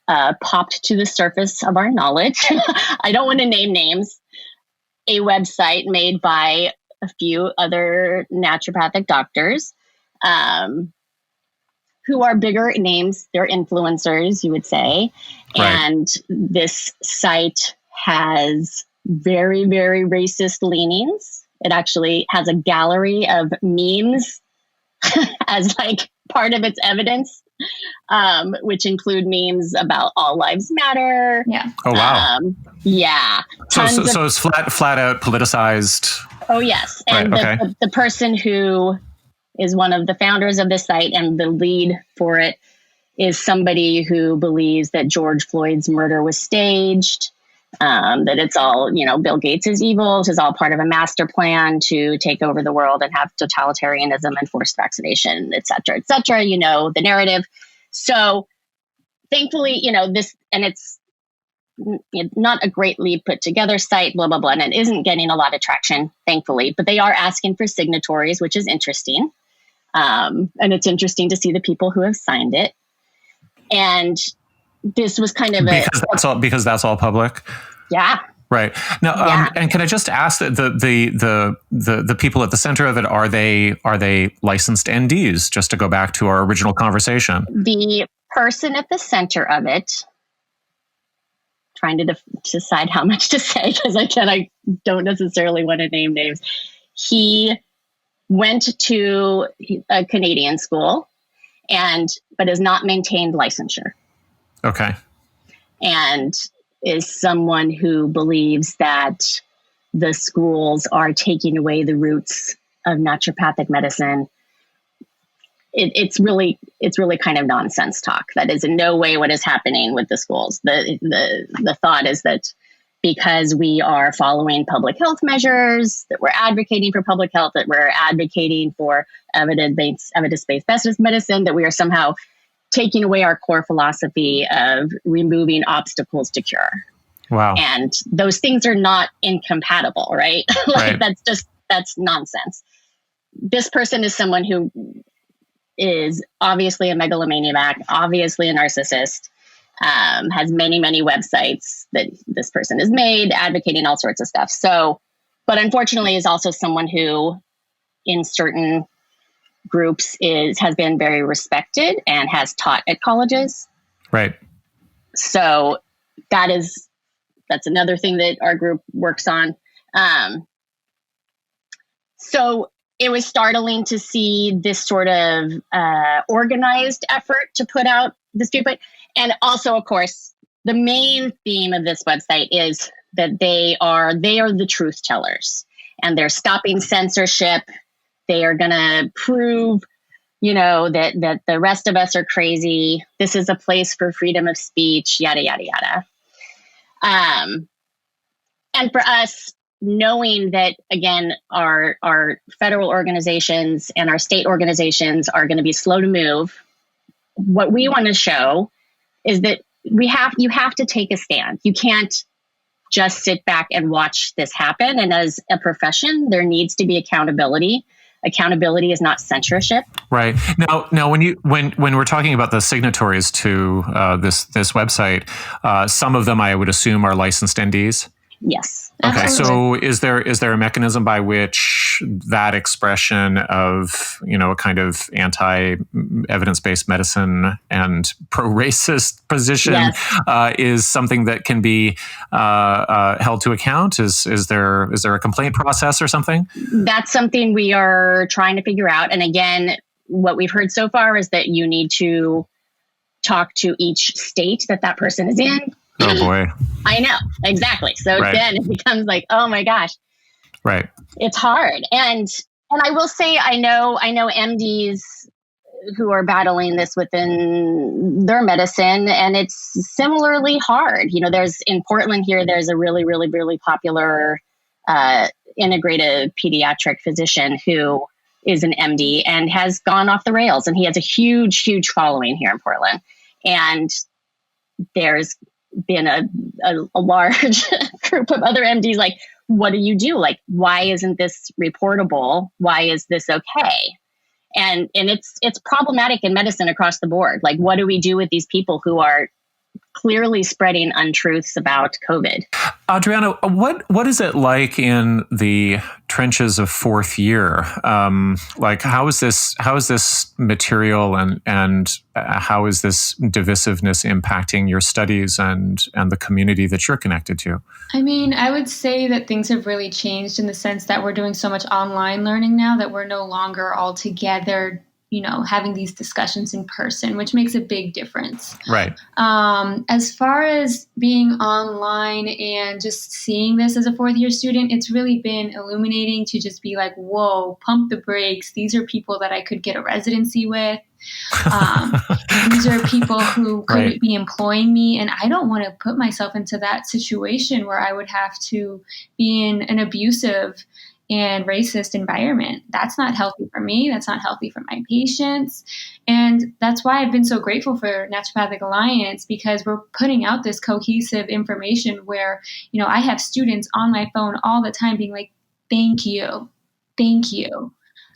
Speaker 6: popped to the surface of our knowledge. I don't want to name names. A website made by a few other naturopathic doctors who are bigger names. They're influencers, you would say. Right. And this site has very, very racist leanings. It actually has a gallery of memes as like part of its evidence, which include memes about all lives matter.
Speaker 7: Yeah.
Speaker 2: Oh, wow.
Speaker 6: Yeah.
Speaker 2: So it's flat out politicized.
Speaker 6: Oh, yes. And
Speaker 2: right, okay.
Speaker 6: the person who is one of the founders of this site and the lead for it is somebody who believes that George Floyd's murder was staged, that it's all, Bill Gates is evil. This is all part of a master plan to take over the world and have totalitarianism and forced vaccination, et cetera, the narrative. So thankfully, this, and it's not a greatly put together site, blah, blah, blah, and it isn't getting a lot of traction, thankfully, but they are asking for signatories, which is interesting. And it's interesting to see the people who have signed it. And this was kind of
Speaker 2: because that's all public.
Speaker 6: Yeah.
Speaker 2: Right. Now, and can I just ask that the people at the center of it, are they licensed NDs? Just to go back to our original conversation.
Speaker 6: The person at the center of it, trying to decide how much to say because I don't necessarily want to name names. He went to a Canadian school but has not maintained licensure.
Speaker 2: Okay.
Speaker 6: And is someone who believes that the schools are taking away the roots of naturopathic medicine. It's really kind of nonsense talk. That is in no way what is happening with the schools. The thought is that because we are following public health measures, that we're advocating for public health, that we're advocating for evidence-based medicine, that we are somehow taking away our core philosophy of removing obstacles to cure.
Speaker 2: Wow.
Speaker 6: And those things are not incompatible, right?
Speaker 2: Right.
Speaker 6: That's nonsense. This person is someone who is obviously a megalomaniac, obviously a narcissist, has many, many websites that this person has made, advocating all sorts of stuff. So, but unfortunately is also someone who in certain groups has been very respected and has taught at colleges.
Speaker 2: Right.
Speaker 6: So that's another thing that our group works on. So it was startling to see this sort of organized effort to put out this viewpoint. And also, of course, the main theme of this website is that they are the truth tellers and they're stopping censorship. They are going to prove, that the rest of us are crazy. This is a place for freedom of speech, yada, yada, yada. And for us, knowing that, again, our federal organizations and our state organizations are going to be slow to move, what we want to show is that you have to take a stand. You can't just sit back and watch this happen. And as a profession, there needs to be accountability. Accountability is not censorship. Right.
Speaker 2: Now, when we're talking about the signatories to this website, some of them I would assume are licensed NDs.
Speaker 6: Yes.
Speaker 2: Okay,
Speaker 7: Absolutely.
Speaker 2: so is there a mechanism by which that expression of, a kind of anti-evidence-based medicine and pro-racist position
Speaker 6: Yes.
Speaker 2: Is something that can be held to account? Is there a complaint process or something?
Speaker 6: That's something we are trying to figure out. And again, what we've heard so far is that you need to talk to each state that person is in.
Speaker 2: Oh boy.
Speaker 6: I know, exactly. So
Speaker 2: Right.
Speaker 6: then it becomes like, oh my gosh,
Speaker 2: Right.
Speaker 6: it's hard. And I will say, I know MDs who are battling this within their medicine, and it's similarly hard. There's in Portland here, there's a really, really, really popular integrative pediatric physician who is an MD and has gone off the rails, and he has a huge, huge following here in Portland. And there's been a large group of other MDs like, what do you do? Like, why isn't this reportable? Why is this okay? And it's problematic in medicine across the board. Like, what do we do with these people who are clearly spreading untruths about COVID?
Speaker 2: Adriana, what is it like in the trenches of fourth year? Like, how is this material and how is this divisiveness impacting your studies and the community that you're connected to?
Speaker 7: I mean, I would say that things have really changed in the sense that we're doing so much online learning now that we're no longer all together, having these discussions in person, which makes a big difference.
Speaker 2: Right.
Speaker 7: As far as being online and just seeing this as a fourth year student, it's really been illuminating to just be like, whoa, pump the brakes. These are people that I could get a residency with. These are people who could
Speaker 2: Right.
Speaker 7: be employing me, and I don't want to put myself into that situation where I would have to be in an abusive and racist environment. That's not healthy for me. That's not healthy for my patients. And that's why I've been so grateful for Naturopathic Alliance, because we're putting out this cohesive information where, I have students on my phone all the time being like, thank you.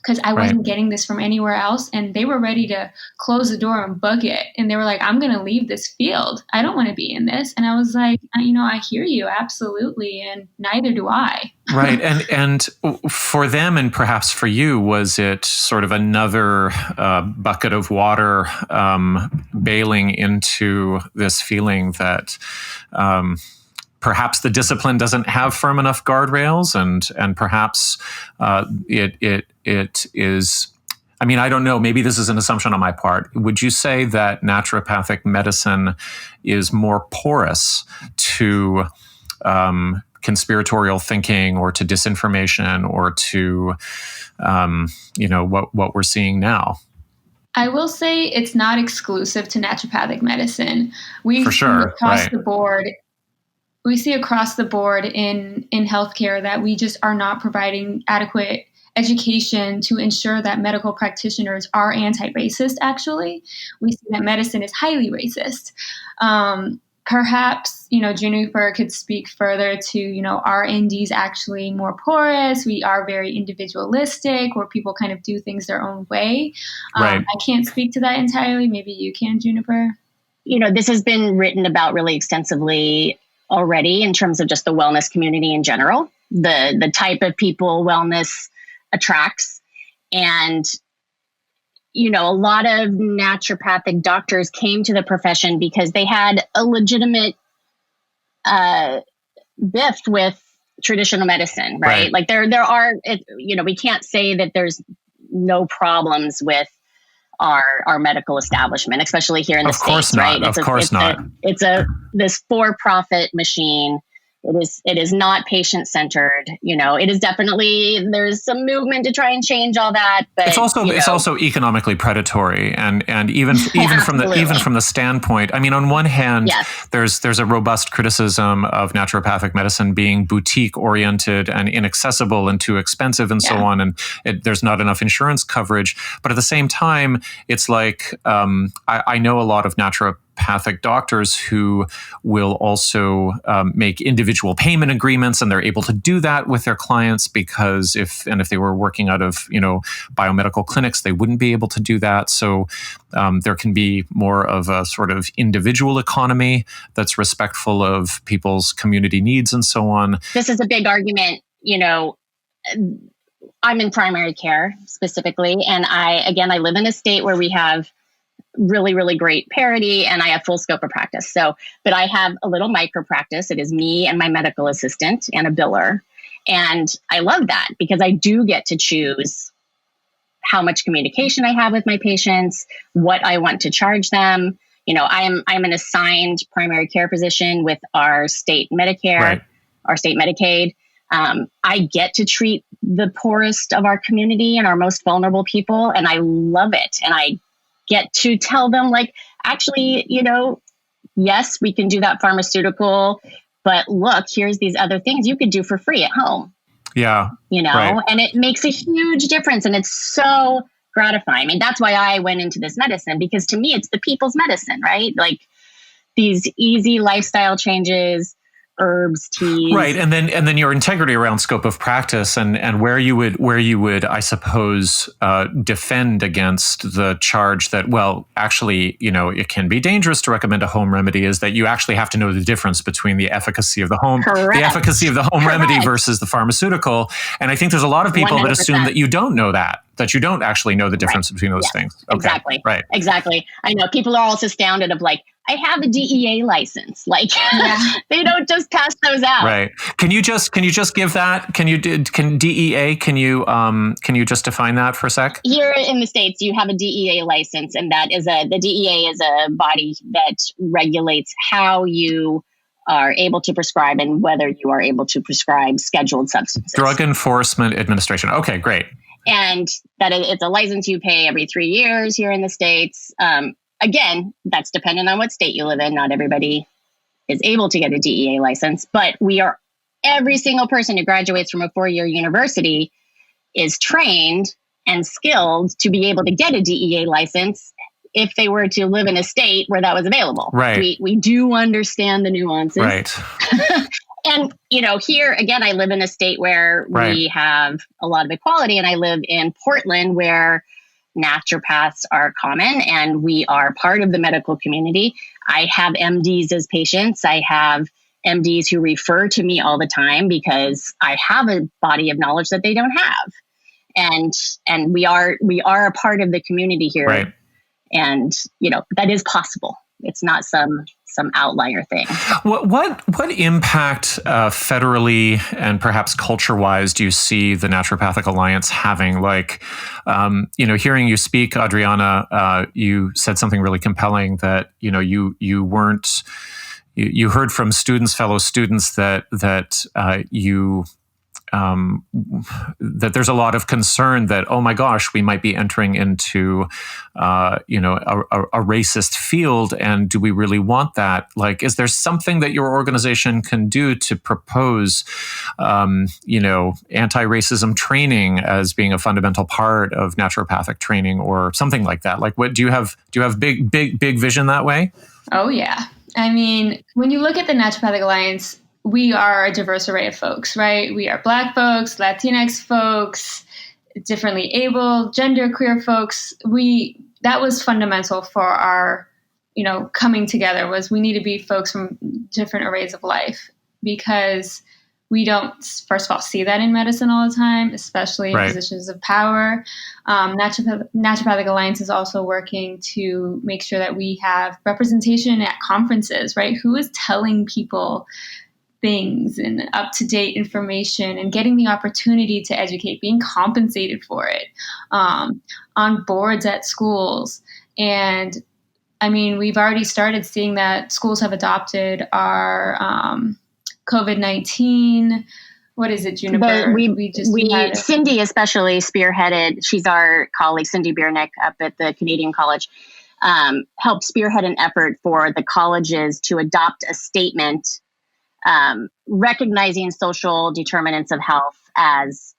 Speaker 7: Because I wasn't getting this from anywhere else. And they were ready to close the door and book it. And they were like, I'm going to leave this field. I don't want to be in this. And I was like, I hear you. Absolutely. And neither do I.
Speaker 2: Right. And for them, and perhaps for you, was it sort of another bucket of water bailing into this feeling that perhaps the discipline doesn't have firm enough guardrails, and perhaps it is. I mean, I don't know. Maybe this is an assumption on my part. Would you say that naturopathic medicine is more porous to conspiratorial thinking, or to disinformation, or to what we're seeing now?
Speaker 7: I will say it's not exclusive to naturopathic medicine. We
Speaker 2: For sure,
Speaker 7: across
Speaker 2: right.
Speaker 7: the board. We see across the board in healthcare that we just are not providing adequate education to ensure that medical practitioners are anti-racist. Actually, we see that medicine is highly racist. Perhaps, Juniper could speak further to, are NDs actually more porous? We are very individualistic, where people kind of do things their own way.
Speaker 2: Right.
Speaker 7: I can't speak to that entirely. Maybe you can, Juniper.
Speaker 6: This has been written about really extensively already in terms of just the wellness community in general, the type of people wellness attracts. And, a lot of naturopathic doctors came to the profession because they had a legitimate biff with traditional medicine, right? Like there are, we can't say that there's no problems with our medical establishment, especially here in the States, right?
Speaker 2: Of course not.
Speaker 6: It's this for-profit machine. It is not patient-centered. It is definitely, there's some movement to try and change all that, but
Speaker 2: it's also economically predatory, and even from the standpoint. I mean, on one hand,
Speaker 6: yes.
Speaker 2: there's a robust criticism of naturopathic medicine being boutique-oriented and inaccessible and too expensive and so on, and there's not enough insurance coverage. But at the same time, it's like I know a lot of naturopathic naturopathic doctors who will also make individual payment agreements, and they're able to do that with their clients because if they were working out of biomedical clinics, they wouldn't be able to do that. So there can be more of a sort of individual economy that's respectful of people's community needs and so on.
Speaker 6: This is a big argument, I'm in primary care specifically, and I live in a state where we have really, really great parity, and I have full scope of practice. But I have a little micro practice. It is me and my medical assistant and a biller. And I love that because I do get to choose how much communication I have with my patients, what I want to charge them. I'm an assigned primary care physician with our state Medicare,
Speaker 2: right,
Speaker 6: our state Medicaid. I get to treat the poorest of our community and our most vulnerable people, and I love it. And I get to tell them, actually, yes, we can do that pharmaceutical, but look, here's these other things you could do for free at home.
Speaker 2: Yeah.
Speaker 6: Right. And it makes a huge difference, and it's so gratifying. I mean, that's why I went into this medicine, because to me, it's the people's medicine, right? Like these easy lifestyle changes, herbs, teas.
Speaker 2: Right. And then your integrity around scope of practice and where you would, I suppose, defend against the charge that, well, actually, it can be dangerous to recommend a home remedy, is that you actually have to know the difference between the efficacy of the home, remedy versus the pharmaceutical. And I think there's a lot of people 100%. That assume that you don't know that you don't actually know the difference between those things. Okay.
Speaker 6: Exactly.
Speaker 2: Right.
Speaker 6: Exactly. I know people are also astounded of I have a DEA license. They don't just pass those out.
Speaker 2: Right. Can you just give that? Can DEA? Can you just define that for a sec?
Speaker 6: Here in the States, you have a DEA license, and the DEA is a body that regulates how you are able to prescribe and whether you are able to prescribe scheduled substances.
Speaker 2: Drug Enforcement Administration. Okay, great.
Speaker 6: And that it's a license you pay every 3 years here in the States. Again, that's dependent on what state you live in. Not everybody is able to get a DEA license, but every single person who graduates from a 4-year university is trained and skilled to be able to get a DEA license if they were to live in a state where that was available.
Speaker 2: Right.
Speaker 6: We do understand the nuances.
Speaker 2: Right.
Speaker 6: And, here, again, I live in a state where we have a lot of equality, and I live in Portland where naturopaths are common and we are part of the medical community. I have MDs as patients. I have MDs who refer to me all the time because I have a body of knowledge that they don't have. And we are a part of the community here.
Speaker 2: Right.
Speaker 6: And, that is possible. It's not some outlier thing.
Speaker 2: What impact federally and perhaps culture-wise do you see the Naturopathic Alliance having? Hearing you speak, Adriana, you said something really compelling that you weren't. You heard from fellow students that you. That there's a lot of concern that, oh my gosh, we might be entering into, a racist field, and do we really want that? Is there something that your organization can do to propose, anti-racism training as being a fundamental part of naturopathic training, or something like that? What do you have big vision that way?
Speaker 7: Oh yeah, I mean, when you look at the Naturopathic Alliance, we are a diverse array of folks, right? We are Black folks, Latinx folks, differently able, genderqueer folks. That was fundamental for our, coming together, was we need to be folks from different arrays of life, because we don't, first of all, see that in medicine all the time, especially in positions of power. Naturopathic Alliance is also working to make sure that we have representation at conferences, right? Who is telling people things and up-to-date information and getting the opportunity to educate, being compensated for it, on boards at schools. And I mean, we've already started seeing that schools have adopted our COVID-19, what is it, Juniper?
Speaker 6: Cindy especially spearheaded, she's our colleague, Cindy Biernick up at the Canadian College, helped spearhead an effort for the colleges to adopt a statement recognizing social determinants of health as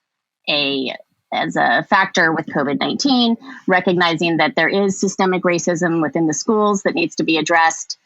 Speaker 6: a a factor with COVID-19, recognizing that there is systemic racism within the schools that needs to be addressed.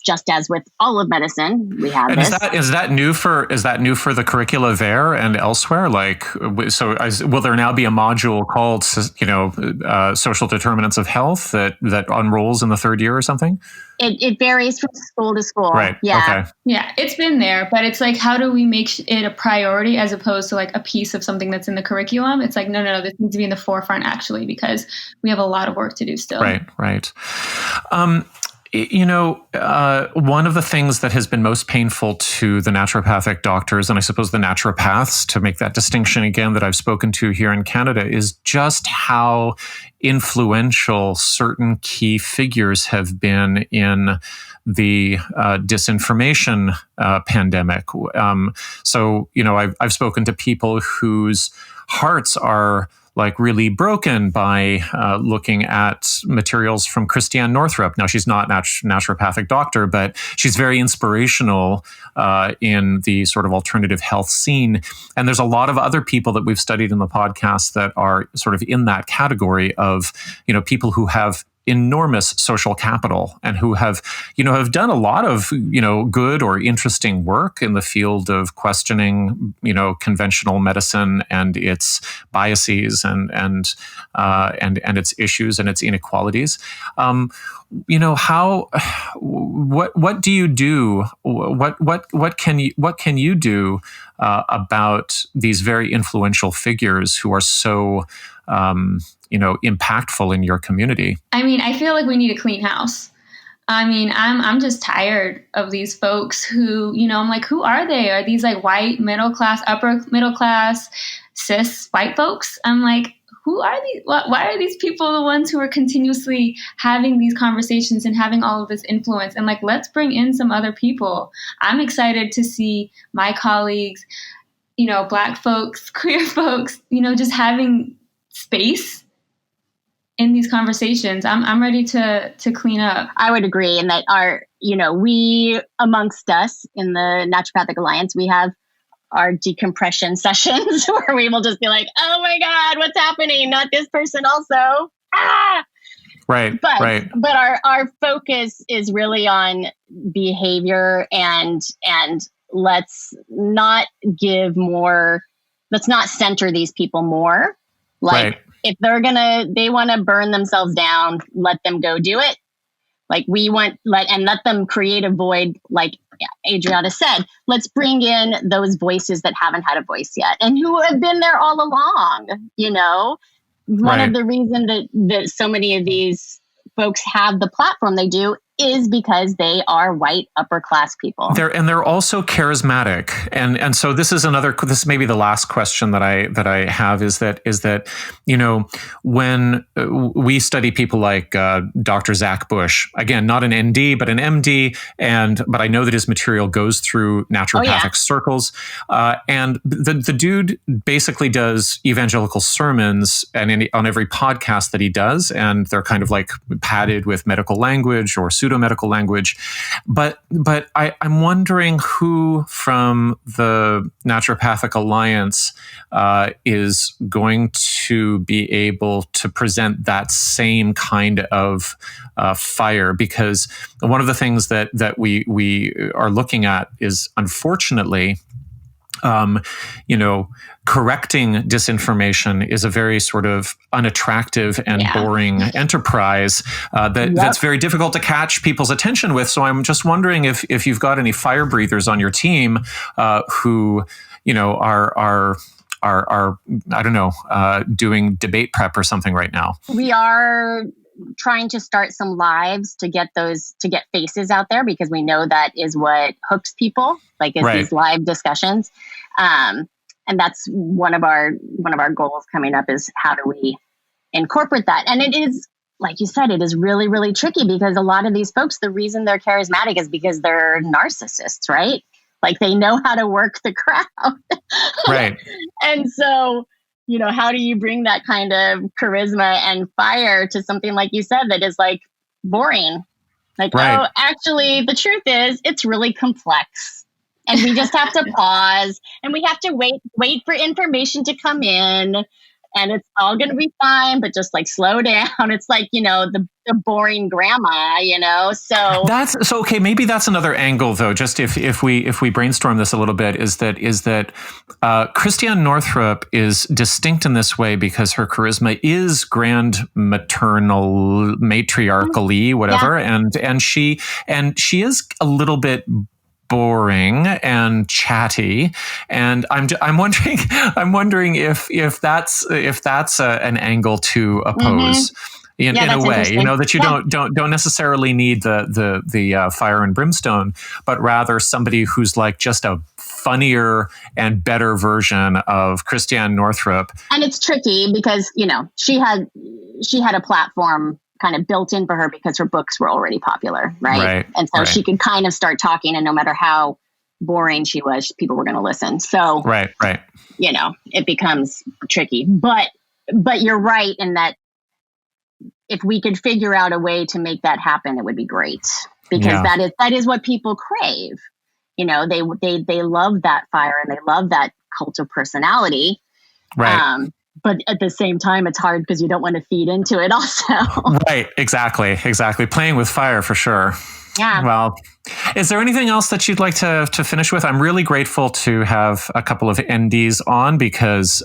Speaker 6: Just as with all of medicine, we have
Speaker 2: and
Speaker 6: this.
Speaker 2: Is that new for the curricula there and elsewhere? Like, so will there now be a module called, social determinants of health that unrolls in the third year or something?
Speaker 6: It varies from school to school.
Speaker 2: Right.
Speaker 6: Yeah.
Speaker 2: Okay.
Speaker 7: Yeah, it's been there, but it's like, how do we make it a priority as opposed to like a piece of something that's in the curriculum? It's like, no, this needs to be in the forefront actually, because we have a lot of work to do still.
Speaker 2: Right. One of the things that has been most painful to the naturopathic doctors, and I suppose the naturopaths, to make that distinction again, that I've spoken to here in Canada, is just how influential certain key figures have been in the disinformation pandemic. I've spoken to people whose hearts are like really broken by looking at materials from Christiane Northrup. Now, she's not a naturopathic doctor, but she's very inspirational in the sort of alternative health scene. And there's a lot of other people that we've studied in the podcast that are sort of in that category of, people who have enormous social capital and who have done a lot of, good or interesting work in the field of questioning, conventional medicine and its biases and its issues and its inequalities. What do you do? What can you do about these very influential figures who are so impactful in your community?
Speaker 7: I mean, I feel like we need a clean house. I mean, I'm just tired of these folks who, I'm like, who are they? Are these like white, middle class, upper middle class, cis white folks? I'm like, who are these? Why are these people the ones who are continuously having these conversations and having all of this influence? And like, let's bring in some other people. I'm excited to see my colleagues, Black folks, queer folks, just having space in these conversations. I'm ready to clean up.
Speaker 6: I would agree in that we amongst us in the Naturopathic Alliance, we have our decompression sessions where we will just be like, oh my God, what's happening? Not this person also.
Speaker 2: Right.
Speaker 6: But our focus is really on behavior and let's not center these people more. Like, if they want to burn themselves down, let them go do it. Like let them create a void. Like Adriana said, let's bring in those voices that haven't had a voice yet and who have been there all along. One of the reasons that so many of these folks have the platform they do is because they are white upper class people.
Speaker 2: They're also charismatic, and so this may be the last question that I have is that when we study people like Dr. Zach Bush, again, not an ND but an MD, but I know that his material goes through naturopathic circles, and the dude basically does evangelical sermons and on every podcast that he does, and they're kind of like padded with medical language or pseudo-medical language. But I'm wondering who from the Naturopathic Alliance is going to be able to present that same kind of fire, because one of the things that we are looking at is, unfortunately, correcting disinformation is a very sort of unattractive and boring enterprise that's very difficult to catch people's attention with. So I'm just wondering if you've got any fire breathers on your team who are I don't know, doing debate prep or something right now.
Speaker 6: We are trying to start some lives to get faces out there, because we know that is what hooks people, these live discussions. And that's one of our goals coming up, is how do we incorporate that? And it is, like you said, it is really, really tricky, because a lot of these folks, the reason they're charismatic is because they're narcissists, right? Like, they know how to work the crowd.
Speaker 2: Right.
Speaker 6: And so, how do you bring that kind of charisma and fire to something, like you said, that is like boring? Like, oh, actually, the truth is it's really complex. And we just have to pause, and we have to wait for information to come in, and it's all going to be fine, but just like slow down. It's like, the boring grandma, so
Speaker 2: That's so okay. Maybe that's another angle, though. Just if we brainstorm this a little bit, is that Christiane Northrup is distinct in this way because her charisma is grand, maternal, matriarchally, whatever, and she is a little bit boring and chatty, and I'm wondering if that's an angle to oppose. In a way, that you don't necessarily need the fire and brimstone, but rather somebody who's like just a funnier and better version of Christiane Northrup.
Speaker 6: And it's tricky because she had a platform kind of built in for her because her books were already popular, right? And so she could kind of start talking, and no matter how boring she was, people were going to listen. So
Speaker 2: right,
Speaker 6: it becomes tricky. But you're right in that. If we could figure out a way to make that happen, it would be great, because that is what people crave. They love that fire and they love that cult of personality.
Speaker 2: Right.
Speaker 6: But at the same time, it's hard because you don't want to feed into it also.
Speaker 2: Right. Exactly. Playing with fire for sure.
Speaker 6: Yeah.
Speaker 2: Well, is there anything else that you'd like to finish with? I'm really grateful to have a couple of NDs on because,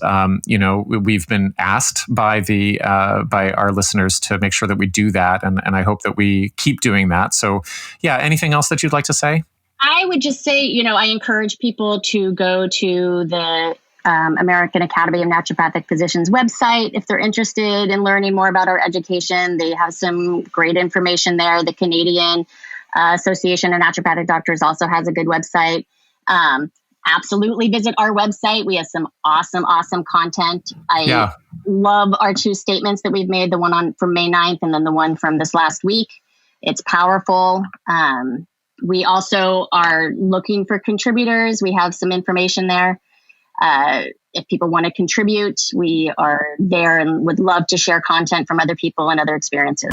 Speaker 2: we've been asked by our listeners to make sure that we do that. And I hope that we keep doing that. So yeah, anything else that you'd like to say?
Speaker 6: I would just say, I encourage people to go to the American Academy of Naturopathic Physicians website if they're interested in learning more about our education. They have some great information there. The Canadian Association of Naturopathic Doctors also has a good website. Absolutely visit our website. We have some awesome content. I love our two statements that we've made, the one from May 9th and then the one from this last week. It's powerful. We also are looking for contributors. We have some information there. If people want to contribute, we are there and would love to share content from other people and other experiences.